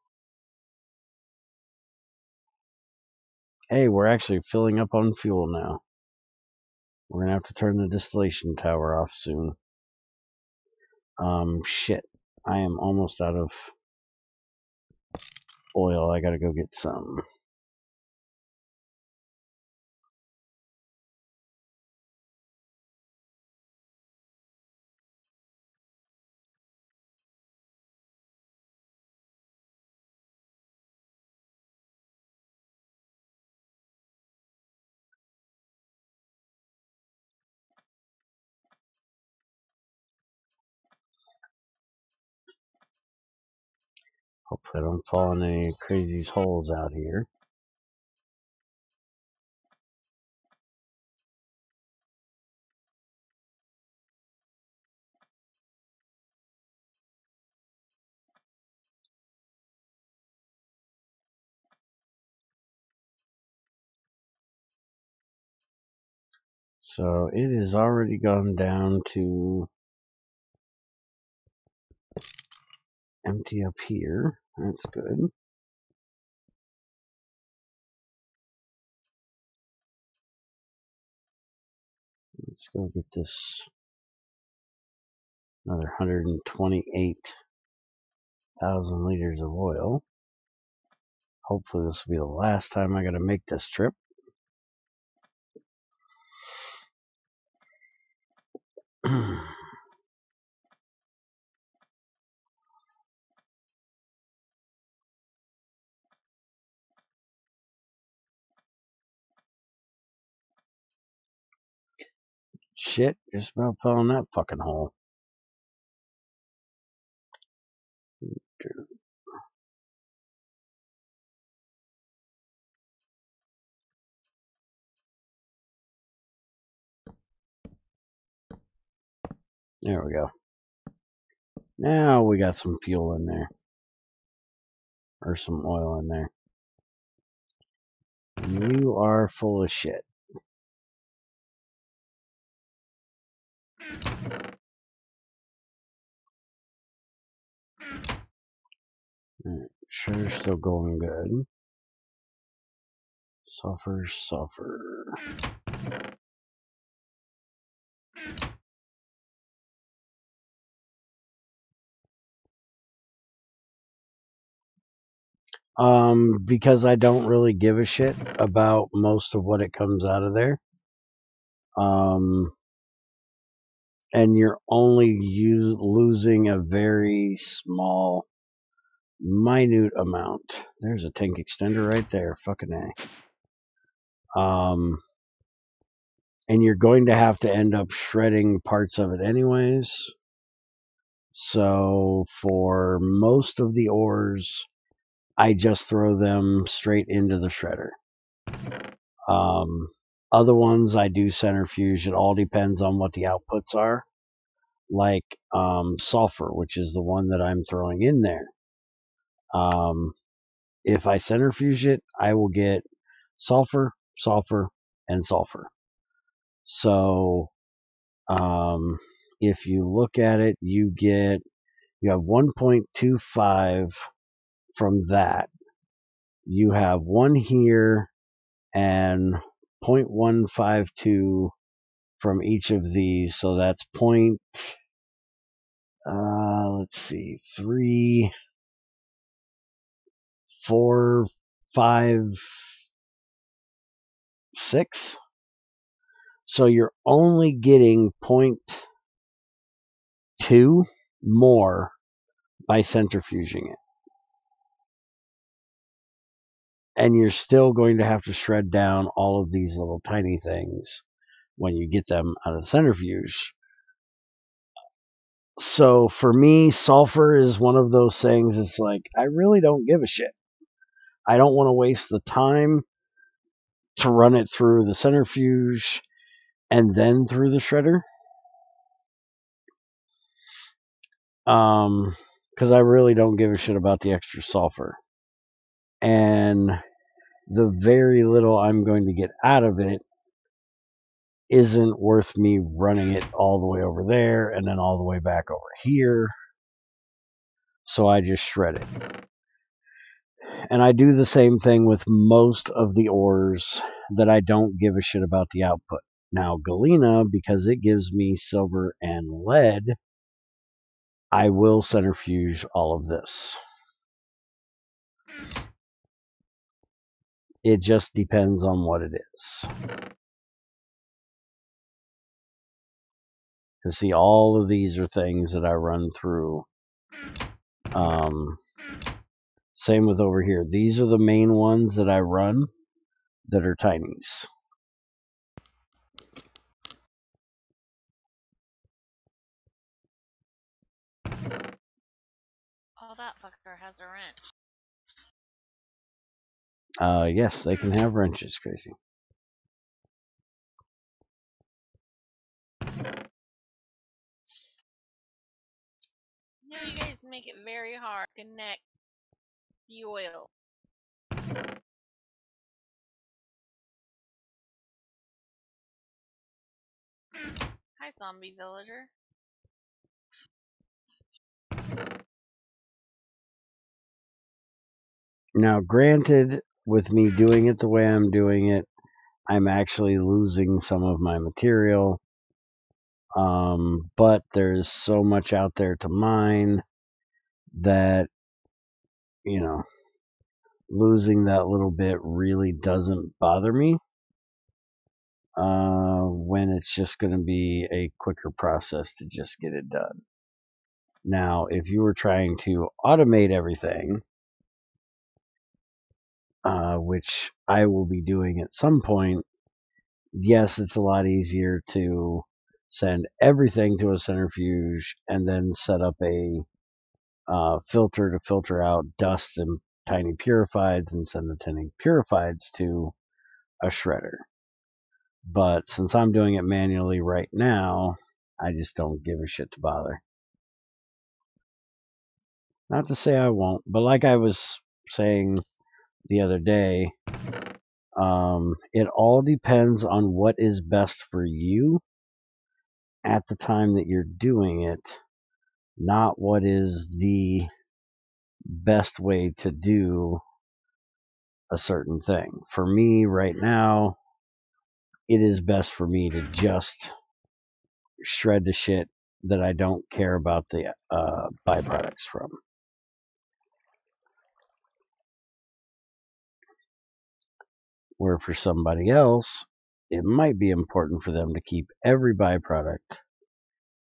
Hey, we're actually filling up on fuel now. We're gonna have to turn the distillation tower off soon. Shit. I am almost out of oil. I gotta go get some. Hopefully I don't fall in any crazy holes out here. So it has already gone down to empty up here. That's good. Let's go get this another 128,000 liters of oil. Hopefully this will be the last time I gotta make this trip. Shit, just about fell in that fucking hole. There we go. Now we got some fuel in there. Or some oil in there. You are full of shit. Alright, shredder's still going good. Sulfur. Because I don't really give a shit about most of what it comes out of there. And you're only losing a very small, minute amount. There's a tank extender right there. Fucking A. And you're going to have to end up shredding parts of it anyways. So for most of the ores, I just throw them straight into the shredder. Other ones I do centrifuge. It all depends on what the outputs are. Like sulfur, which is the one that I'm throwing in there. If I centrifuge it, I will get sulfur, and sulfur. So if you look at it, you have 1.25 from that. You have one here and 0.152 from each of these. So that's let's see, 3, 4, 5, 6. So you're only getting 0.2 more by centrifuging it. And you're still going to have to shred down all of these little tiny things when you get them out of the centrifuge. So for me, sulfur is one of those things. It's like, I really don't give a shit. I don't want to waste the time to run it through the centrifuge and then through the shredder. Because I really don't give a shit about the extra sulfur. And the very little I'm going to get out of it isn't worth me running it all the way over there and then all the way back over here. So I just shred it. And I do the same thing with most of the ores that I don't give a shit about the output. Now, galena, because it gives me silver and lead, I will centrifuge all of this. It just depends on what it is. Because see, all of these are things that I run through. Same with over here. These are the main ones that I run that are tinies. Oh, that fucker has a wrench. Yes, they can have wrenches, Crazy. You know, you guys make it very hard to connect the oil. Hi, zombie villager. Now, granted, with me doing it the way I'm doing it, I'm actually losing some of my material. But there's so much out there to mine that, you know, losing that little bit really doesn't bother me. When it's just going to be a quicker process to just get it done. Now, if you were trying to automate everything, which I will be doing at some point, yes, it's a lot easier to send everything to a centrifuge and then set up a filter to filter out dust and tiny purifieds and send the tiny purifieds to a shredder. But since I'm doing it manually right now, I just don't give a shit to bother. Not to say I won't, but like I was saying the other day, it all depends on what is best for you at the time that you're doing it, not what is the best way to do a certain thing. For me right now, it is best for me to just shred the shit that I don't care about the byproducts from. Where for somebody else, it might be important for them to keep every byproduct,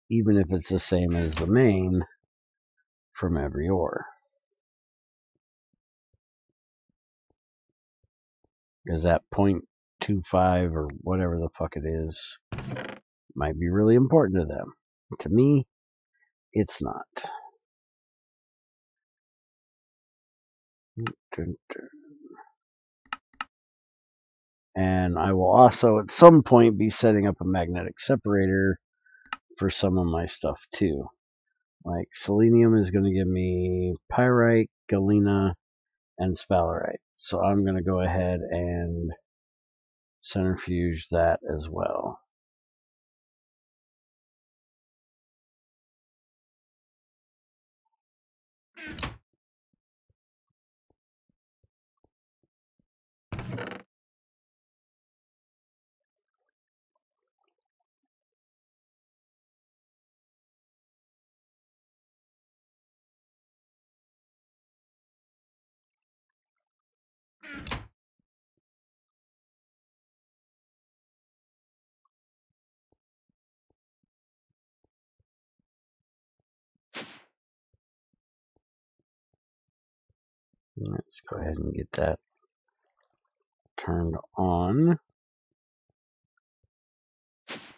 even if it's the same as the main, from every ore. Because that 0.25 or whatever the fuck it is might be really important to them. To me, it's not. And I will also at some point be setting up a magnetic separator for some of my stuff too. Like selenium is going to give me pyrite, galena, and sphalerite. So I'm going to go ahead and centrifuge that as well. Let's go ahead and get that turned on.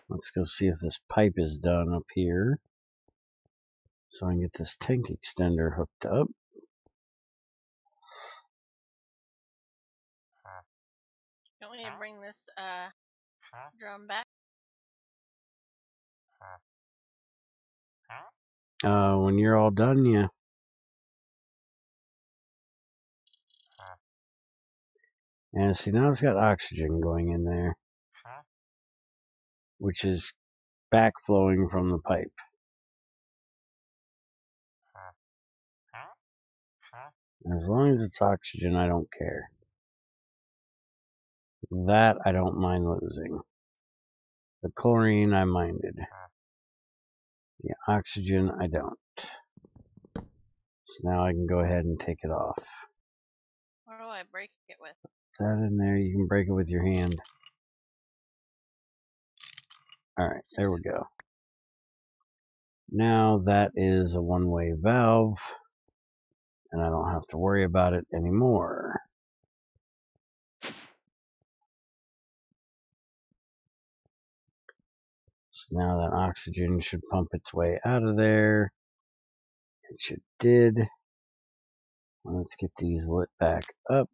Let's go see if this pipe is done up here, so I can get this tank extender hooked up. Don't we bring this drum back? When you're all done, yeah. And see, now it's got oxygen going in there, which is backflowing from the pipe. As long as it's oxygen, I don't care. That I don't mind losing. The chlorine, I minded. The oxygen, I don't. So now I can go ahead and take it off. What do I break it with? That in there, you can break it with your hand. Alright, there we go. Now that is a one-way valve, and I don't have to worry about it anymore. So now that oxygen should pump its way out of there. It should did. Let's get these lit back up.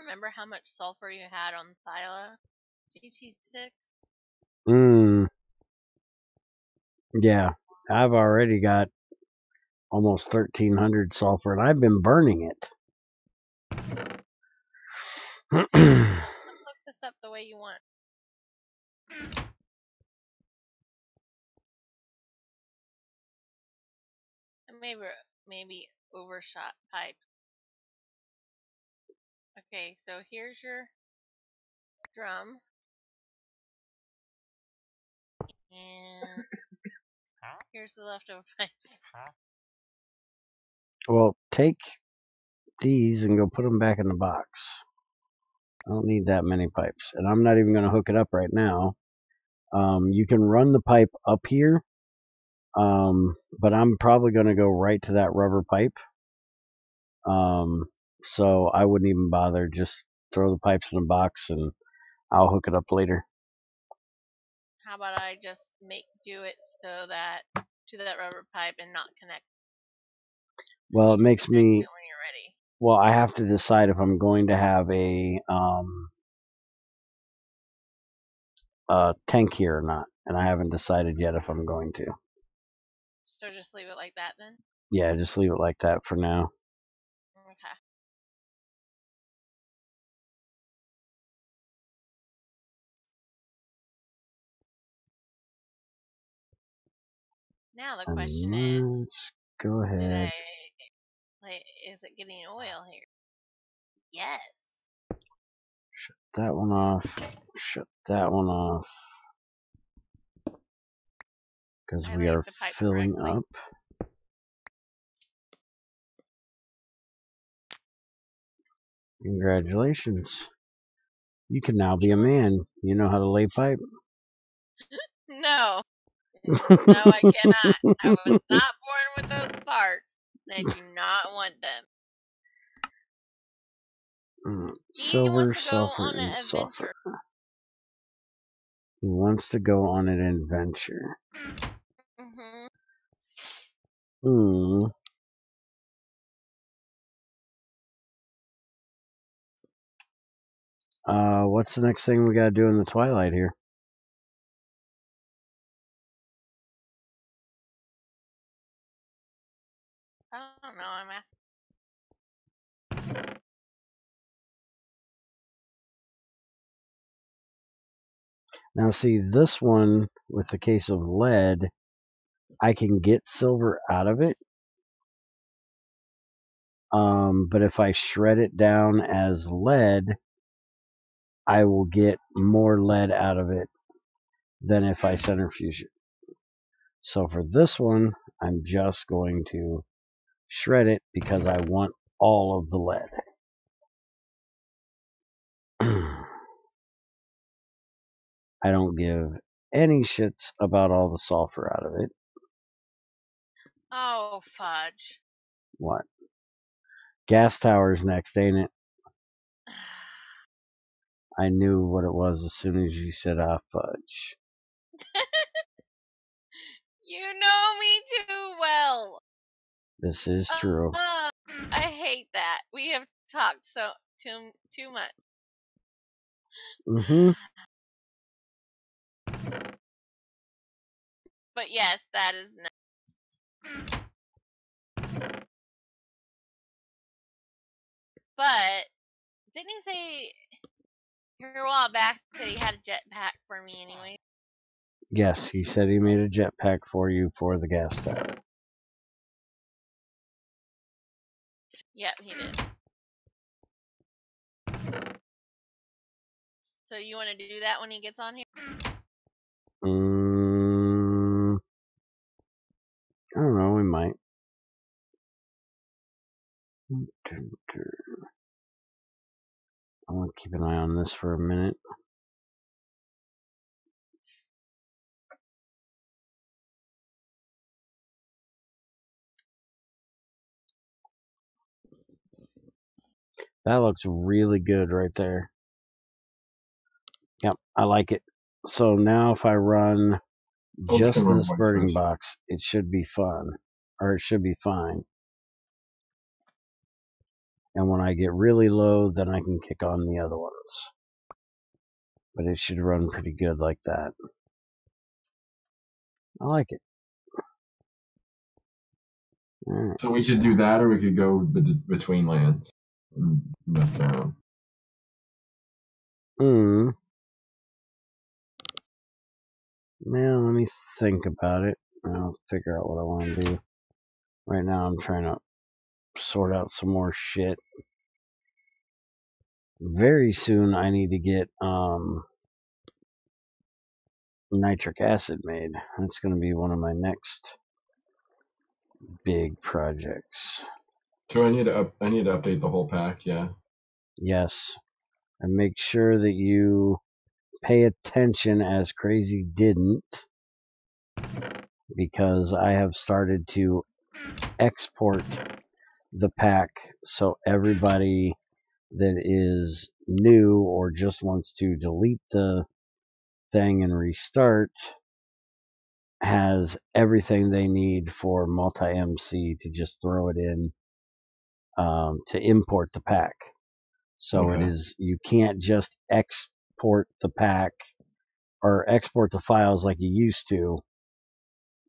Remember how much sulfur you had on Thyla GT6? Yeah, I've already got almost 1,300 sulfur, and I've been burning it. Let's look this up the way you want. Maybe overshot pipes. Okay, so here's your drum. And here's the leftover pipes. Well, take these and go put them back in the box. I don't need that many pipes, and I'm not even going to hook it up right now. You can run the pipe up here, but I'm probably going to go right to that rubber pipe. So I wouldn't even bother. Just throw the pipes in a box, and I'll hook it up later. How about I just do it so that to that rubber pipe and not connect? Well, it makes me. When you're ready. Well, I have to decide if I'm going to have a tank here or not, and I haven't decided yet if I'm going to. So just leave it like that then? Yeah, just leave it like that for now. Okay. Now the question is, Let's go ahead. is it getting oil here? Yes. Shut that one off. Shut that one off. Because I we like are the pipe filling correctly. up. Congratulations. You can now be a man. You know how to lay pipe? No. No, I cannot. I was not born with those parts. I do not want them. He Silver, wants to go sulfur, on and an sulfur. adventure. He wants to go on an adventure. Mm-hmm. Hmm. What's the next thing we gotta do in the twilight here? I don't know. I'm asking. Now, see, this one with the case of lead, I can get silver out of it. But if I shred it down as lead, I will get more lead out of it than if I centrifuge it. So for this one, I'm just going to shred it because I want all of the lead. I don't give any shits about all the sulfur out of it. Oh, fudge. What? Gas tower's next, ain't it? I knew what it was as soon as you said, fudge. You know me too well. This is true. I hate that. We have talked too much. Mm-hmm. But yes, that is not. But didn't he say here a while back that he had a jetpack for me anyway? Yes, he said he made a jetpack for you for the gas tower. Yep, he did. So you want to do that when he gets on here? I don't know, we might. I want to keep an eye on this for a minute. That looks really good right there. Yep, I like it. So now if I run just this birding box, it should be fun. Or it should be fine. And when I get really low, then I can kick on the other ones. But it should run pretty good like that. I like it. Right, so we could do that, or we could go between lands and mess around. Man, let me think about it. I'll figure out what I want to do. Right now, I'm trying to sort out some more shit. Very soon, I need to get nitric acid made. That's going to be one of my next big projects. So I need to update the whole pack. Yeah. Yes, and make sure that you pay attention as Crazy didn't, because I have started to export the pack so everybody that is new or just wants to delete the thing and restart has everything they need for multi-MC to just throw it in to import the pack. So Okay. it is, you can't just export the pack or export the files like you used to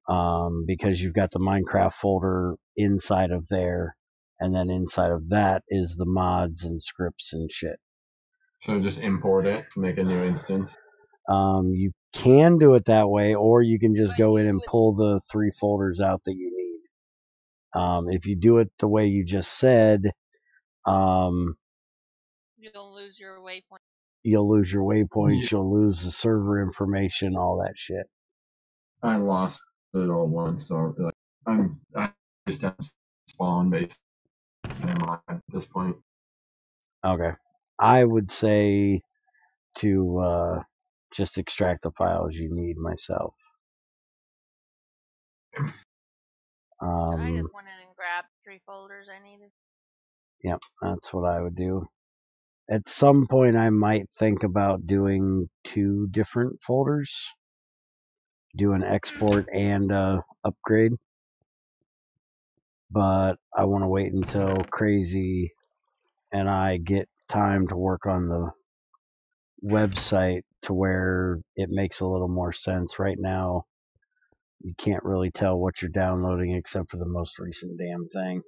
because you've got the Minecraft folder inside of there, and then inside of that is the mods and scripts and shit. So just import it, make a new instance. You can do it that way, or you can just go in and pull the 3 folders out that you need. If you do it the way you just said, You'll lose your waypoint. You'll lose your waypoints, you'll lose the server information, all that shit. I lost it all once, so like I just have spawn based at this point. Okay. I would say to just extract the files you need myself. I just went in and grabbed 3 folders I needed. Yep, that's what I would do. At some point, I might think about doing 2 different folders. Do an export and upgrade. But I want to wait until Crazy and I get time to work on the website to where it makes a little more sense. Right now, you can't really tell what you're downloading except for the most recent damn thing.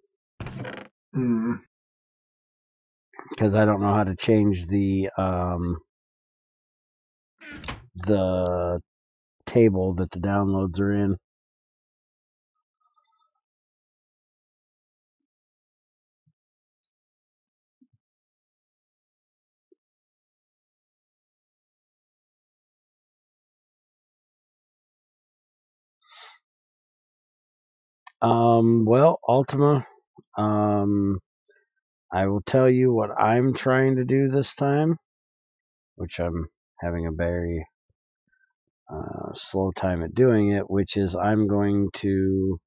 Because I don't know how to change the table that the downloads are in. Well, Ultima, I will tell you what I'm trying to do this time, which I'm having a very slow time at doing it, which is I'm going to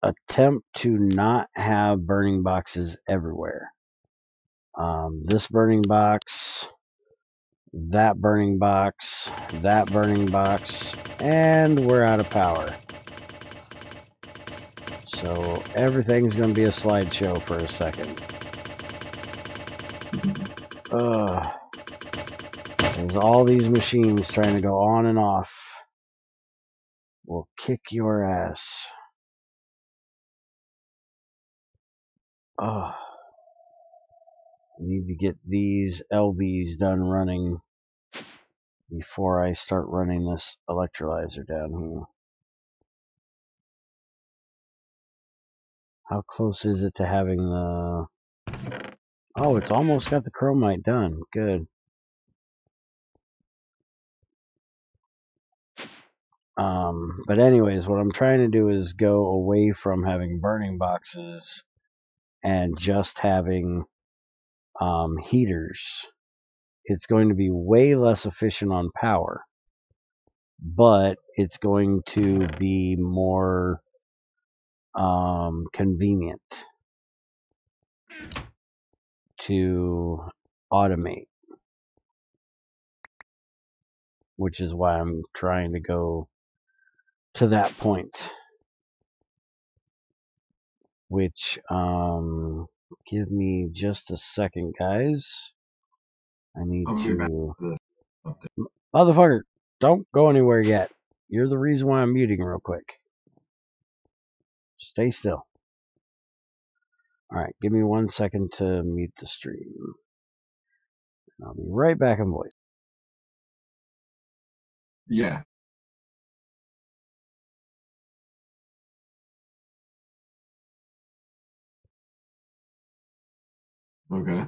attempt to not have burning boxes everywhere. This burning box, that burning box, that burning box, and we're out of power. So everything's going to be a slideshow for a second. There's all these machines trying to go on and off. We'll kick your ass. I need to get these LVs done running before I start running this electrolyzer down here. How close is it to having the... Oh, it's almost got the chromite done. Good. But anyways, what I'm trying to do is go away from having burning boxes and just having heaters. It's going to be way less efficient on power, but it's going to be more convenient to automate, which is why I'm trying to go to that point. Which, give me just a second, guys. I need to... Motherfucker, don't go anywhere yet. You're the reason why I'm muting real quick. Stay still. Alright, give me 1 second to mute the stream. I'll be right back in voice. Yeah. Okay.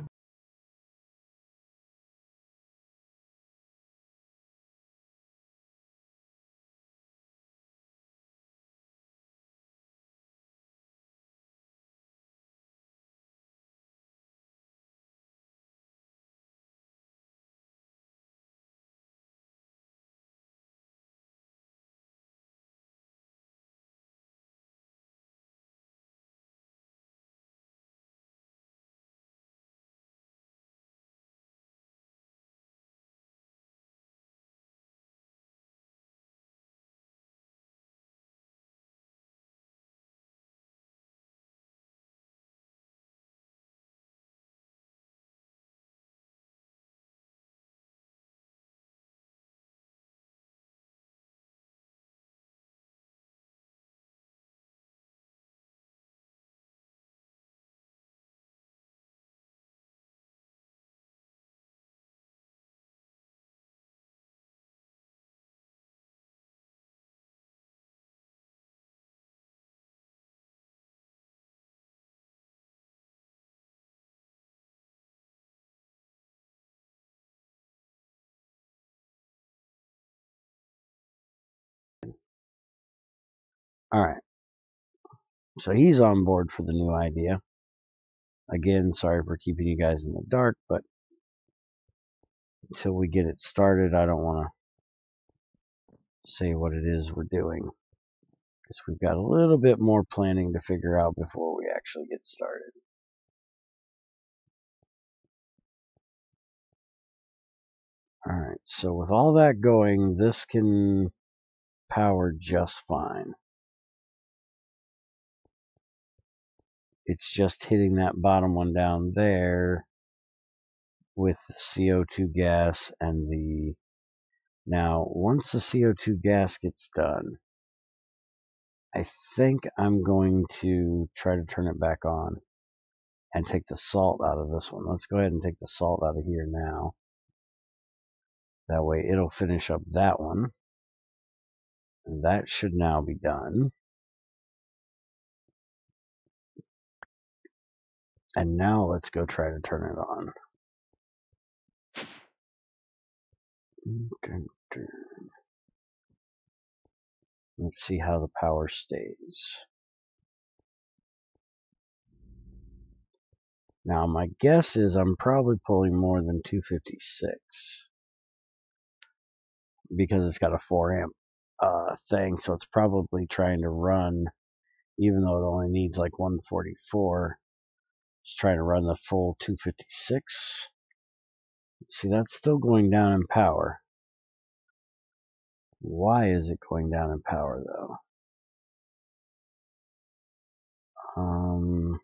Alright. So he's on board for the new idea. Again, sorry for keeping you guys in the dark, but until we get it started, I don't want to say what it is we're doing. Because we've got a little bit more planning to figure out before we actually get started. Alright, so with all that going, this can power just fine. It's just hitting that bottom one down there with the CO2 gas and the... Now, once the CO2 gas gets done, I think I'm going to try to turn it back on and take the salt out of this one. Let's go ahead and take the salt out of here now. That way it'll finish up that one. And that should now be done. And now let's go try to turn it on. Let's see how the power stays. Now my guess is I'm probably pulling more than 256 because it's got a 4 amp thing, so it's probably trying to run, even though it only needs like 144, it's trying to run the full 256. See, that's still going down in power. Why is it going down in power though? Hmm.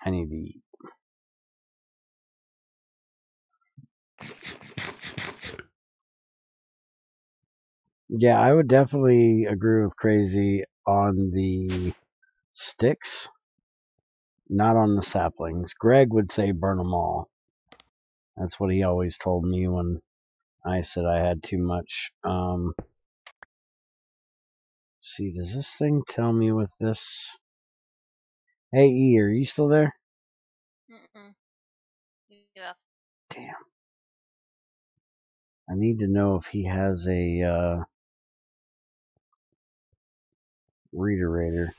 I need to eat. Yeah, I would definitely agree with Crazy on the sticks, not on the saplings. Greg would say burn them all. That's what he always told me when I said I had too much. See, does this thing tell me with this? Hey, E, are you still there? Mm-mm. Yeah. Damn. I need to know if he has a reiterator.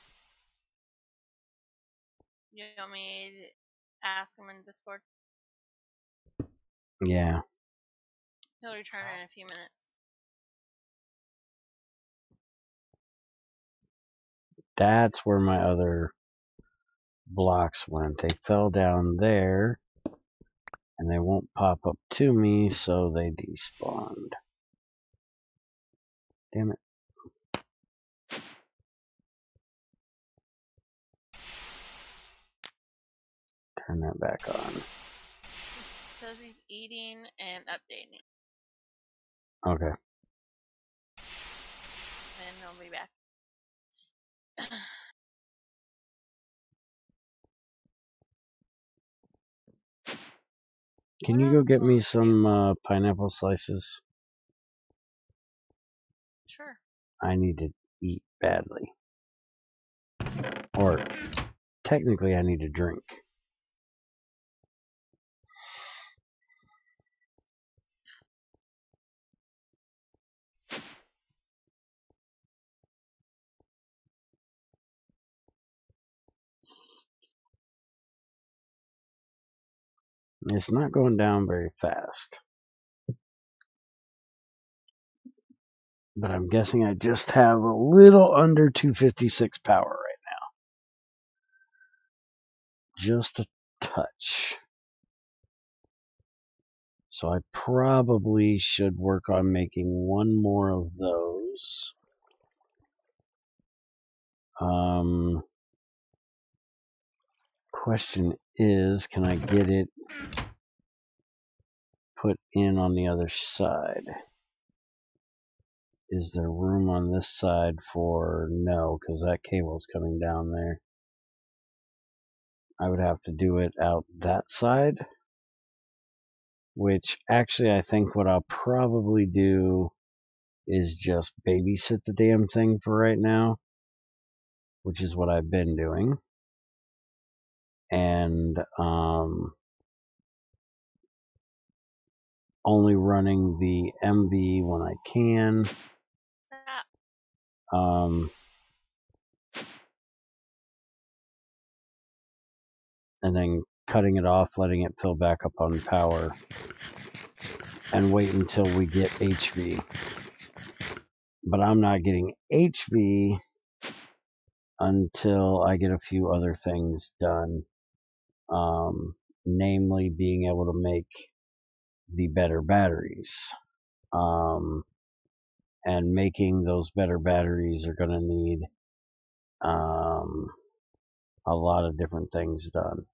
You want me to ask him in Discord? Yeah. He'll return in a few minutes. That's where my other blocks went. They fell down there, and they won't pop up to me, so they despawned. Damn it. Turn that back on. Says he's eating and updating. Okay. And he'll be back. Can you go get me some pineapple slices? Sure. I need to eat badly. Or, technically, I need to drink. It's not going down very fast. But I'm guessing I just have a little under 256 power right now. Just a touch. So I probably should work on making one more of those. Question is, can I get it put in on the other side? Is there room on this side for... No, because that cable's coming down there. I would have to do it out that side. which actually I think what I'll probably do is just babysit the damn thing for right now, which is what I've been doing. And only running the MV when I can. Stop. And then cutting it off, letting it fill back up on power, and wait until we get HV. But I'm not getting HV until I get a few other things done, namely being able to make the better batteries. And making those better batteries are going to need a lot of different things done,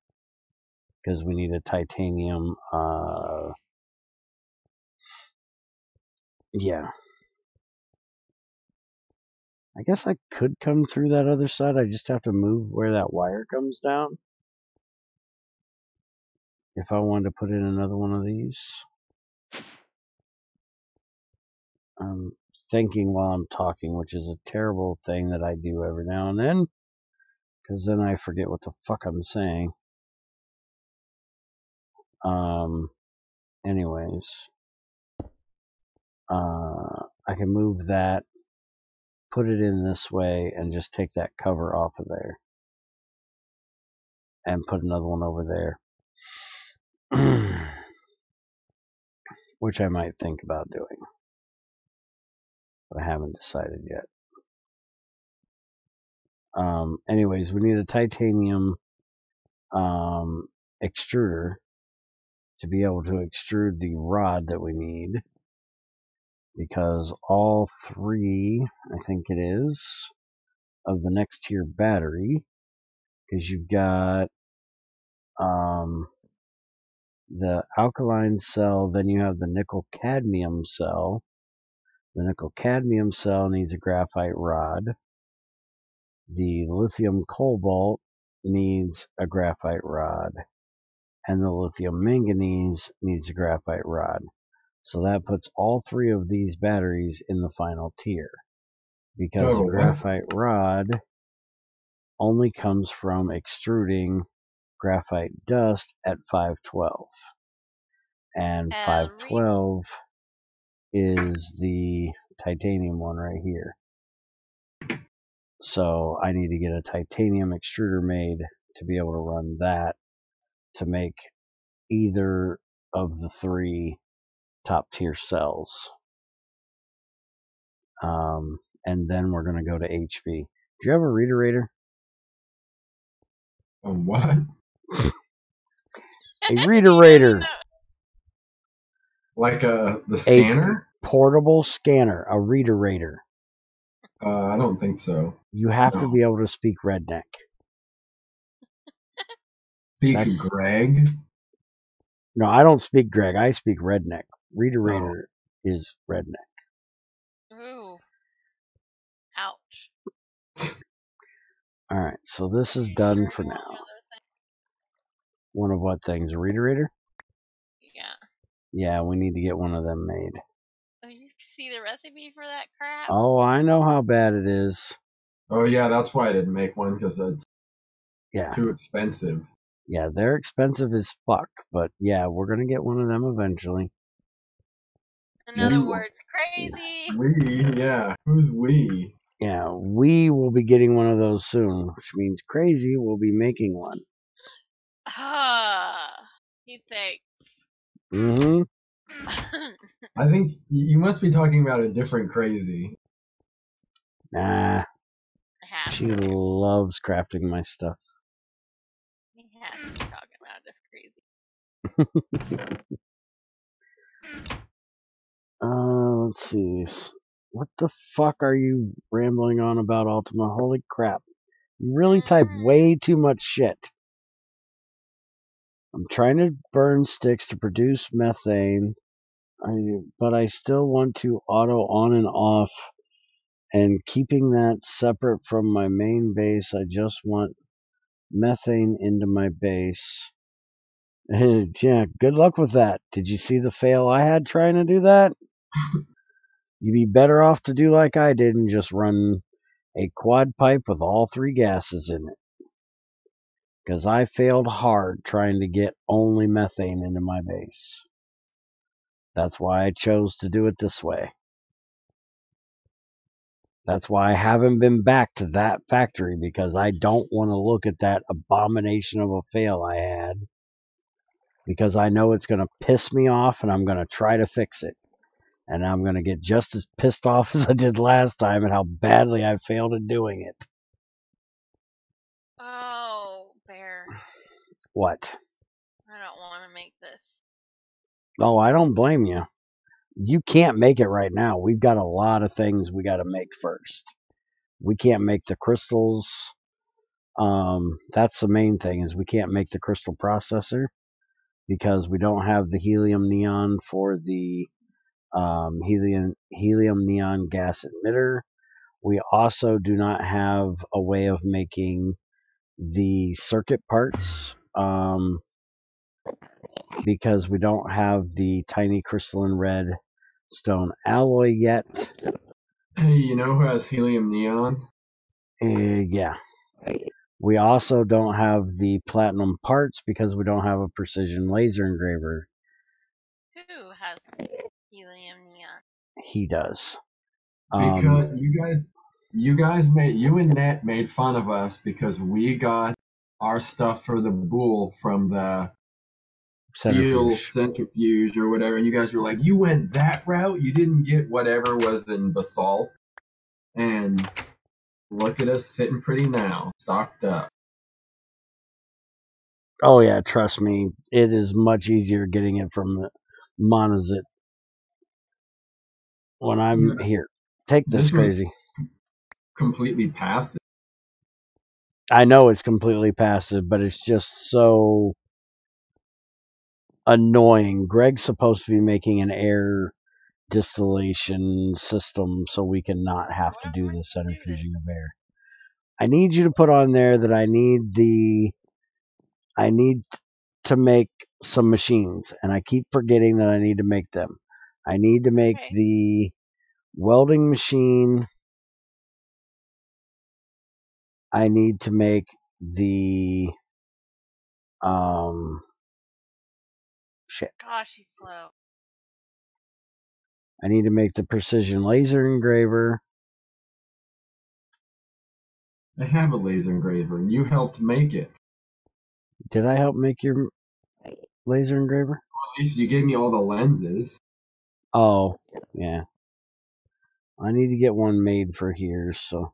because we need a titanium. Yeah. I guess I could come through that other side. I just have to move where that wire comes down. If I wanted to put in another one of these. I'm thinking while I'm talking, which is a terrible thing that I do every now and then, because then I forget what the fuck I'm saying. Anyways, I can move that, put it in this way, and just take that cover off of there. And put another one over there. Which I might think about doing. But I haven't decided yet. Anyways, we need a titanium extruder to be able to extrude the rod that we need. Because all three, I think it is, of the next tier battery, because you've got the alkaline cell, then you have the nickel cadmium cell. The nickel cadmium cell needs a graphite rod. The lithium cobalt needs a graphite rod. And the lithium manganese needs a graphite rod. So that puts all three of these batteries in the final tier. Because the graphite rod only comes from extruding graphite dust at 512. And 512 is the titanium one right here. So I need to get a titanium extruder made to be able to run that to make either of the three top tier cells. And then we're going to go to HV. Do you have a reiterator? A what? A reiterator. Like the scanner? A portable scanner. A reiterator. I don't think so. You have to be able to speak redneck. Speak Greg? No, I don't speak Greg. I speak redneck. Reiterator is redneck. Ooh. Ouch. Alright, so this is done for now. One of what things? A reiterator? Yeah. Yeah, we need to get one of them made. Oh, you see the recipe for that crap? Oh, I know how bad it is. Oh, yeah, that's why I didn't make one, because it's too expensive. Yeah, they're expensive as fuck, but yeah, we're gonna get one of them eventually. In other words, crazy. We, yeah. Who's we? Yeah, we will be getting one of those soon, which means Crazy will be making one. He thinks. Mm-hmm. I think you must be talking about a different Crazy. Nah. She loves crafting my stuff. He has to be talking about different Crazy. Let's see. What the fuck are you rambling on about, Ultima? Holy crap. You really type way too much shit. I'm trying to burn sticks to produce methane, but I still want to auto on and off, and keeping that separate from my main base. I just want methane into my base. Yeah, good luck with that. Did you see the fail I had trying to do that? You'd be better off to do like I did and just run a quad pipe with all three gases in it. Because I failed hard trying to get only methane into my base. That's why I chose to do it this way. That's why I haven't been back to that factory, because I don't want to look at that abomination of a fail I had. Because I know it's going to piss me off and I'm going to try to fix it. And I'm going to get just as pissed off as I did last time at how badly I failed at doing it. Oh, Bear. What? I don't want to make this. Oh, I don't blame you. You can't make it right now. We've got a lot of things we got to make first. We can't make the crystals. That's the main thing, is we can't make the crystal processor because we don't have the helium neon for the helium neon gas emitter. We also do not have a way of making the circuit parts because we don't have the tiny crystalline red stone alloy yet. Hey, you know who has helium neon? Yeah. We also don't have the platinum parts because we don't have a precision laser engraver. Who has helium neon? He does. Because you and Nat made fun of us because we got our stuff for the bull from the steel centrifuge or whatever, and you guys were like, you went that route, you didn't get whatever was in basalt. And look at us sitting pretty now, stocked up. Oh yeah, trust me, it is much easier getting it from the monazite when I'm here. Take this, crazy. Completely passive. I know it's completely passive, but it's just so annoying. Greg's supposed to be making an air distillation system so we can not have to do the centrifuging of air. I need you to put on there that I need to make some machines, and I keep forgetting that I need to make them. I need to make the welding machine. I need to make the shit. Gosh, he's slow. I need to make the precision laser engraver. I have a laser engraver, and you helped make it. Did I help make your laser engraver? Well, at least you gave me all the lenses. Oh, yeah. I need to get one made for here, so.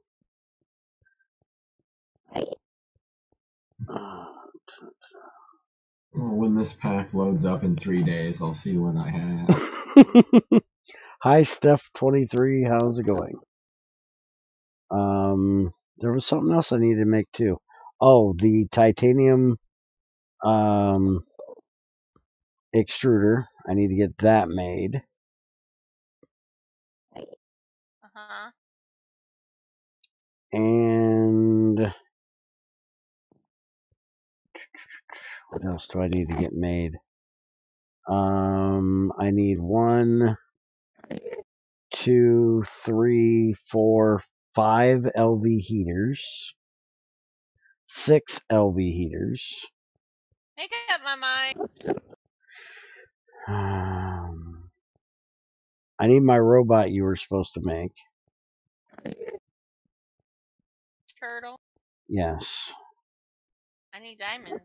Well, when this pack loads up in 3 days, I'll see what I have. Hi, Steph23. How's it going? There was something else I needed to make too. Oh, the titanium extruder. I need to get that made. Uh-huh. And what else do I need to get made? I need 1, 2, 3, 4, 5 LV heaters, 6 LV heaters. Make up my mind. I need my robot you were supposed to make. Turtle. Yes. I need diamonds.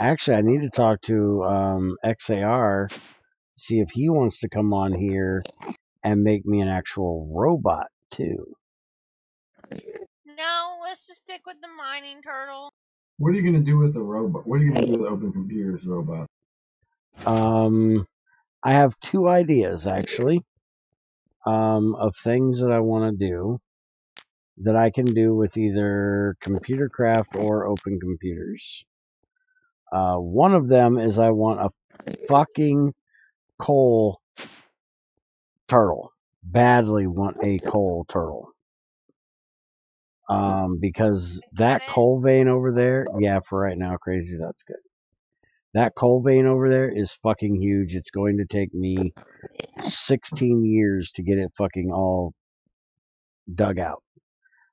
Actually, I need to talk to XAR, see if he wants to come on here and make me an actual robot too. No, let's just stick with the mining turtle. What are you going to do with the robot? What are you going to do with Open Computers robot? I have 2 ideas actually of things that I want to do that I can do with either Computer Craft or Open Computers. One of them is I want a fucking coal turtle. Badly want a coal turtle. Because Is that that it? coal vein over there, yeah, for right now, crazy, that's good. That coal vein over there is fucking huge. It's going to take me 16 years to get it fucking all dug out.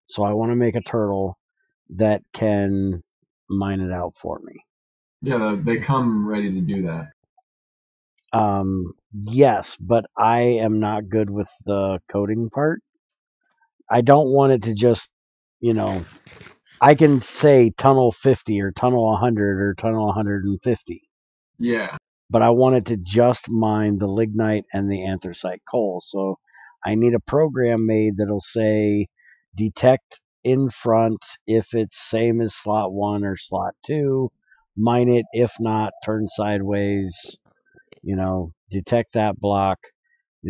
So I want to make a turtle that can mine it out for me. Yeah, they come ready to do that. Yes, but I am not good with the coding part. I don't want it to just, I can say tunnel 50 or tunnel 100 or tunnel 150, Yeah. but I want it to just mine the lignite and the anthracite coal. So I need a program made that'll say detect in front if it's same as slot 1 or slot 2, mine it. If not, turn sideways, detect that block.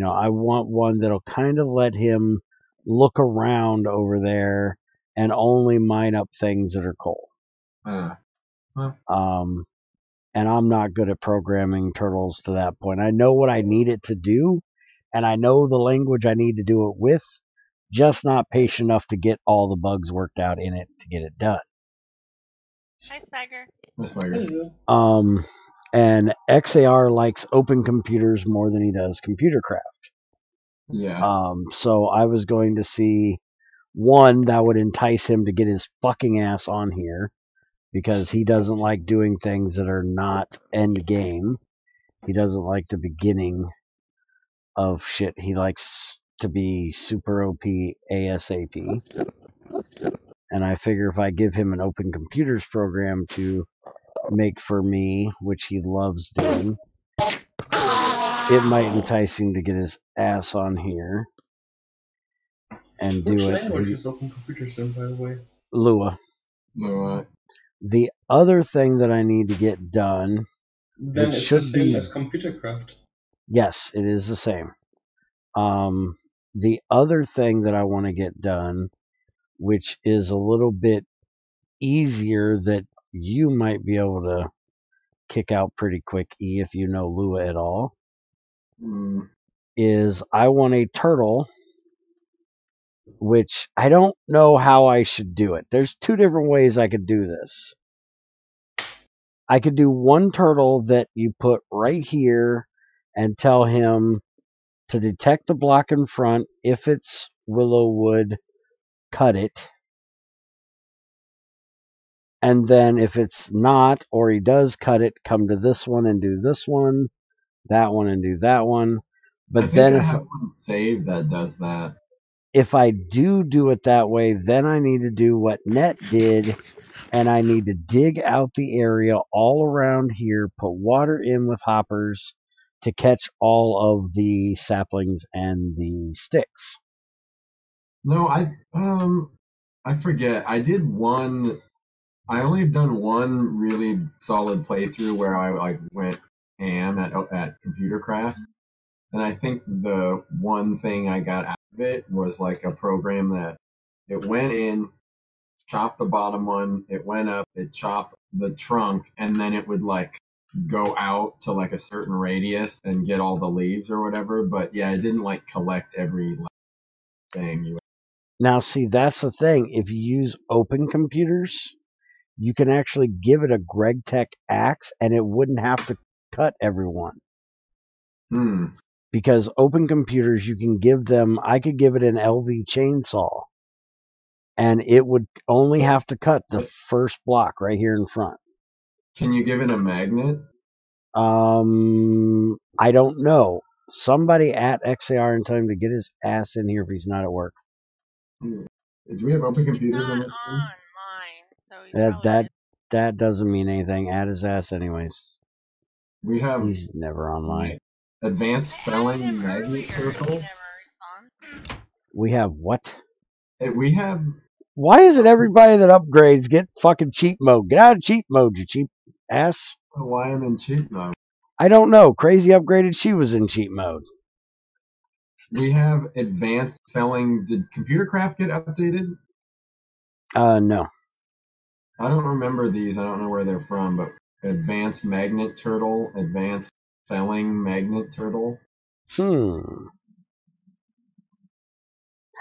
I want one that'll kind of let him look around over there and only mine up things that are coal. And I'm not good at programming turtles to that point. I know what I need it to do, and I know the language I need to do it with, just not patient enough to get all the bugs worked out in it to get it done. Hi, Spiker. That's my good. And XAR likes open computers more than he does computer craft. Yeah. So I was going to see one that would entice him to get his fucking ass on here, because he doesn't like doing things that are not end game. He doesn't like the beginning of shit. He likes to be super OP ASAP. And I figure if I give him an open computers program to make for me, which he loves doing, it might entice him to get his ass on here and Which do it. language is Open Computers in, by the way? Lua. No, The other thing that I need to get done, Then which it's should the same be, as Computercraft. yes, it is the same. The other thing that I want to get done, which is a little bit easier, that you might be able to kick out pretty quick, E, if you know Lua at all, is I want a turtle, which I don't know how I should do it. There's two different ways I could do this. I could do one turtle that you put right here and tell him to detect the block in front. If it's willow wood, cut it. And then if it's not, or he does cut it, come to this one and do this one, that one and do that one. But I think then I have one saved that does that. if I do it that way, then I need to do what Net did, and I need to dig out the area all around here, put water in with hoppers to catch all of the saplings and the sticks. No, I forget. I did one. I only have done one really solid playthrough where I like went ham at Computer Craft, and I think the one thing I got out of it was like a program that it went in, chopped the bottom one, it went up, it chopped the trunk, and then it would like go out to like a certain radius and get all the leaves or whatever. But yeah, it didn't like collect every thing. Now, see, that's the thing. If you use open computers, you can actually give it a GregTech axe, and it wouldn't have to cut everyone. Because open computers, you can give them, I could give it an LV chainsaw, and it would only have to cut the first block right here in front. Can you give it a magnet? I don't know. Somebody at XAR in time to get his ass in here if he's not at work. Do we have open He's computers not on this one? online, so he's probably That doesn't mean anything. Add his ass anyways. We have He's never online. Advanced I asked felling him magnet earlier, turtle. he never responded. We have what? We have. Why is it everybody that upgrades get fucking cheat mode? Get out of cheat mode, you cheap ass. Why I'm in cheat mode? I don't know. Crazy upgraded. She was in cheat mode. We have advanced felling. Did Computer Craft get updated? No. I don't remember these. I don't know where they're from, but advanced magnet turtle, advanced felling magnet turtle.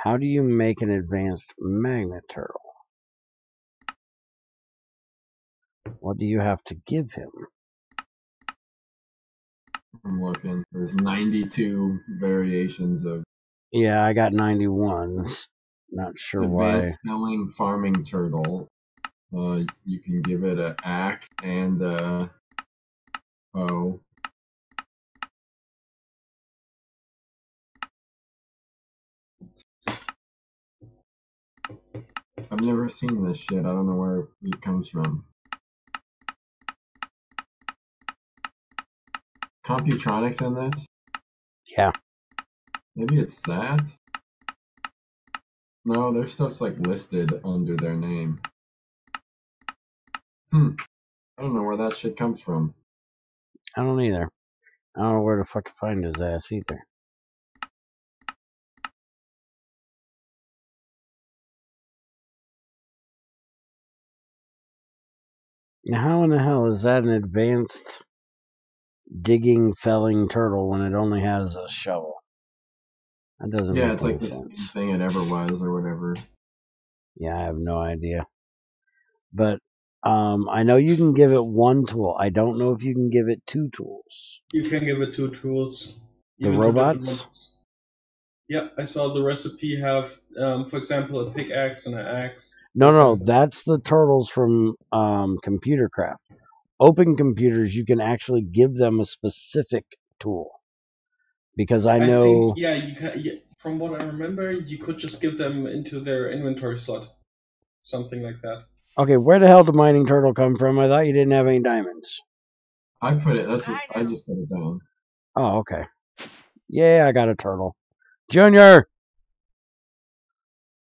How do you make an advanced magnet turtle? What do you have to give him? I'm looking. There's 92 variations of Yeah, I got 91s. Not sure advanced why. felling farming turtle. You can give it an axe and a hoe. I've never seen this shit. I don't know where it comes from. Computronics in this? Yeah. Maybe it's that? No, their stuff's like listed under their name. I don't know where that shit comes from. I don't either. I don't know where the fuck to find his ass either. Now, how in the hell is that an advanced digging, felling turtle when it only has a shovel? That doesn't Yeah, make it's any like the sense. same thing it ever was or whatever. Yeah, I have no idea. But I know you can give it one tool. I don't know if you can give it two tools. You can give it 2 tools. The Even 2 different robots? ones. Yeah, I saw the recipe have, for example, a pickaxe and an axe. No, that's the turtles from Computercraft. Open computers, you can actually give them a specific tool. Because I know. think, yeah, you can. Yeah, from what I remember, you could just give them into their inventory slot, something like that. Okay, where the hell did mining turtle come from? I thought you didn't have any diamonds. I put it. That's what I just put it down. Oh, okay. Yeah, I got a turtle. Junior!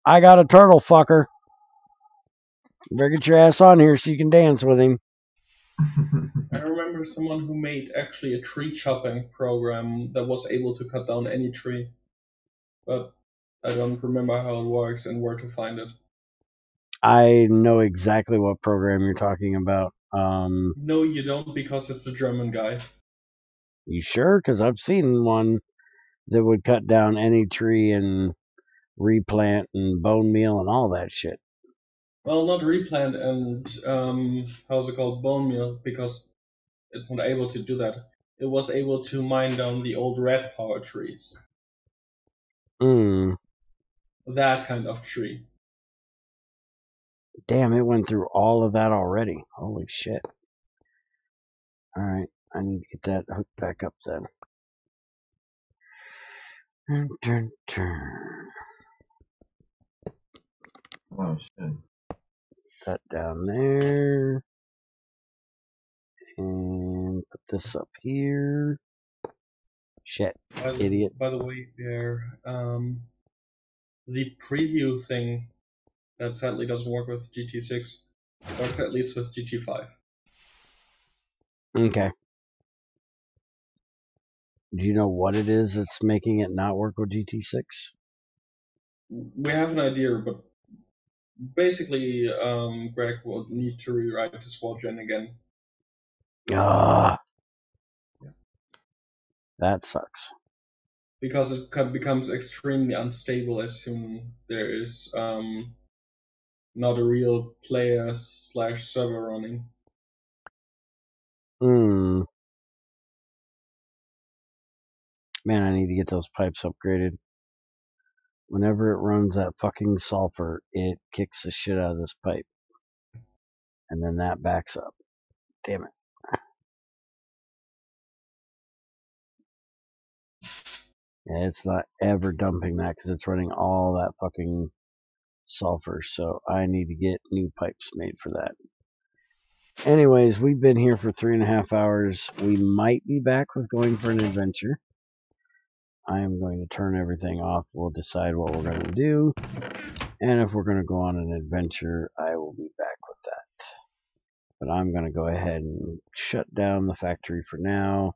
I got a turtle, fucker. You better get your ass on here so you can dance with him. I remember someone who made actually a tree chopping program that was able to cut down any tree. But I don't remember how it works and where to find it. I know exactly what program you're talking about. No, you don't, because it's the German guy. You sure? Because I've seen one that would cut down any tree and replant and bone meal and all that shit. Well, not replant and how's it called, bone meal, because it's not able to do that. It was able to mine down the old red power trees. That kind of tree. Damn, it went through all of that already. Holy shit. Alright, I need to get that hooked back up then. Oh shit. That down there. And put this up here. Shit, idiot. By the way, there, the preview thing that sadly doesn't work with GT6 works at least with GT5. Okay. Do you know what it is that's making it not work with GT6? We have an idea, but basically, Greg will need to rewrite the SWAT gen again. Ah, that sucks. Because it becomes extremely unstable as soon there is not a real player / server running. Man, I need to get those pipes upgraded. Whenever it runs that fucking sulfur, it kicks the shit out of this pipe. And then that backs up. Damn it. Yeah, it's not ever dumping that because it's running all that fucking sulfur. So I need to get new pipes made for that. Anyways, we've been here for 3.5 hours. We might be back with going for an adventure. I am going to turn everything off. We'll decide what we're going to do. And if we're going to go on an adventure, I will be back with that. But I'm going to go ahead and shut down the factory for now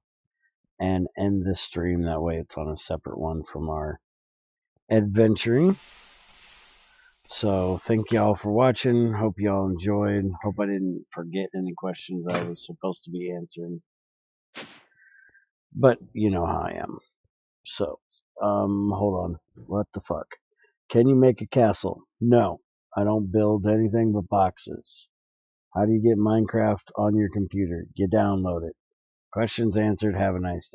and end this stream. That way it's on a separate one from our adventuring. So thank y'all for watching. Hope y'all enjoyed. Hope I didn't forget any questions I was supposed to be answering. But you know how I am. So, hold on. What the fuck? Can you make a castle? No, I don't build anything but boxes. How do you get Minecraft on your computer? You download it. Questions answered. Have a nice day.